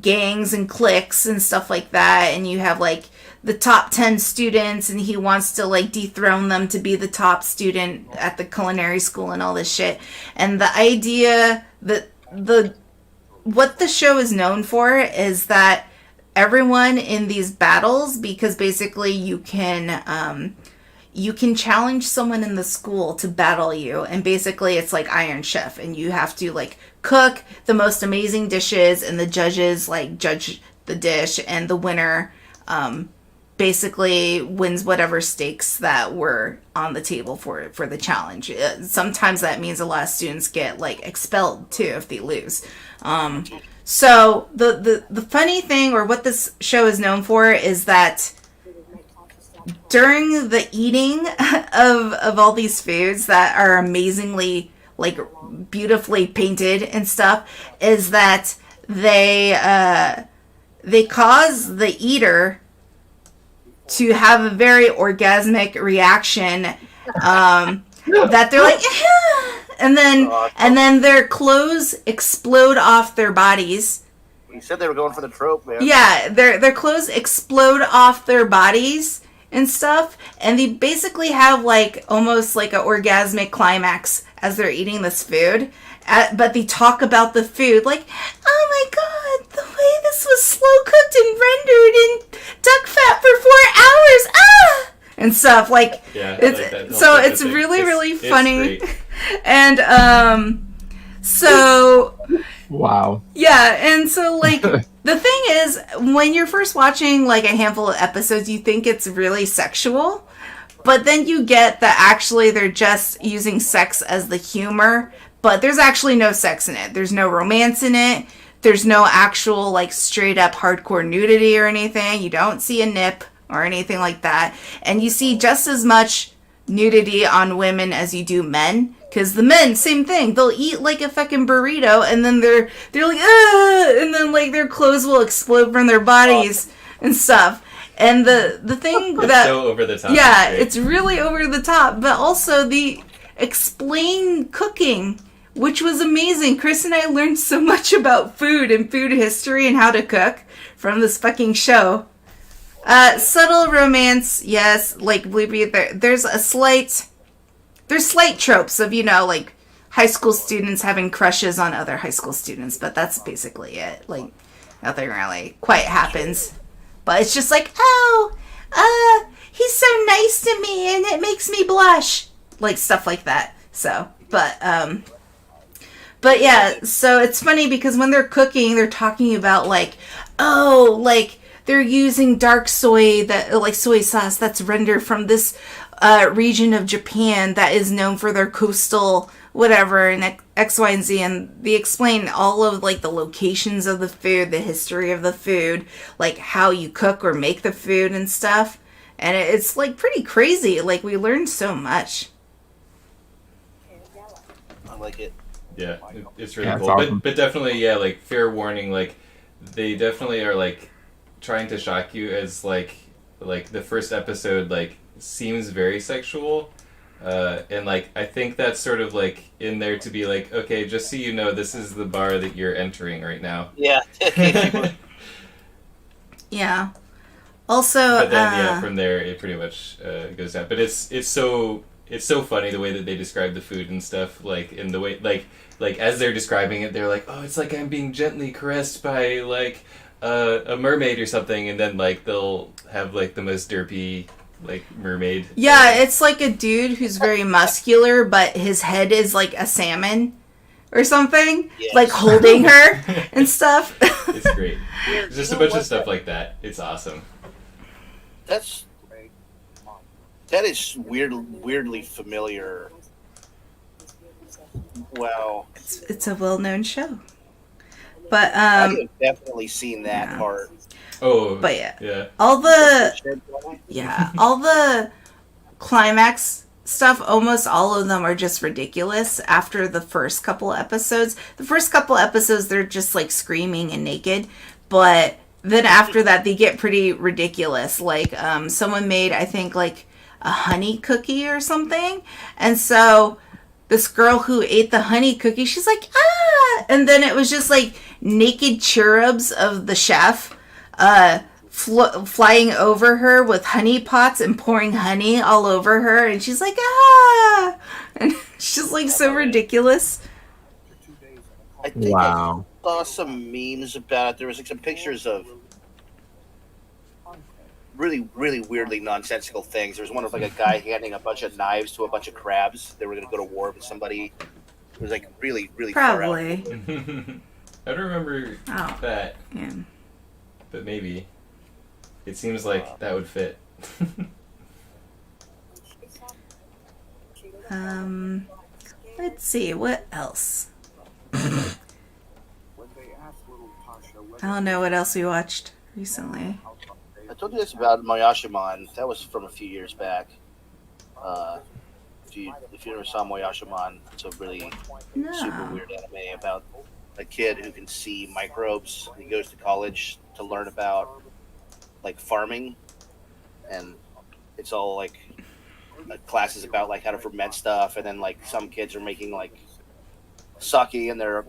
gangs and cliques and stuff like that, and you have like the top 10 students, and he wants to like dethrone them to be the top student at the culinary school and all this shit. And the idea that what the show is known for is that everyone in these battles, because basically you can challenge someone in the school to battle you, and basically it's like Iron Chef, and you have to like cook the most amazing dishes, and the judges like judge the dish, and the winner basically wins whatever stakes that were on the table for the challenge. Sometimes that means a lot of students get like expelled too if they lose. So the funny thing, or what this show is known for, is that during the eating of all these foods that are amazingly like beautifully painted and stuff, is that they cause the eater to have a very orgasmic reaction, that they're like and then their clothes explode off their bodies. You said they were going for the trope, man. Yeah, their clothes explode off their bodies and stuff, and they basically have like almost like an orgasmic climax as they're eating this food. But they talk about the food like, oh my god, the way this was slow cooked and rendered in duck fat for 4 hours, and stuff like. Yeah, it's I like that. so it's really funny. And so Wow. yeah, and so like the thing is, when you're first watching like a handful of episodes, you think it's really sexual, but then you get that actually they're just using sex as the humor. But there's actually no sex in it. There's no romance in it. There's no actual, like, straight up hardcore nudity or anything. You don't see a nip or anything like that. And you see just as much nudity on women as you do men. Because the men, same thing. They'll eat, like, a fucking burrito, and then they're like, ah! And then, like, their clothes will explode from their bodies and stuff. And the thing It's that... so over the top. Yeah, It's it's really over the top. But also the explain cooking, which was amazing. Chris and I learned so much about food and food history and how to cook from this fucking show. Subtle romance, yes, like Bluebeard. There's slight tropes of, like high school students having crushes on other high school students, but that's basically it. Like, nothing really quite happens. But it's just like, he's so nice to me, and it makes me blush, like stuff like that. So, but yeah, so it's funny because when they're cooking, they're talking about like, oh, like they're using dark soy, that like soy sauce that's rendered from this region of Japan that is known for their coastal whatever and X, Y, and Z, and they explain all of like the locations of the food, the history of the food, like how you cook or make the food and stuff, and it's like pretty crazy. Like we learned so much. I like it. Yeah, it's really Yeah, it's cool. awesome. But definitely, yeah, like fair warning, like they definitely are like trying to shock you as like the first episode like seems very sexual. And like I think that's sort of like in there to be like, okay, just so you know, this is the bar that you're entering right now. Yeah. Yeah. Also, But then yeah, from there it pretty much goes down. But it's so funny the way that they describe the food and stuff, like in the way like as they're describing it, they're like, oh, it's like I'm being gently caressed by like a mermaid or something, and then like they'll have like the most derpy like mermaid. yeah, it's like a dude who's very muscular, but his head is like a salmon or something, Yes. like holding her and stuff. It's great. It's just a bunch of stuff like that. It's awesome. That is weirdly familiar. Wow. It's a well-known show. But I have definitely seen that yeah. part. Oh, But yeah. yeah. all the climax stuff, almost all of them are just ridiculous after the first couple episodes. The first couple episodes they're just like screaming and naked, but then after that they get pretty ridiculous. Like someone made, I think, like a honey cookie or something, and so this girl who ate the honey cookie, she's like, ah, and then it was just like naked cherubs of the chef flying over her with honey pots and pouring honey all over her, and she's like, ah, and she's like so ridiculous. I think Wow. I saw some memes about it. There was like some pictures of really, really weirdly nonsensical things. There was one of like a guy handing a bunch of knives to a bunch of crabs. They were going to go to war with somebody. It was like really, really far out. Probably. I don't remember Oh. that, Yeah. but maybe. It seems like that would fit. Let's see, what else? I don't know what else we watched recently. I told you this about Moyashamon. That was from a few years back. If you never saw Moyashamon, it's a really super No. weird anime about a kid who can see microbes. He goes to college to learn about like farming, and it's all like classes about like how to ferment stuff, and then like some kids are making like sake in their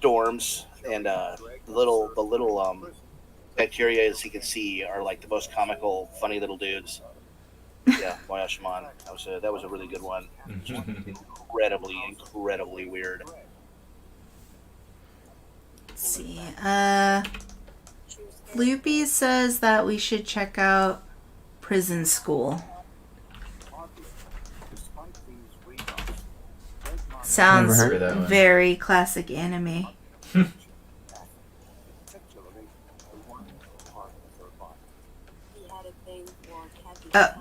dorms, and the little bacteria, as you can see, are like the most comical, funny little dudes. Yeah, Moyashamon. That was a really good one. Incredibly weird. Let's see. Loopy says that we should check out Prison School. Sounds Never heard of that one. very classic anime.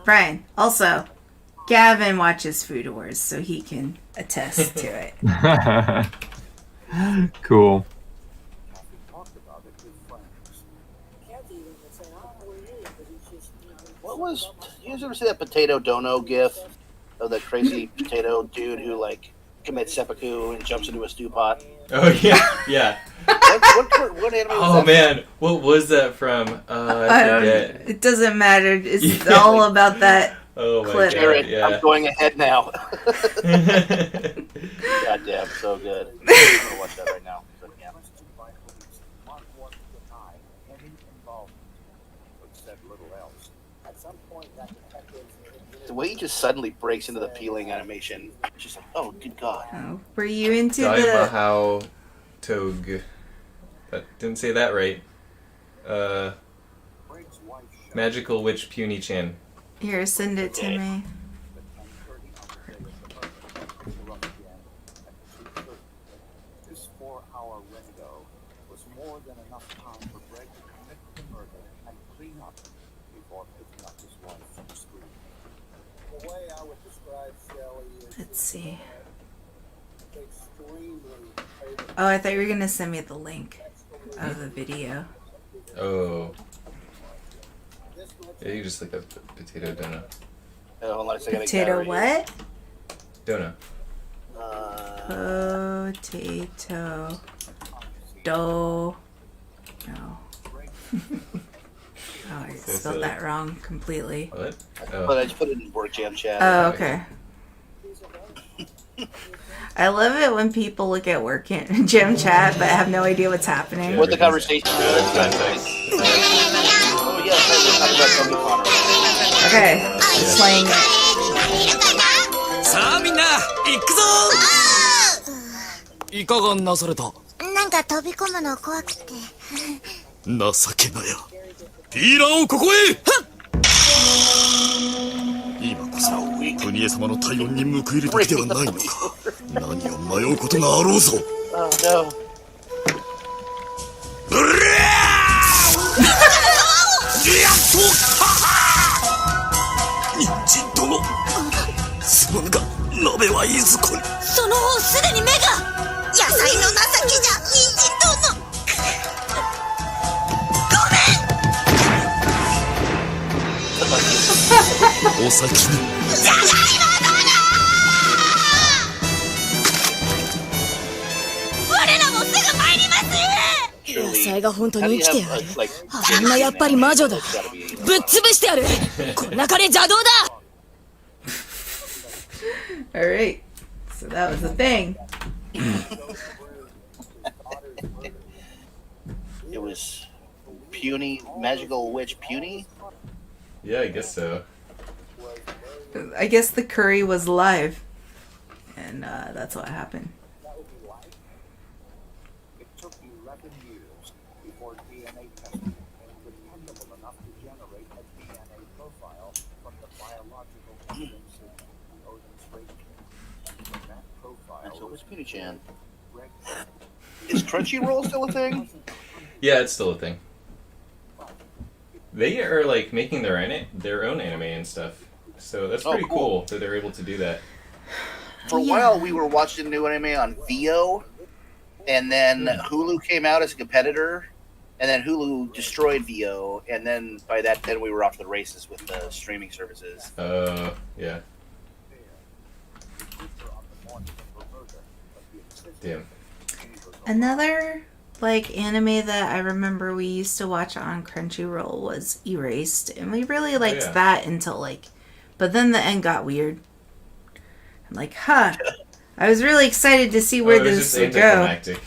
Brian, also, Gavin watches Food Wars, so he can attest to it. Cool. What was? You guys ever see that potato dono gif of the crazy potato dude who like commits seppuku and jumps into a stew pot? Oh yeah, yeah. What anime was Oh that? man, what was that from? I forget. It doesn't matter. It's Yeah. all about that. Oh my Clip. god, Jared, yeah. I'm going ahead now. God damn, so good. I'm gonna watch that right now. But, yeah. The way he just suddenly breaks into the peeling animation, it's just like, oh, good god. Oh, were you into the? Daimahao Tog. That didn't say that right. Magical Witch Puny Chan. Here, send it to Okay. me. Let's see. Oh, I thought you were gonna send me the link of the video. Oh. Yeah, you just look up potato donut. Hold on a second. Potato what? Donut. Potato. Do. No. Oh, I So spelled silly. that wrong completely. What? But Oh. I just put it in work jam chat. Oh, okay. I love it when people look at work in gym chat but have no idea what's happening. What the conversation is. Context. Oh, yeah, let's talk about Donkey Kong. Okay, just playing it. さあみんな行くぞいかがなされたなんか飛び込むの怖くて。情けなやピーラーをここへ今こそ国江様の体温に報いる時ではないのか何を迷うことがあろうぞ Oh, no. うりゃーやっと人参殿すまぬが鍋はいずこにその方すでに目が野菜の情けじゃ人参とのお先に我らもすぐ参ります。 Surely- 野菜が本当 How do に you 生きて have, やる。 like, あんなやっぱり魔女だ。 It's gotta be- ぶっ潰してやる。こんな金邪道だ。 Alright, so that was the thing. It was puny, magical witch puny. Yeah, I guess so. I guess the curry was live. And that's what happened. It took 11 years before DNA testing became dependable enough to generate a DNA profile from the biological evidence of Odin's radiation. From that And so profile, was Puny-chan. Greg Is Crunchyroll still a thing? Yeah, it's still a thing. They are like making their own anime and stuff. So that's Oh, pretty cool. cool that they're able to do that. For a while, we were watching new anime on Vio, and then Hulu came out as a competitor, and then Hulu destroyed Vio, and then by that, then we were off to the races with the streaming services. Yeah. Damn. Another like anime that I remember we used to watch on Crunchyroll was Erased, and we really liked yeah. that until like, but then the end got weird. I'm like, huh. I was really excited to see where it was this just would go. anticlimactic.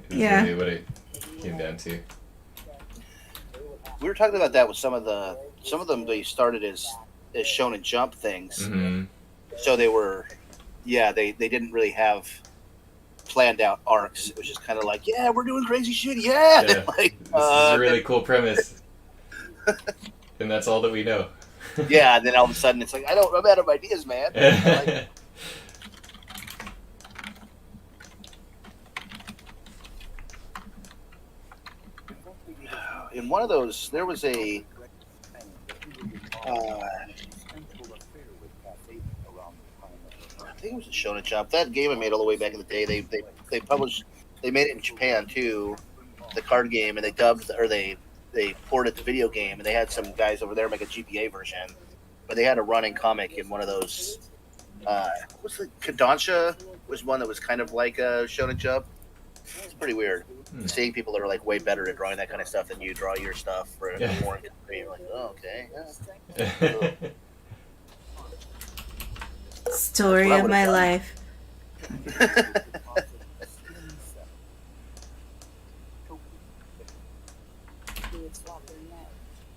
Is Yeah. really what it came down to. We were talking about that with some of them. They started as Shonen Jump things, Mm-hmm. so they were, yeah, they didn't really have planned out arcs. It was just kind of like, yeah, we're doing crazy shit, yeah. Yeah. Like, This is a really cool premise. And that's all that we know. yeah, and then all of a sudden it's like, I'm out of ideas, man. Like, in one of those, there was a. I think it was a Shonen Jump. That game I made all the way back in the day. They published. They made it in Japan too, the card game, and they dubbed or they ported the video game, and they had some guys over there make a GBA version. But they had a running comic in one of those. What's the Kodansha was one that was kind of like a Shonen Jump. It's pretty weird. Seeing people that are like way better at drawing that kind of stuff than you draw your stuff for a Yeah. more you're like, oh, okay. Yeah. Story Well, I of would've my done. life. We would swap their neck.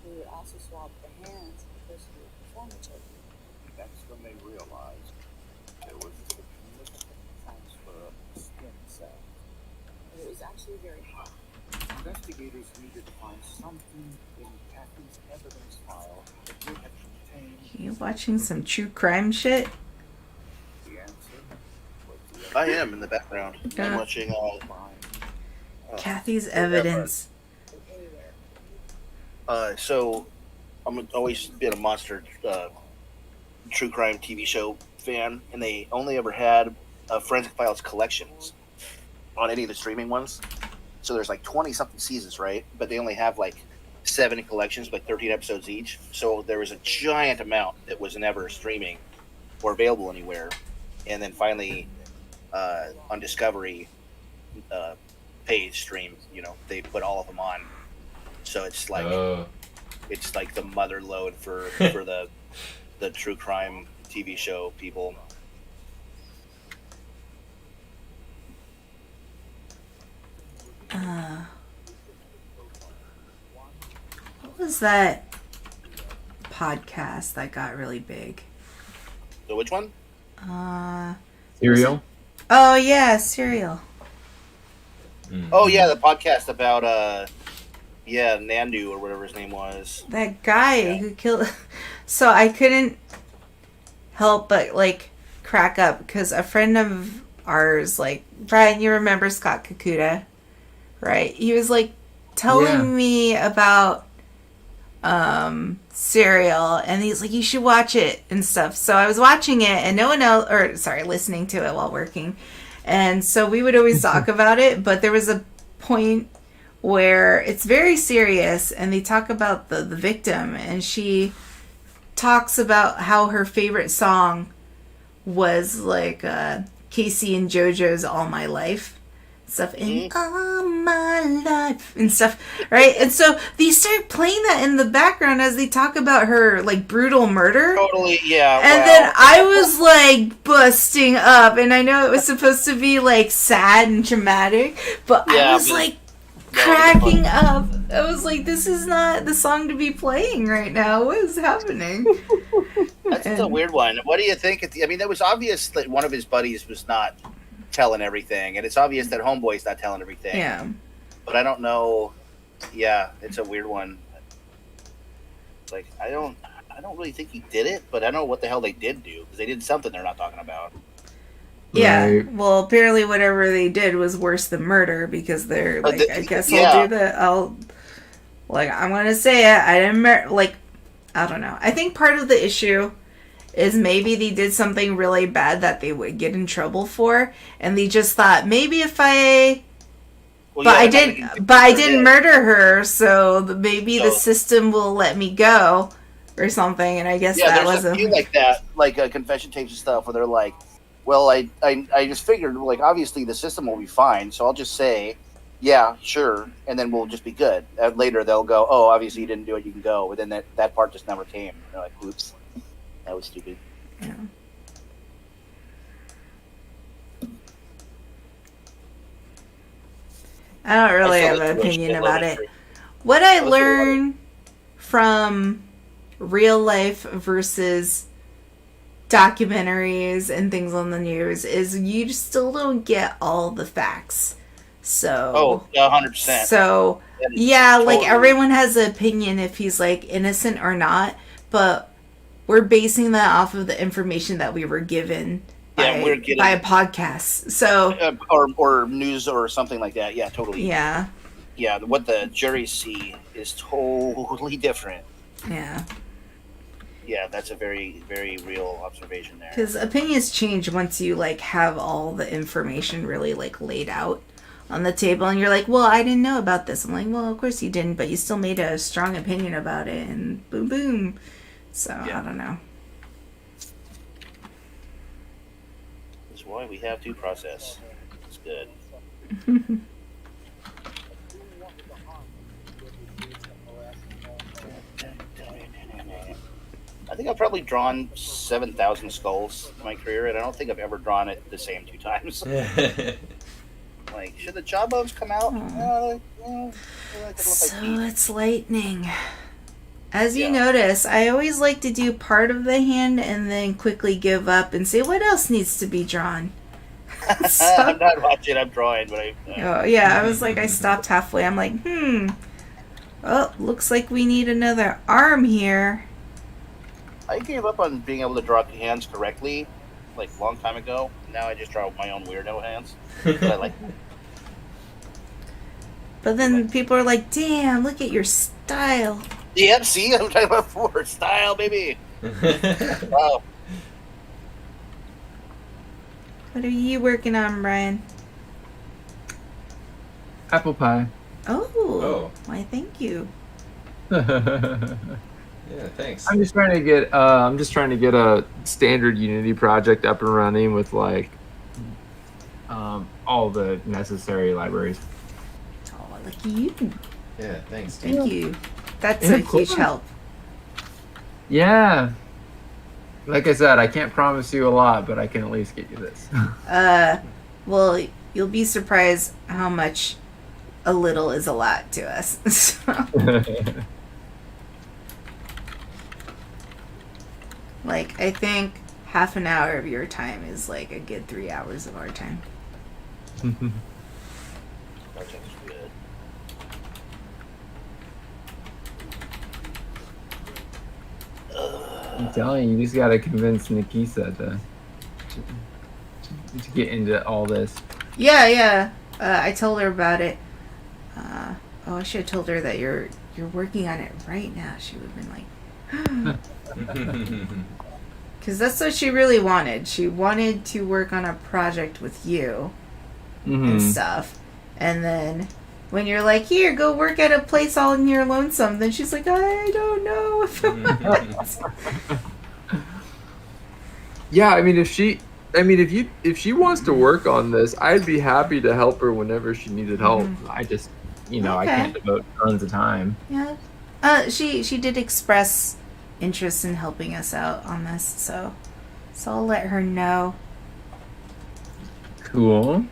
We would also swap the hands of the person who would perform the choking. That's when they realized there was a significant transfer of skin cells. And it was actually very hard. Investigators needed to find something in Kathy's evidence file that would have contained You watching some true crime shit? the answer. Was the I am in the background. I'm Yeah. watching. Kathy's evidence. So I'm always been a monster true crime TV show fan, and they only ever had Forensic Files collections on any of the streaming ones. So there's like 20 something seasons, right? But they only have like 7 collections, like 13 episodes each. So there was a giant amount that was never streaming or available anywhere. And then finally, on Discovery paid stream, they put all of them on. So it's like the mother lode for the true crime TV show people. What was that podcast that got really big? So which one? Serial? Oh yeah, Serial. Oh yeah, the podcast about Nandu or whatever his name was. That guy who killed. So I couldn't help but like crack up because a friend of ours, like Brian, you remember Scott Kakuta, right? He was like telling me about Serial, and he's like, you should watch it and stuff. So I was watching it, and no one else, listening to it while working. And so we would always talk about it, but there was a point where it's very serious, and they talk about the victim, and she talks about how her favorite song was like Casey and JoJo's All My Life stuff, and all my life and stuff, right? And so they start playing that in the background as they talk about her like brutal murder. Totally, yeah. And then I was like busting up, and I know it was supposed to be like sad and dramatic, but I was like cracking up. I was like, this is not the song to be playing right now. What is happening? That's a weird one. What do you think? I mean, it was obvious that one of his buddies was not telling everything, and it's obvious that Homeboy's not telling everything. Yeah. But I don't know. Yeah, it's a weird one. Like, I don't really think he did it, but I don't know what the hell they did do, because they did something they're not talking about. Yeah, Right. well, apparently whatever they did was worse than murder, because they're like, I guess I'll do that. I'm gonna say it. I didn't I don't know. I think part of the issue is maybe they did something really bad that they would get in trouble for, and they just thought maybe if I. I didn't murder her, so maybe the system will let me go, or something. And I guess that there's a few like that, like confession tapes and stuff, where they're like, "Well, I just figured, like, obviously the system will be fine, so I'll just say, yeah, sure, and then we'll just be good." Later they'll go, "Oh, obviously you didn't do it, you can go," but then that part just never came. And they're like, "Oops, that was stupid." Yeah. I don't really have an opinion about it. What I learn from real life versus documentaries and things on the news is you still don't get all the facts. So 100%. So yeah, like everyone has an opinion if he's like innocent or not, but we're basing that off of the information that we were given by a podcast. So or news or something like that. Yeah, totally. Yeah. Yeah, what the juries see is totally different. Yeah. Yeah, that's a very, very real observation there. Because opinions change once you like have all the information really like laid out on the table, and you're like, well, I didn't know about this. I'm like, well, of course you didn't, but you still made a strong opinion about it, and boom, boom. So I don't know. That's why we have due process. It's good. I think I've probably drawn 7,000 skulls in my career, and I don't think I've ever drawn it the same 2 times. Like, should the jawbones come out? So it's lightning. As you notice, I always like to do part of the hand and then quickly give up and say, what else needs to be drawn? I'm not watching, I'm drawing, but I was like, I stopped halfway. I'm like, well, looks like we need another arm here. I gave up on being able to draw hands correctly, like, a long time ago. Now I just draw my own weirdo hands. But I like them. But then people are like, damn, look at your style. Yeah, see? I'm talking about style, baby. Wow. What are you working on, Brian? Apple pie. Oh. Why, thank you. Yeah, thanks. I'm just trying to get a standard Unity project up and running with like all the necessary libraries. Oh, lucky you. Yeah, thanks. Thank you. That's Yeah, a of course. huge help. Yeah. Like I said, I can't promise you a lot, but I can at least get you this. Well, you'll be surprised how much a little is a lot to us. So, like, I think half an hour of your time is like a good 3 hours of our time. Project's good. I'm telling you, you just gotta convince Nikisa to get into all this. Yeah. I told her about it. I should have told her that you're working on it right now. She would have been like, because that's what she really wanted. She wanted to work on a project with you and stuff. And then when you're like, here, go work at a place all in your lonesome, then she's like, I don't know if I want. Yeah, I mean, if she wants to work on this, I'd be happy to help her whenever she needed help. I just, I Okay. can't devote tons of time. Yeah. She did express interest in helping us out on this, so I'll let her know. Cool.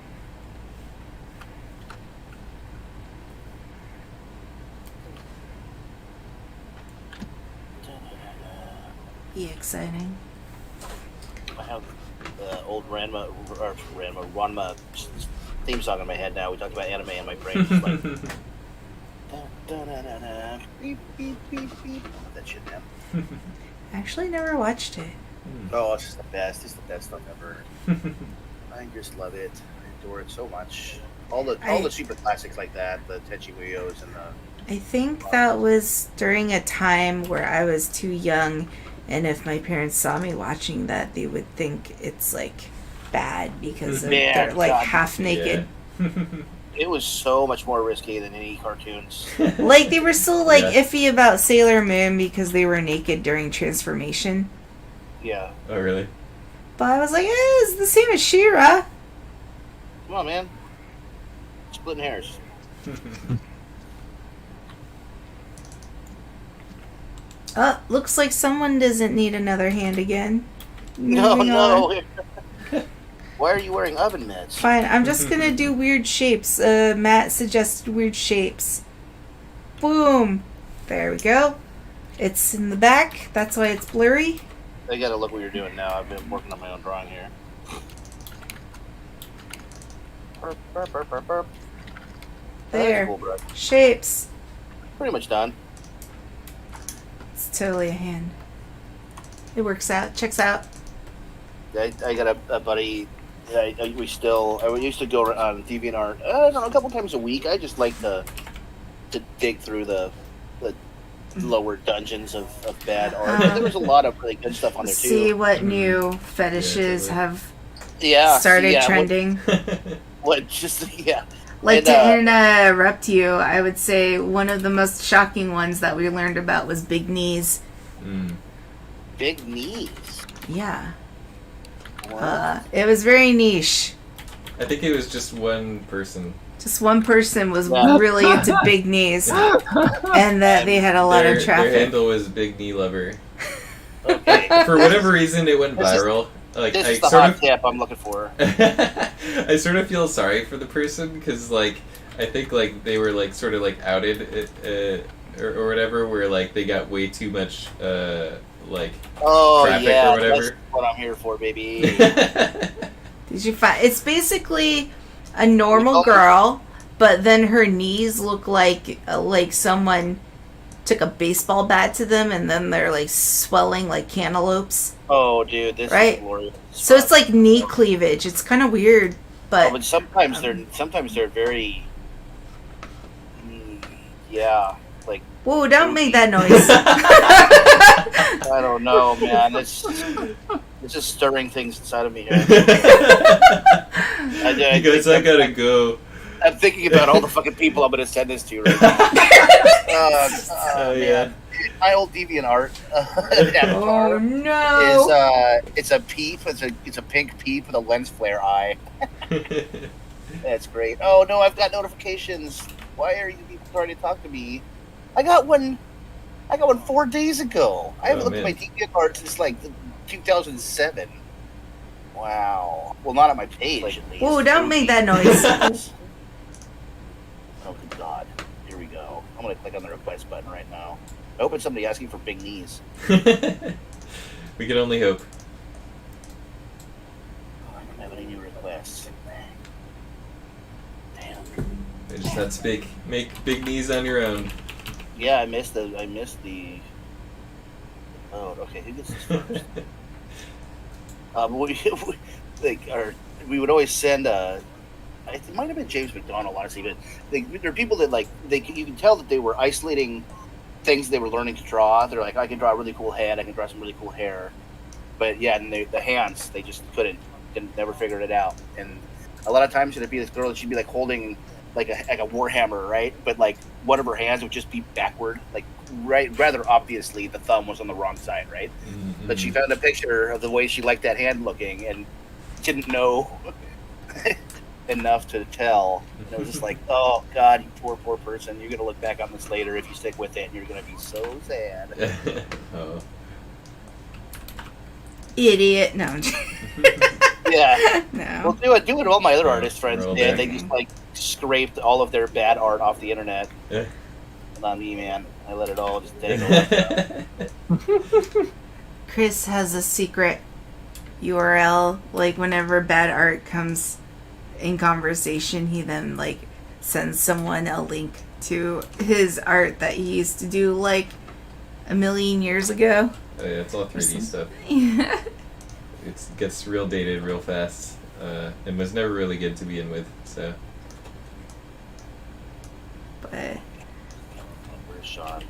Be exciting. I have the old Ranma theme song in my head now. We talked about anime, and my brain is like, da-da-da-da, beep, beep, beep, beep. That shit, man. Actually, never watched it. Oh, it's just the best. It's the best stuff ever. I just love it. I adore it so much. All the super classics like that, the Tenchi Muyos and the. I think that was during a time where I was too young, and if my parents saw me watching that, they would think it's like bad because of Yeah, they're like God. half naked. It was so much more risky than any cartoons. Like they were still like Yeah. iffy about Sailor Moon because they were naked during transformation. Yeah. Oh, really? But I was like, it's the same as She-Ra. Come on, man. Splitting hairs. Looks like someone doesn't need another hand again. No, Moving on. no. Why are you wearing oven mitts? Fine, I'm just gonna do weird shapes. Matt suggested weird shapes. Boom! There we go. It's in the back, that's why it's blurry. I gotta look what you're doing now. I've been working on my own drawing here. Burp, burp, burp, burp, burp. That's There. cool, bro. Shapes. Pretty much done. It's totally a hand. It works out, checks out. I got a buddy. We used to go on DeviantArt. I don't know, a couple times a week. I just like to dig through the lower dungeons of bad art. There was a lot of really good stuff on there too. See what new fetishes totally. have Yeah, started yeah, trending. What just yeah. Like And, to interrupt you, I would say one of the most shocking ones that we learned about was big knees. Big knees. Yeah. Wow. It was very niche. I think it was just one person. Just one person was Yeah. really into big knees, and that they had a lot Their of traffic. handle was Big Knee Lover. Okay. For whatever reason, it went This is- viral. Like This I is the sort hot of, tip I'm looking for. I sort of feel sorry for the person because, like, I think like they were like sort of like outed or whatever, where like they got way too much like Oh traffic yeah, or whatever. that's what I'm here for, baby. Did you find? It's basically a normal We call girl, but then her knees look like someone took a baseball bat to them, and then they're like swelling like cantaloupes. Oh, dude, this Right? is glorious. So it's like knee cleavage. It's kind of weird, Oh, but but sometimes they're very. Yeah, like whoa! Don't make that noise. I don't know, man. It's just stirring things inside of me here. You guys, I gotta go. I'm thinking about all the fucking people I'm gonna send this to right now. Yeah. My old DeviantArt Oh avatar no! it's a peep. It's a pink peep with a lens flare eye. That's great. Oh no, I've got notifications. Why are you people trying to talk to me? I got one 4 days ago. I haven't looked at my DeviantArt since like 2007. Wow. Well, not on my page at least. Whoa! Don't make that noise. Oh good God. Here we go. I'm gonna click on the request button right now. I hope it's somebody asking for big knees. We can only hope. Oh, I don't have any new requests. Damn. They just have to make big knees on your own. Yeah, I missed the. Oh, okay. Who gets this first? We would always send. It might have been James McDonald, honestly, but there are people that you can tell that they were isolating things they were learning to draw. They're like, I can draw a really cool head. I can draw some really cool hair. But yeah, and the hands, they just never figured it out. And a lot of times it'd be this girl that she'd be like holding like a warhammer, right? But like one of her hands would just be backward, like rather obviously the thumb was on the wrong side, right? Mm-hmm. But she found a picture of the way she liked that hand looking and didn't know enough to tell. And it was just like, oh God, you poor person. You're gonna look back on this later if you stick with it, and you're gonna be so sad. Oh. Idiot. No. Yeah. No. Well, do what all my other artist friends Roll did. back. They just like scraped all of their bad art off the internet. Yeah. Not me, man. I let it all just take Chris has a secret URL. Like whenever bad art comes in conversation, he then like sends someone a link to his art that he used to do like a million years ago. Oh yeah, it's all 3D stuff. Yeah. It gets real dated real fast, and was never really good to begin with. So. But Where's Sean?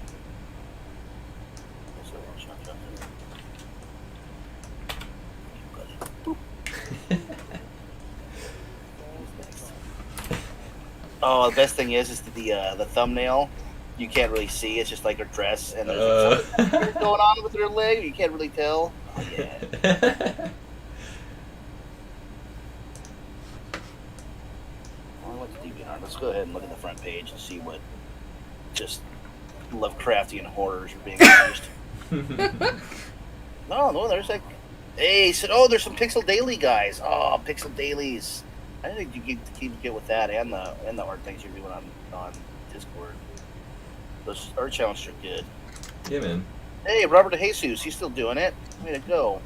Oh, the best thing is the thumbnail. You can't really see. It's just like her dress, and there's something going on with her leg. You can't really tell. Oh, yeah. Well, I went to DeviantArt. Let's go ahead and look at the front page and see what just Lovecraftian horrors are being used. No, there's like, hey, there's some Pixel Daily guys. Oh, Pixel Dailies. I think you keep get with that and the art things you're doing on Discord. Those art challenges are good. Yeah, man. Hey, Robert DeJesus, he's still doing it. Way to go.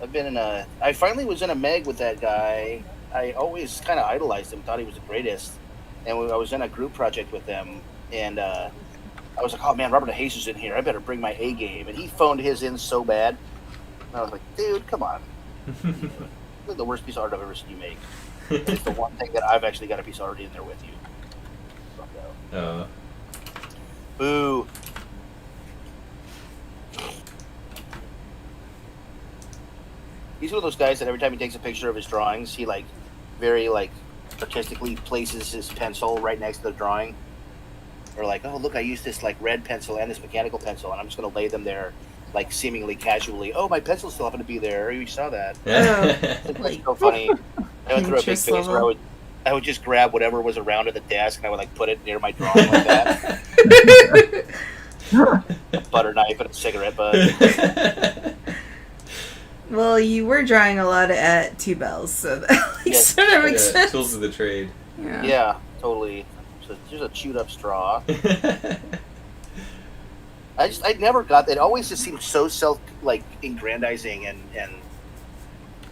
I finally was in a Meg with that guy. I always kind of idolized him, thought he was the greatest. And I was in a group project with them, and I was like, oh man, Robert DeJesus is in here. I better bring my A game. And he phoned his in so bad. And I was like, dude, come on. This is the worst piece of art I've ever seen you make. It's the one thing that I've actually got a piece of art in there with you. Boo. He's one of those guys that every time he takes a picture of his drawings, he like very like artistically places his pencil right next to the drawing. Or like, oh look, I used this like red pencil and this mechanical pencil, and I'm just gonna lay them there like seemingly casually. Oh, my pencil still happened to be there. You saw that. It's like, so funny. I went through a big Interest phase where level. I would just grab whatever was around at the desk and I would like put it near my drawing like that. Butter knife and a cigarette butt. well, you were drawing a lot at Two Bells, so that like, Yes. sort of makes sense. Tools of the trade. Yeah. Yeah, totally. So there's a chewed up straw. I never got that. It always just seemed so aggrandizing and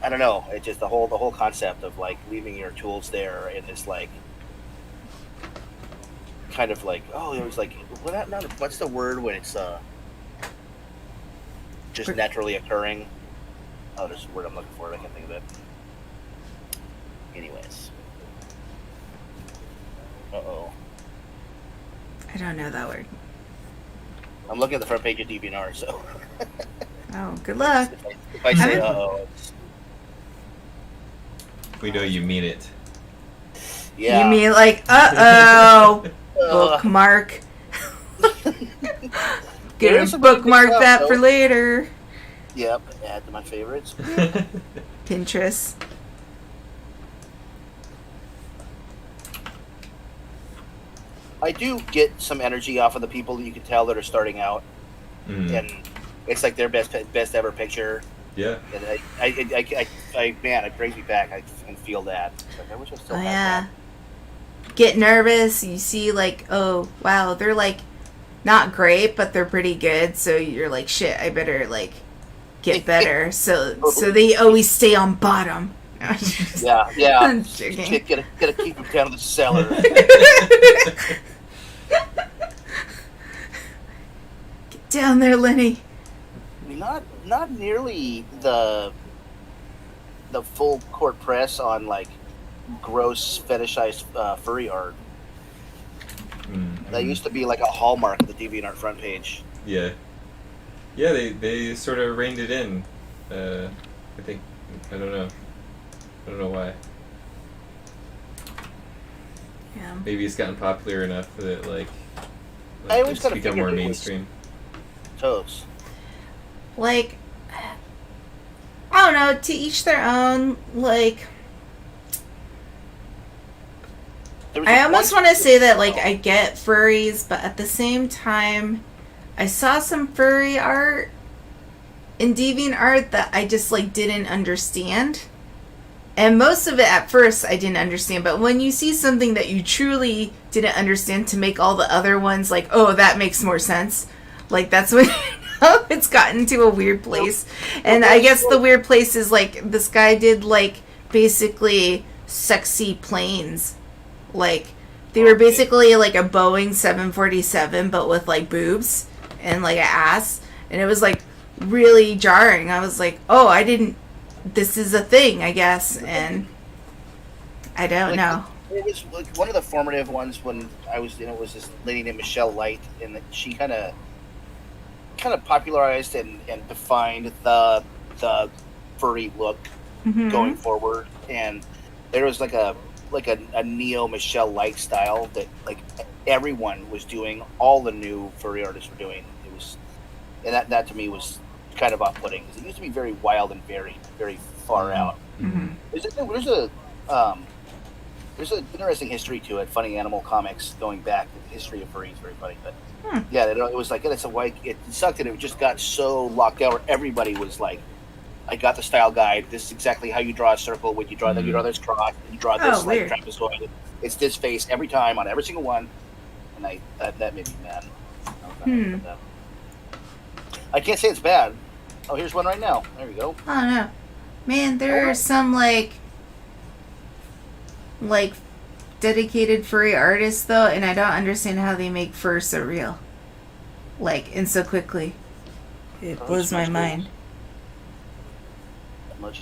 I don't know. It just the whole concept of like leaving your tools there in this like kind of like it was like what's the word when it's just naturally occurring? Oh, there's a word I'm looking for. I can't think of it. Anyways. I don't know that word. I'm looking at the front page of DeviantArt, so Oh, good luck. if I say I'm- uh-oh, We know you mean it. yeah. You mean like, uh-oh, Uh, bookmark. There Gonna is some really good bookmark stuff, that though. for later. Yep, add to my favorites. Pinterest. I do get some energy off of the people that you can tell that are starting out, Mm. and it's like their best ever picture. Yeah. And man, it brings me back. I can feel that. It's like, I wish I still Oh had yeah. that. Get nervous. You see, like, oh wow, they're like not great, but they're pretty good. So you're like, shit, I better like get better. So they always stay on bottom. Yeah, yeah. I'm joking. Gotta keep them down in the cellar. Get down there, Lenny. Not nearly the full court press on like gross fetishized furry art. Mm. That used to be like a hallmark of the DeviantArt front page. Yeah. Yeah, they sort of reined it in. I think. I don't know. I don't know why. Yeah. Maybe it's gotten popular enough that like I always it's kinda become figured more it was- mainstream. Toes. Like, I don't know. To each their own. Like, There was I this almost one- want to say that, like, I get furries, but at the same time, I saw some furry art in DeviantArt that I just, like, didn't understand. And most of it at first I didn't understand, but when you see something that you truly didn't understand to make all the other ones like, oh, that makes more sense, like, that's when it's gotten to a weird place. And I guess the weird place is, like, this guy did, like, basically sexy planes. Like, they were basically like a Boeing 747, but with, like, boobs and, like, an ass. And it was, like, really jarring. I was like, oh, I didn't... This is a thing, I guess, and I don't Like, know. It was like one of the formative ones when I was, was this lady named Michelle Light, and she kind of popularized and defined the furry look Mhm. going forward. And there was like a neo Michelle Light style that like everyone was doing. All the new furry artists were doing. It was, and that to me was kind of off-putting because it used to be very wild and very, very far out. Mhm. There's an interesting history to it. Funny Animal Comics going back. The history of furry is very funny, but yeah, it was like it sucked, and it just got so locked out where everybody was like, "I got the style guide. This is exactly how you draw a circle. When you draw that, you draw this cross. And you draw this Oh, like weird. trapezoid. It's this face every time on every single one." And that made me mad. I was not happy with that. I can't say it's bad. Oh, here's one right now. There we go. I don't know. Man, there are some, like, dedicated furry artists, though, and I don't understand how they make fur so real. Like, and so quickly. It Oh, blows my smudge mind.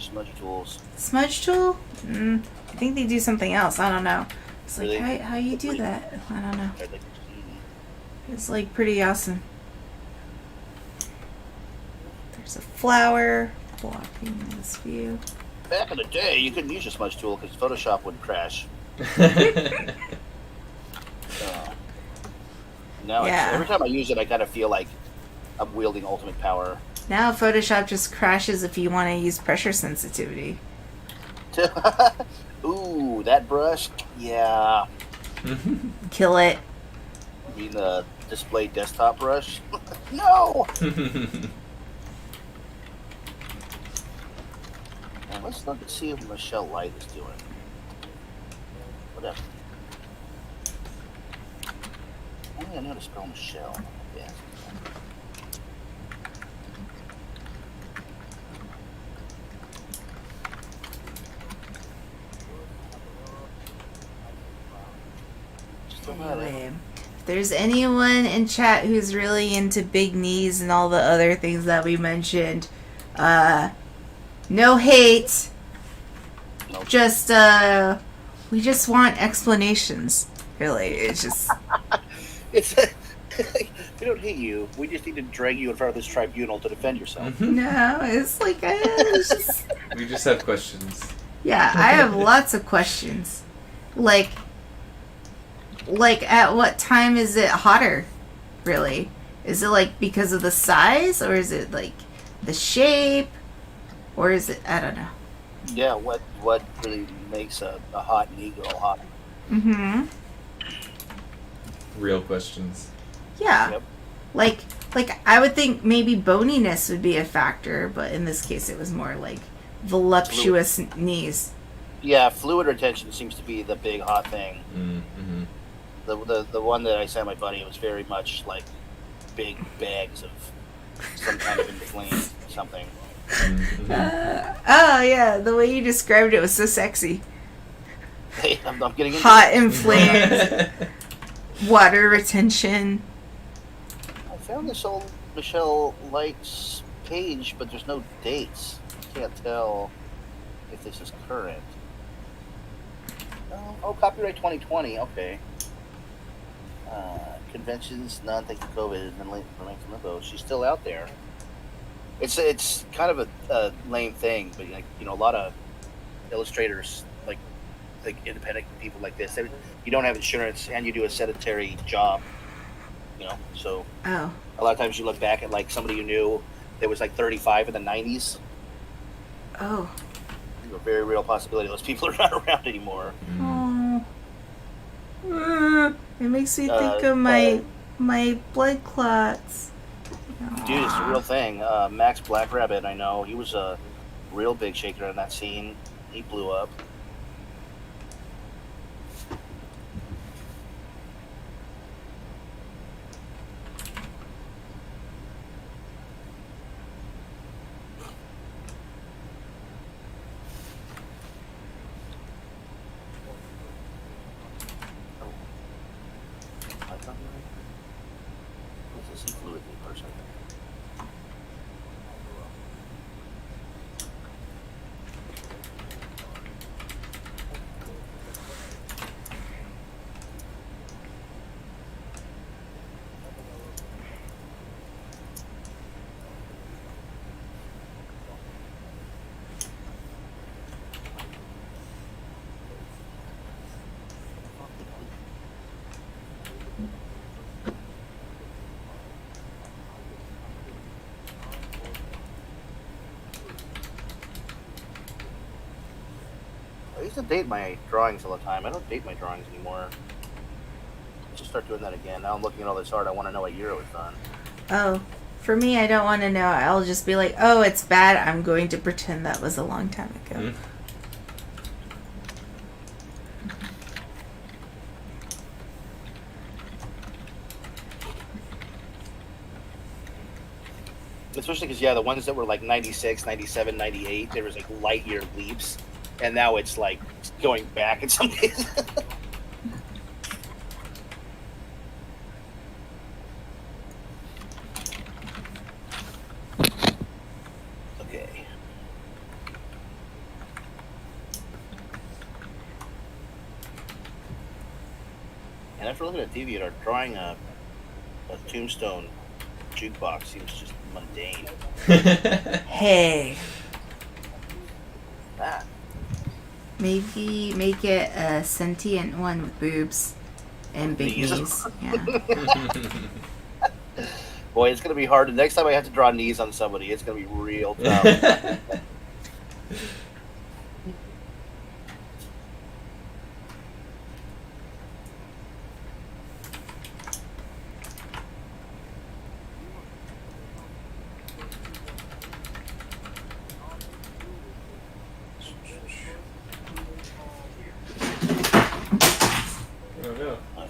Smudgy tools. Smudge tool? I think they do something else. I don't know. It's like, Really? how you do that? I don't know. I'd like to- It's, like, pretty awesome. There's a flower blocking this view. Back in the day, you couldn't use a smudge tool because Photoshop would crash. Now, Yeah. every time I use it, I kind of feel like I'm wielding ultimate power. Now Photoshop just crashes if you want to use pressure sensitivity. Ooh, that brush? Yeah. Kill it. You mean the display desktop brush? No! Now, let's look and see what Michelle Light is doing. Whatever. Only I know how to spell Michelle. Yeah. Still not it. Anyway, if there's anyone in chat who's really into big knees and all the other things that we mentioned, no hate. Nope. Just we just want explanations. Really, it's just It's We don't hate you. We just need to drag you in front of this tribunal to defend yourself. No, it's like it's just We just have questions. yeah. I have lots of questions. Like at what time is it hotter? Really? Is it like because of the size, or is it like the shape, or is it? I don't know. Yeah, what really makes a hot eagle hot? Mm-hmm. Real questions. Yeah. Yep. Like I would think maybe boniness would be a factor, but in this case it was more like voluptuous knees. Yeah, fluid retention seems to be the big hot thing. Mm-hmm. The one that I sent my buddy was very much like big bags of some kind of inflamed something. Oh yeah, the way you described it was so sexy. Hey, I'm getting into Hot, it. inflamed, water retention. I found this old Michelle Light's page, but there's no dates. Can't tell if this is current. Oh, copyright 2020. Okay. Conventions, none. Thank you, COVID. And then remains in limbo. She's still out there. It's kind of a lame thing, but like a lot of illustrators like independent people like this, you don't have insurance and you do a sedentary job, so Oh. a lot of times you look back at like somebody you knew that was like 35 in the 90s. Oh. There's a very real possibility those people are not around anymore. Oh. It makes me think of my blood clots. Dude, it's a real thing. Max Black Rabbit, I know, he was a real big shaker in that scene. He blew up. Is this a fluid person? I used to date my drawings all the time. I don't date my drawings anymore. I should start doing that again. Now I'm looking at all this art. I want to know what year it was done. Oh. For me, I don't want to know. I'll just be like, oh, it's bad. I'm going to pretend that was a long time ago. Mm. Especially because, the ones that were like 96, 97, 98, there was like light year leaps. And now it's like going back in some cases. Okay. And after looking at DeviantArt, drawing a tombstone jukebox seems just mundane. Hey. Ah. Maybe make it a sentient one with boobs and big Knees. knees. Yeah. Boy, it's gonna be hard. The next time I have to draw knees on somebody, it's gonna be real tough.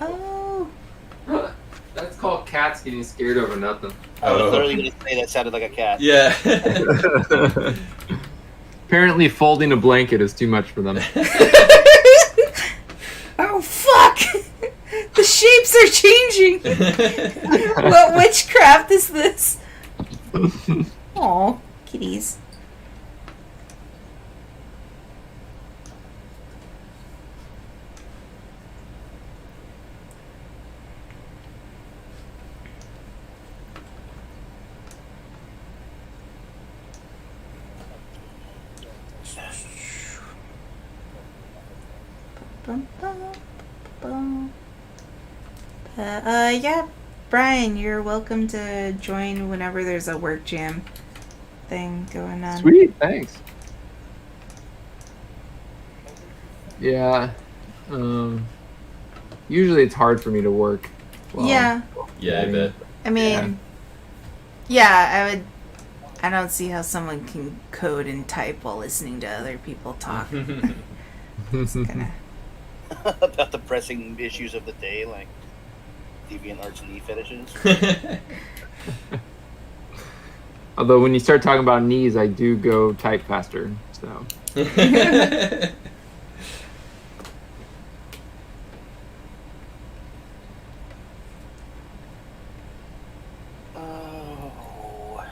Oh. That's called cats getting scared over nothing. I was Oh. literally gonna say that sounded like a cat. Yeah. Apparently, folding a blanket is too much for them. Oh fuck! The shapes are changing. What witchcraft is this? Aw, kitties. Bum, bum, bum. Yeah, Brian, you're welcome to join whenever there's a work jam thing going on. Sweet, thanks. Yeah. Usually it's hard for me to work. Yeah. Yeah, I bet. I mean, yeah, I don't see how someone can code and type while listening to other people talk. It's gonna... About the pressing issues of the day, like deviant arts and knee fetishes. Although when you start talking about knees, I do go type faster. So. Oh.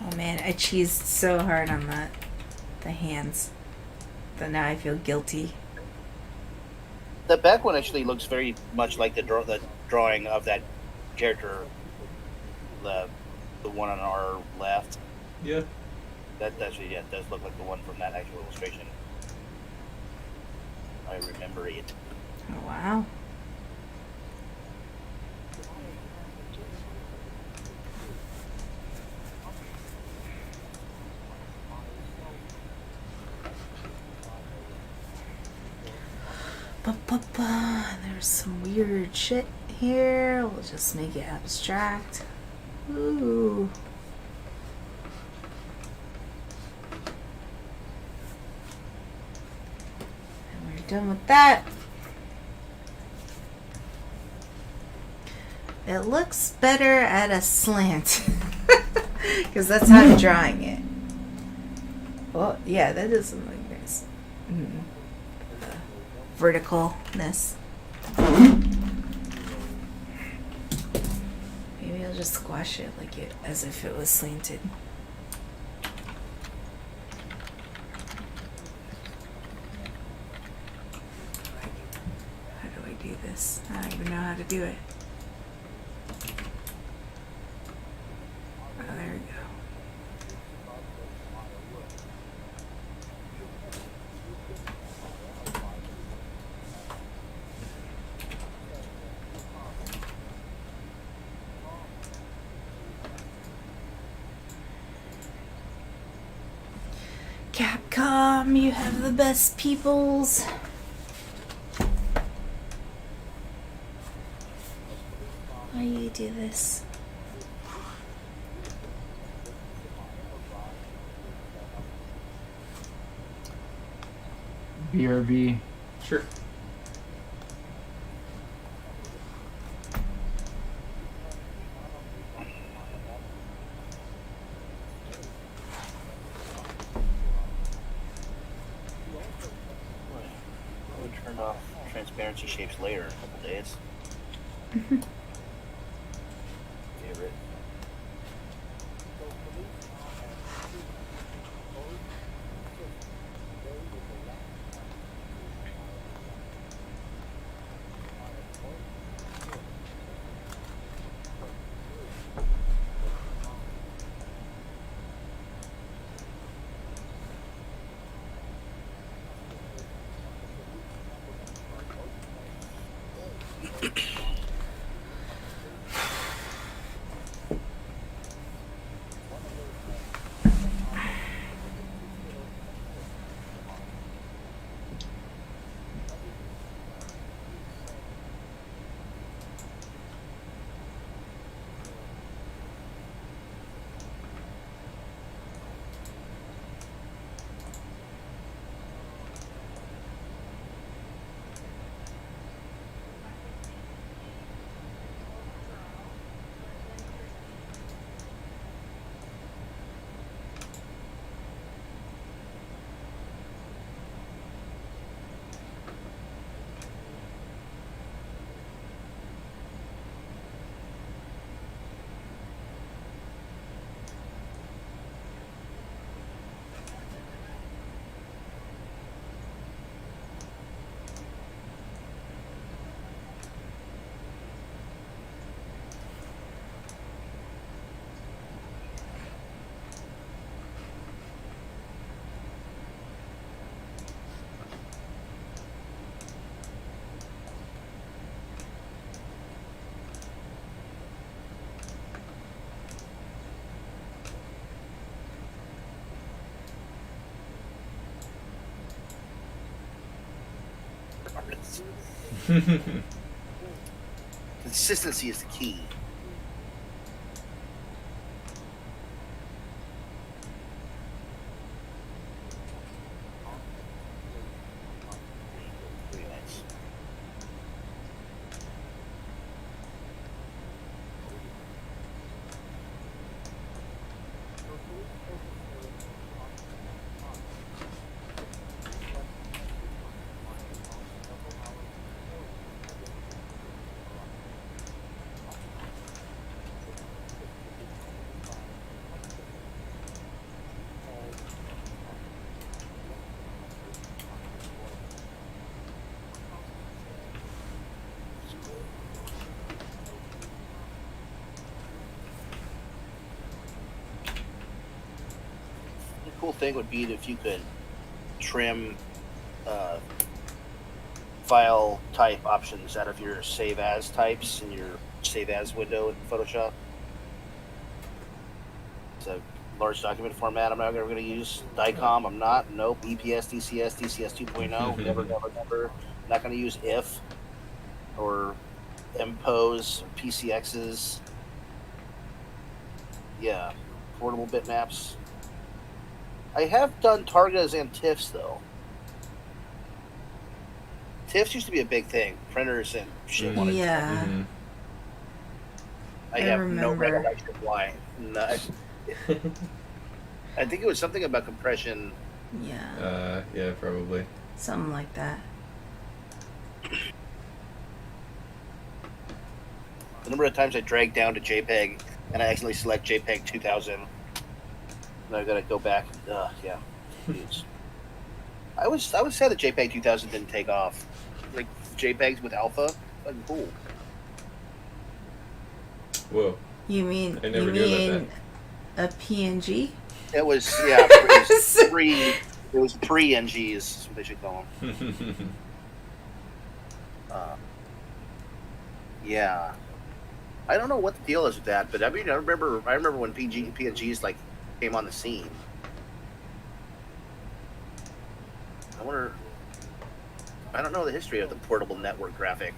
Oh man, I cheesed so hard on the hands that now I feel guilty. The back one actually looks very much like the drawing of that character, the one on our left. Yeah. That actually does look like the one from that actual illustration. I remember it. Oh wow. There's some weird shit here. We'll just make it abstract. Ooh. And we're done with that. It looks better at a slant. Because that's how I'm drawing it. Well, yeah, that doesn't look nice. Verticalness. Maybe I'll just squash it like it as if it was slanted. How do I do this? I don't even know how to do it. Oh, there we go. Capcom, you have the best peoples. Why do you do this? BRB. Sure. I turned off transparency shapes later in a couple days. Favorite. cameras. Consistency is the key. Very nice. The cool thing would be if you could trim file type options out of your save as types in your save as window in Photoshop. It's a large document format. I'm not ever going to use DICOM. I'm not. Nope. EPS, DCS, DCS 2.0. Never. Not going to use IF or MPOS, PCXs. Yeah. Portable bitmaps. I have done Targas and TIFFs though. TIFFs used to be a big thing. Printers and shit wanted. Yeah. I have no recollection why. No, I think it was something about compression. Yeah. Yeah, probably. Something like that. The number of times I dragged down to JPEG and I accidentally select JPEG 2000. And I gotta go back. Yeah. Huge. I was sad that JPEG 2000 didn't take off. Like JPEGs with alpha, fucking cool. Whoa. You mean I never knew about a PNG? It was it was pre NGs, is what they should call them. Yeah. I don't know what the deal is with that, but I mean, I remember when PNGs like came on the scene. I don't know the history of the portable network graphic.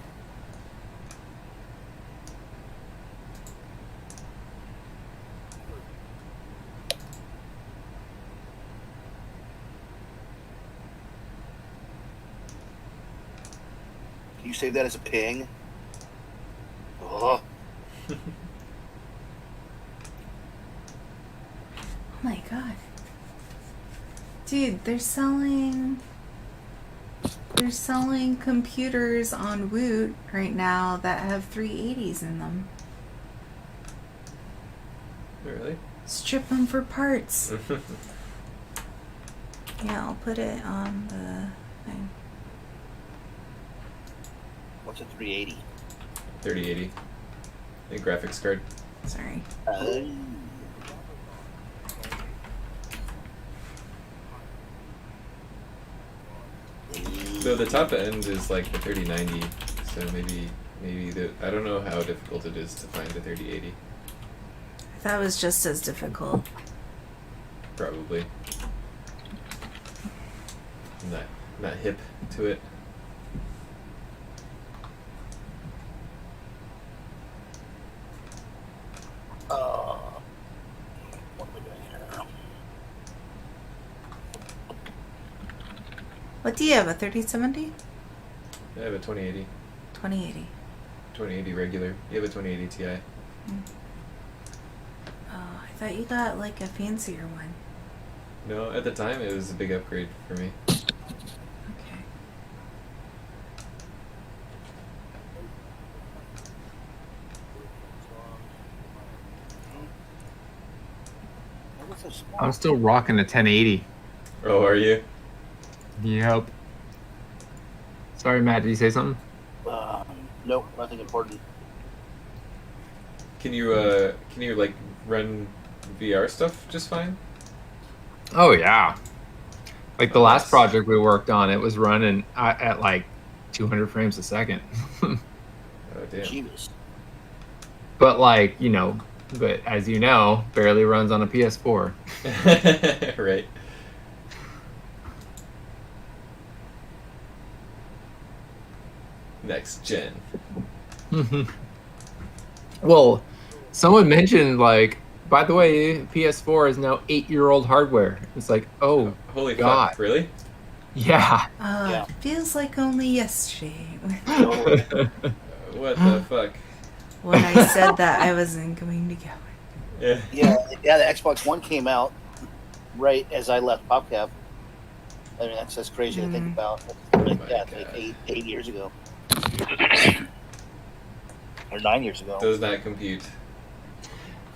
Can you save that as a ping? Oh. Oh my god. Dude, they're selling computers on Woot right now that have 380s in them. Really? Strip them for parts. Yeah, I'll put it on the thing. What's a 380? 3080. The graphics card. Sorry. Though the top end is like the 3090, so maybe I don't know how difficult it is to find a 3080. That was just as difficult. Probably. I'm not hip to it. What am I doing here? What do you have, a 3070? I have a 2080. 2080. 2080 regular. You have a 2080 Ti. Oh, I thought you got like a fancier one. No, at the time it was a big upgrade for me. Okay. What's so small? I'm still rocking a 1080. Oh, are you? Yep. Sorry, Matt. Did you say something? Nope, nothing important. Can you like run VR stuff just fine? Oh yeah. Like the Oh, last nice. project we worked on, it was running at like 200 frames a second. Oh damn. Jeebus. But like, but as you know, barely runs on a PS4. next gen. Well, someone mentioned like, by the way, PS4 is now 8-year-old hardware. It's like, oh, Holy God. fuck, really? Yeah. Yeah. Feels like only yesterday What the fuck? when I said that I wasn't going to go. Yeah. Yeah. The Xbox One came out right as I left PopCap. I mean, that's crazy to think about. Like, yeah, God. like 8 years ago, or 9 years ago. Does not compute.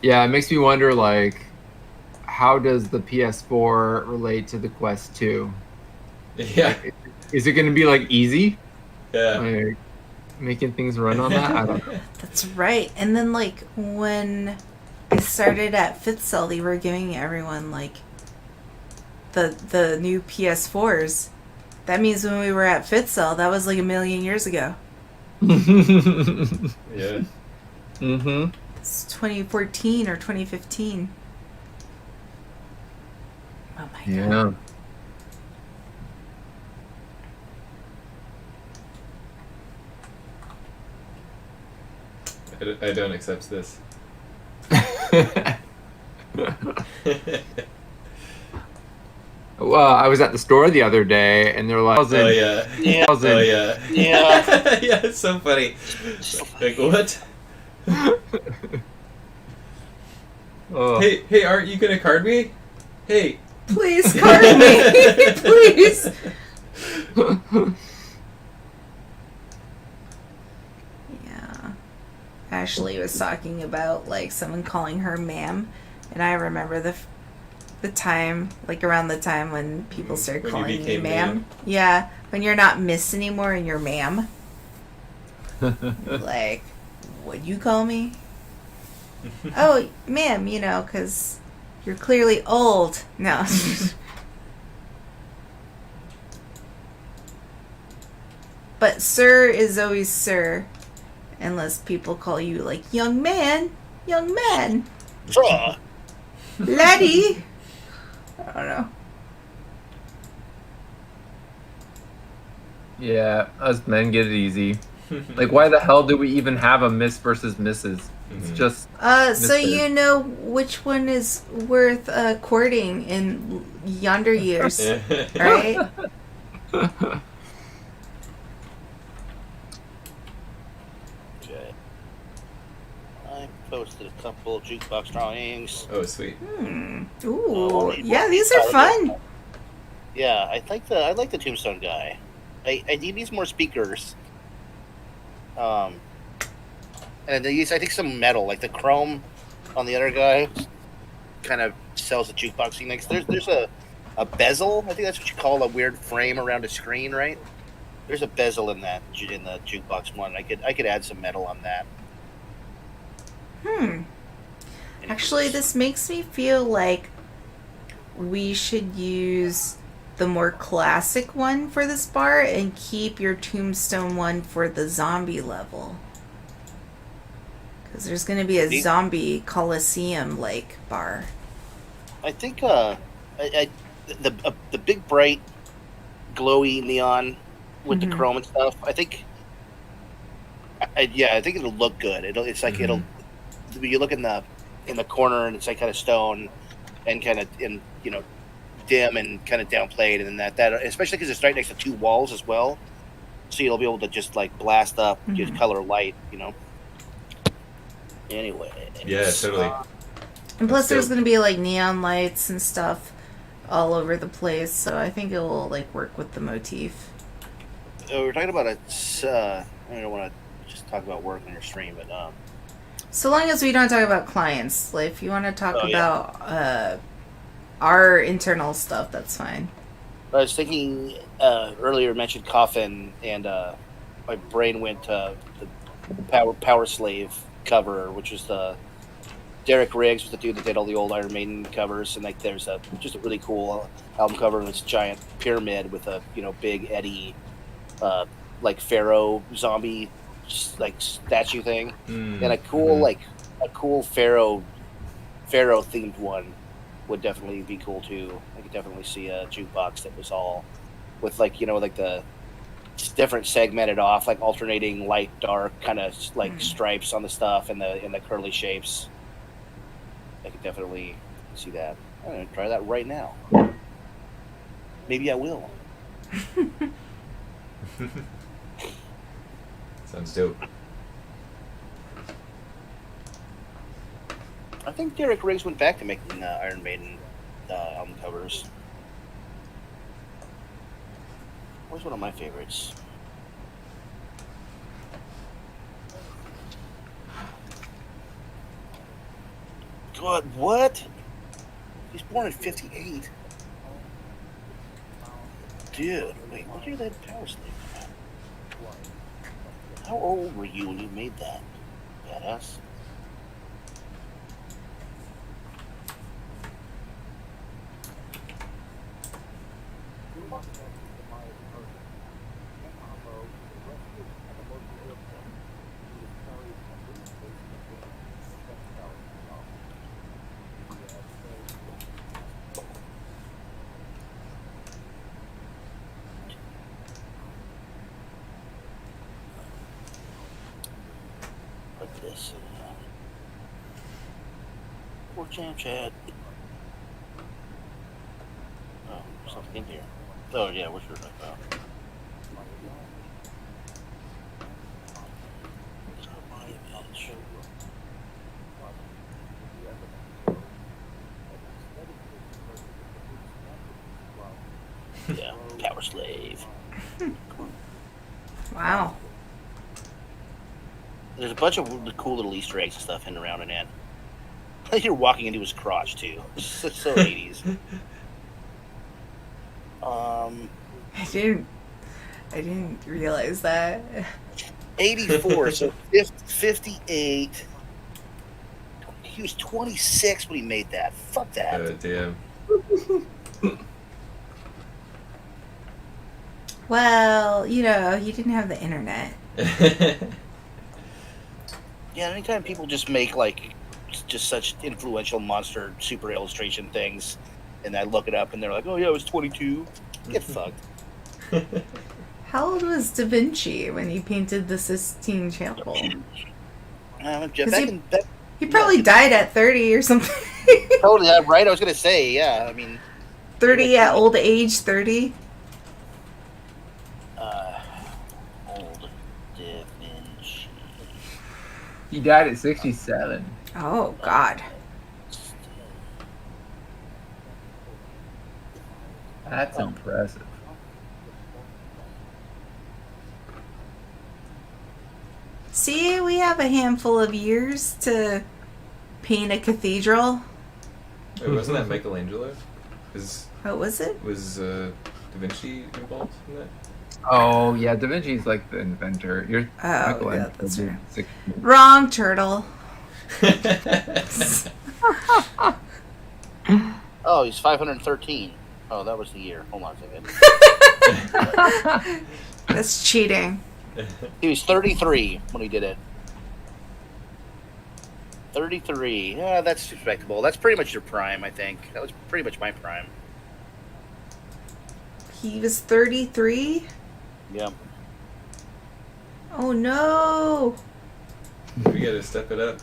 Yeah, it makes me wonder, like, how does the PS4 relate to the Quest 2? Yeah. Is it going to be, like, easy? Yeah. Like, making things run on that? I don't know. That's right. And then, like, when I started at FitCell, they were giving everyone, like, the new PS4s. That means when we were at FitCell, that was like 1 million years ago. Yeah. Mm-hmm. It's 2014 or 2015. Oh my god. Yeah. I don't accept this. Well, I was at the store the other day, and they're like, Oh yeah. Yeah. Oh yeah. Yeah. Yeah, it's so funny. Like what? Oh. Hey, aren't you gonna card me? Hey. Please card me. Please. Yeah. Ashley was talking about like someone calling her ma'am, and I remember the time, like around the time when people started When you calling you became ma'am. ma'am. Yeah, when you're not miss anymore and you're ma'am. Like, would you call me? Oh, ma'am, you know, because you're clearly old. No. But sir is always sir, unless people call you like young man, Bruh. laddie. I don't know. Yeah, us men get it easy. Like, why the hell do we even have a Miss versus Mrs.? It's just So Mister. you know which one is worth courting in yonder years, right? Okay. I posted a couple jukebox drawings. Oh sweet. Ooh, yeah, these are fun. Yeah, I like the Tombstone guy. I need these more speakers. And they use, I think, some metal, like the chrome on the other guy, kind of sells the jukebox thing. Like, there's a bezel. I think that's what you call a weird frame around a screen, right? There's a bezel in the jukebox one. I could add some metal on that. Actually, this makes me feel like we should use the more classic one for this bar and keep your Tombstone one for the zombie level. Because there's going to be a zombie Coliseum like bar. I think the big bright glowy neon with the chrome and stuff. I think I think it'll look good. It'll you look in the corner and it's like kind of stone and kind of dim and kind of downplayed, and then that especially because it's right next to two walls as well, so you'll be able to just like blast up just color light, Anyway, Yeah, totally. And plus, That's there's dope. going to be like neon lights and stuff all over the place, so I think it will like work with the motif. we're talking about I don't want to just talk about work on your stream, but So long as we don't talk about clients, like if you want to talk Oh, yeah. about our internal stuff, that's fine. I was thinking earlier, mentioned Coffin, and my brain went to the Power Slave cover, which was the Derek Riggs was the dude that did all the old Iron Maiden covers, and like there's just a really cool album cover with this giant pyramid with a big Eddie like pharaoh zombie like statue thing, and a cool pharaoh themed one would definitely be cool too. I could definitely see a jukebox that was all with like like the It's different, segmented off, like alternating light, dark, kind of like stripes on the stuff and the curly shapes. I could definitely see that. I'm gonna try that right now. Maybe I will. Sounds dope. I think Derek Riggs went back to making Iron Maiden album covers. What's one of my favorites? God, what? He's born in 58. Dude, wait, what year did Power Slave come out? How old were you when you made that? Badass. Put this in. Poor Jam Chad. Oh, something in here. Oh yeah, we're sure about that. Yeah, Power Slave. Wow. There's a bunch of cool little Easter eggs and stuff hidden around in it. You're walking into his crotch too. It's so 80s. I didn't realize that. 84, so 58. He was 26 when he made that. Fuck that. Damn. Well, you know, he didn't have the internet. Yeah, anytime people just make like just such influential monster super illustration things, and I look it up and they're like, "Oh yeah, I was 22." Get fucked. How old was Da Vinci when he painted the Sistine Chapel? He probably died at 30 or something. Totally, right? I was gonna say, yeah. I mean, 30 at old age 30. Old Da Vinci. He died at 67. Oh God. That's impressive. See, we have a handful of years to paint a cathedral. Wait, wasn't that Michelangelo? What was it? Was Da Vinci involved in that? Oh yeah, Da Vinci's like the inventor. You're yeah, that's right. Wrong, turtle. Oh, he's 513. Oh, that was the year. Hold on a second. That's cheating. He was 33 when he did it. 33. Yeah, that's respectable. That's pretty much your prime, I think. That was pretty much my prime. He was 33? Yeah. Oh no! We gotta step it up.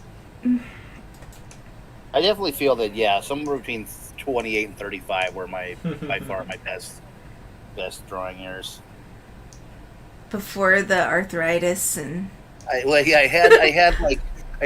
I definitely feel that, yeah, somewhere between 28 and 35 were by far my best drawing years. Before the arthritis and... I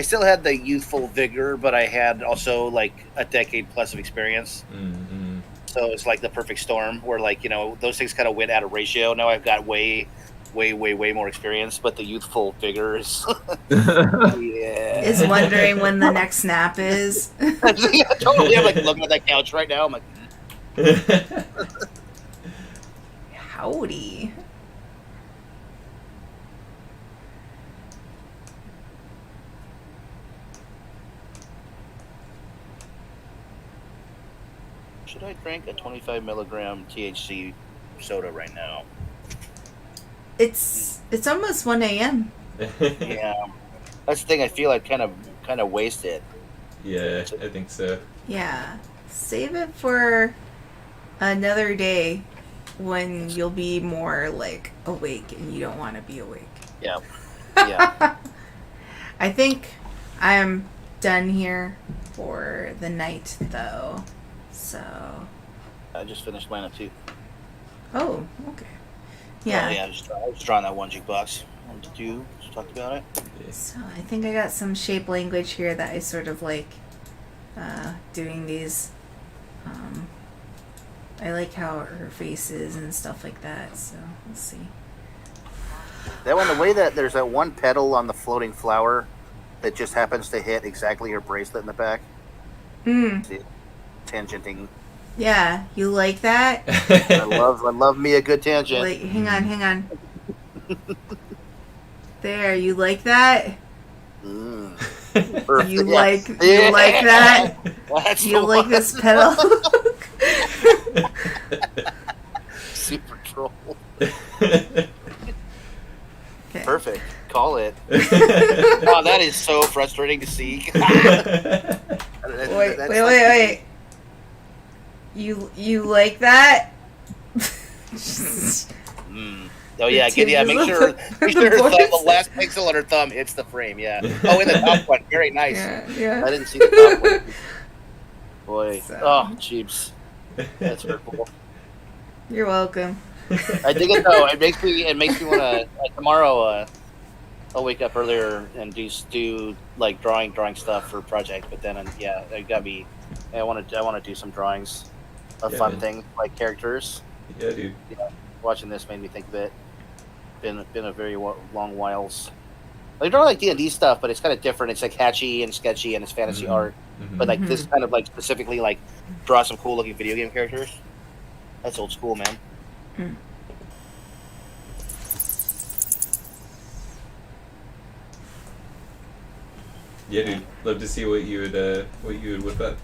still had the youthful vigor, but I had also like a decade plus of experience. Mm-hmm. So it's like the perfect storm where, like, you know, those things kind of went out of ratio. Now I've got way more experience, but the youthful vigor is is wondering when the next snap is. Yeah, totally. I'm like looking at that couch right now. I'm like, howdy. should I drink a 25 milligram THC soda right now? It's almost 1 a.m. Yeah, that's the thing. I feel like kind of wasted. Yeah, I think so. Yeah, save it for another day. when you'll be more like awake and you don't want to be awake. Yeah. Yeah. I think I'm done here for the night, though. So. I just finished Planet 2. Oh, okay. Yeah. Oh, yeah, I was drawing that one jukebox. Did you talk about it? So I think I got some shape language here that I sort of like doing these. I like how her face is and stuff like that. So let's see. That one, the way that there's that one petal on the floating flower that just happens to hit exactly her bracelet in the back. See, tangenting. Yeah, you like that? I love me a good tangent. Like, hang on. There, you like that? Perfect. You like that? That's You the like one. this pedal? Super troll. Okay. Perfect. Call it. Oh, that is so frustrating to see. Wait. You like that? Oh yeah, make sure her thumb, the last pixel on her thumb hits the frame. Yeah. Oh, in the top one, very nice. Yeah. I didn't see the top one. Boy, So. oh, jeeps, that's hurtful. You're welcome. I dig it though. It makes me want to tomorrow. I'll wake up earlier and do like drawing stuff for project. But then it got me. I want to do some drawings of fun man. things like characters. Yeah, dude. Yeah, watching this made me think of it. Been a very long whiles. I draw like D&D stuff, but it's kind of different. It's like hatchy and sketchy, and it's fantasy art. But like this kind of like specifically like draw some cool looking video game characters. That's old school, man. Yeah, dude. Love to see what you would whip up.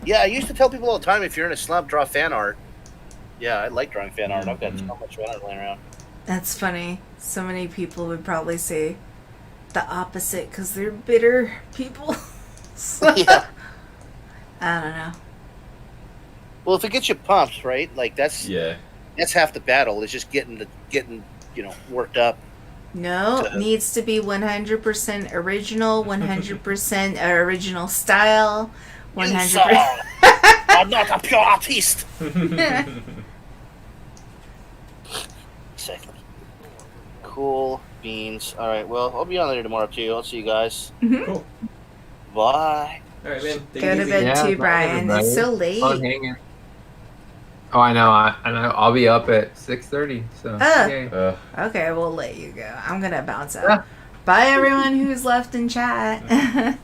Yeah, I used to tell people all the time, if you're in a slump, draw fan art. Yeah, I like drawing fan art. I've got so much fan art laying around. That's funny. So many people would probably say the opposite because they're bitter people. Yeah. I don't know. Well, if it gets you pumped, right? Like that's half the battle. Is just getting worked up. No, it needs to be 100% original, 100% original style, 100%. I'm not a pure artist. Exactly. Cool beans. All right. Well, I'll be on later tomorrow too. I'll see you guys. Cool. Bye. All right, man. Take Go it to easy. bed too, bye, Brian. everybody. It's so late. Fun hanging. Oh, I know. I'll be up at 6:30. So. Yay. Okay, we'll let you go. I'm gonna bounce out. Yeah. Bye, everyone who's left in chat.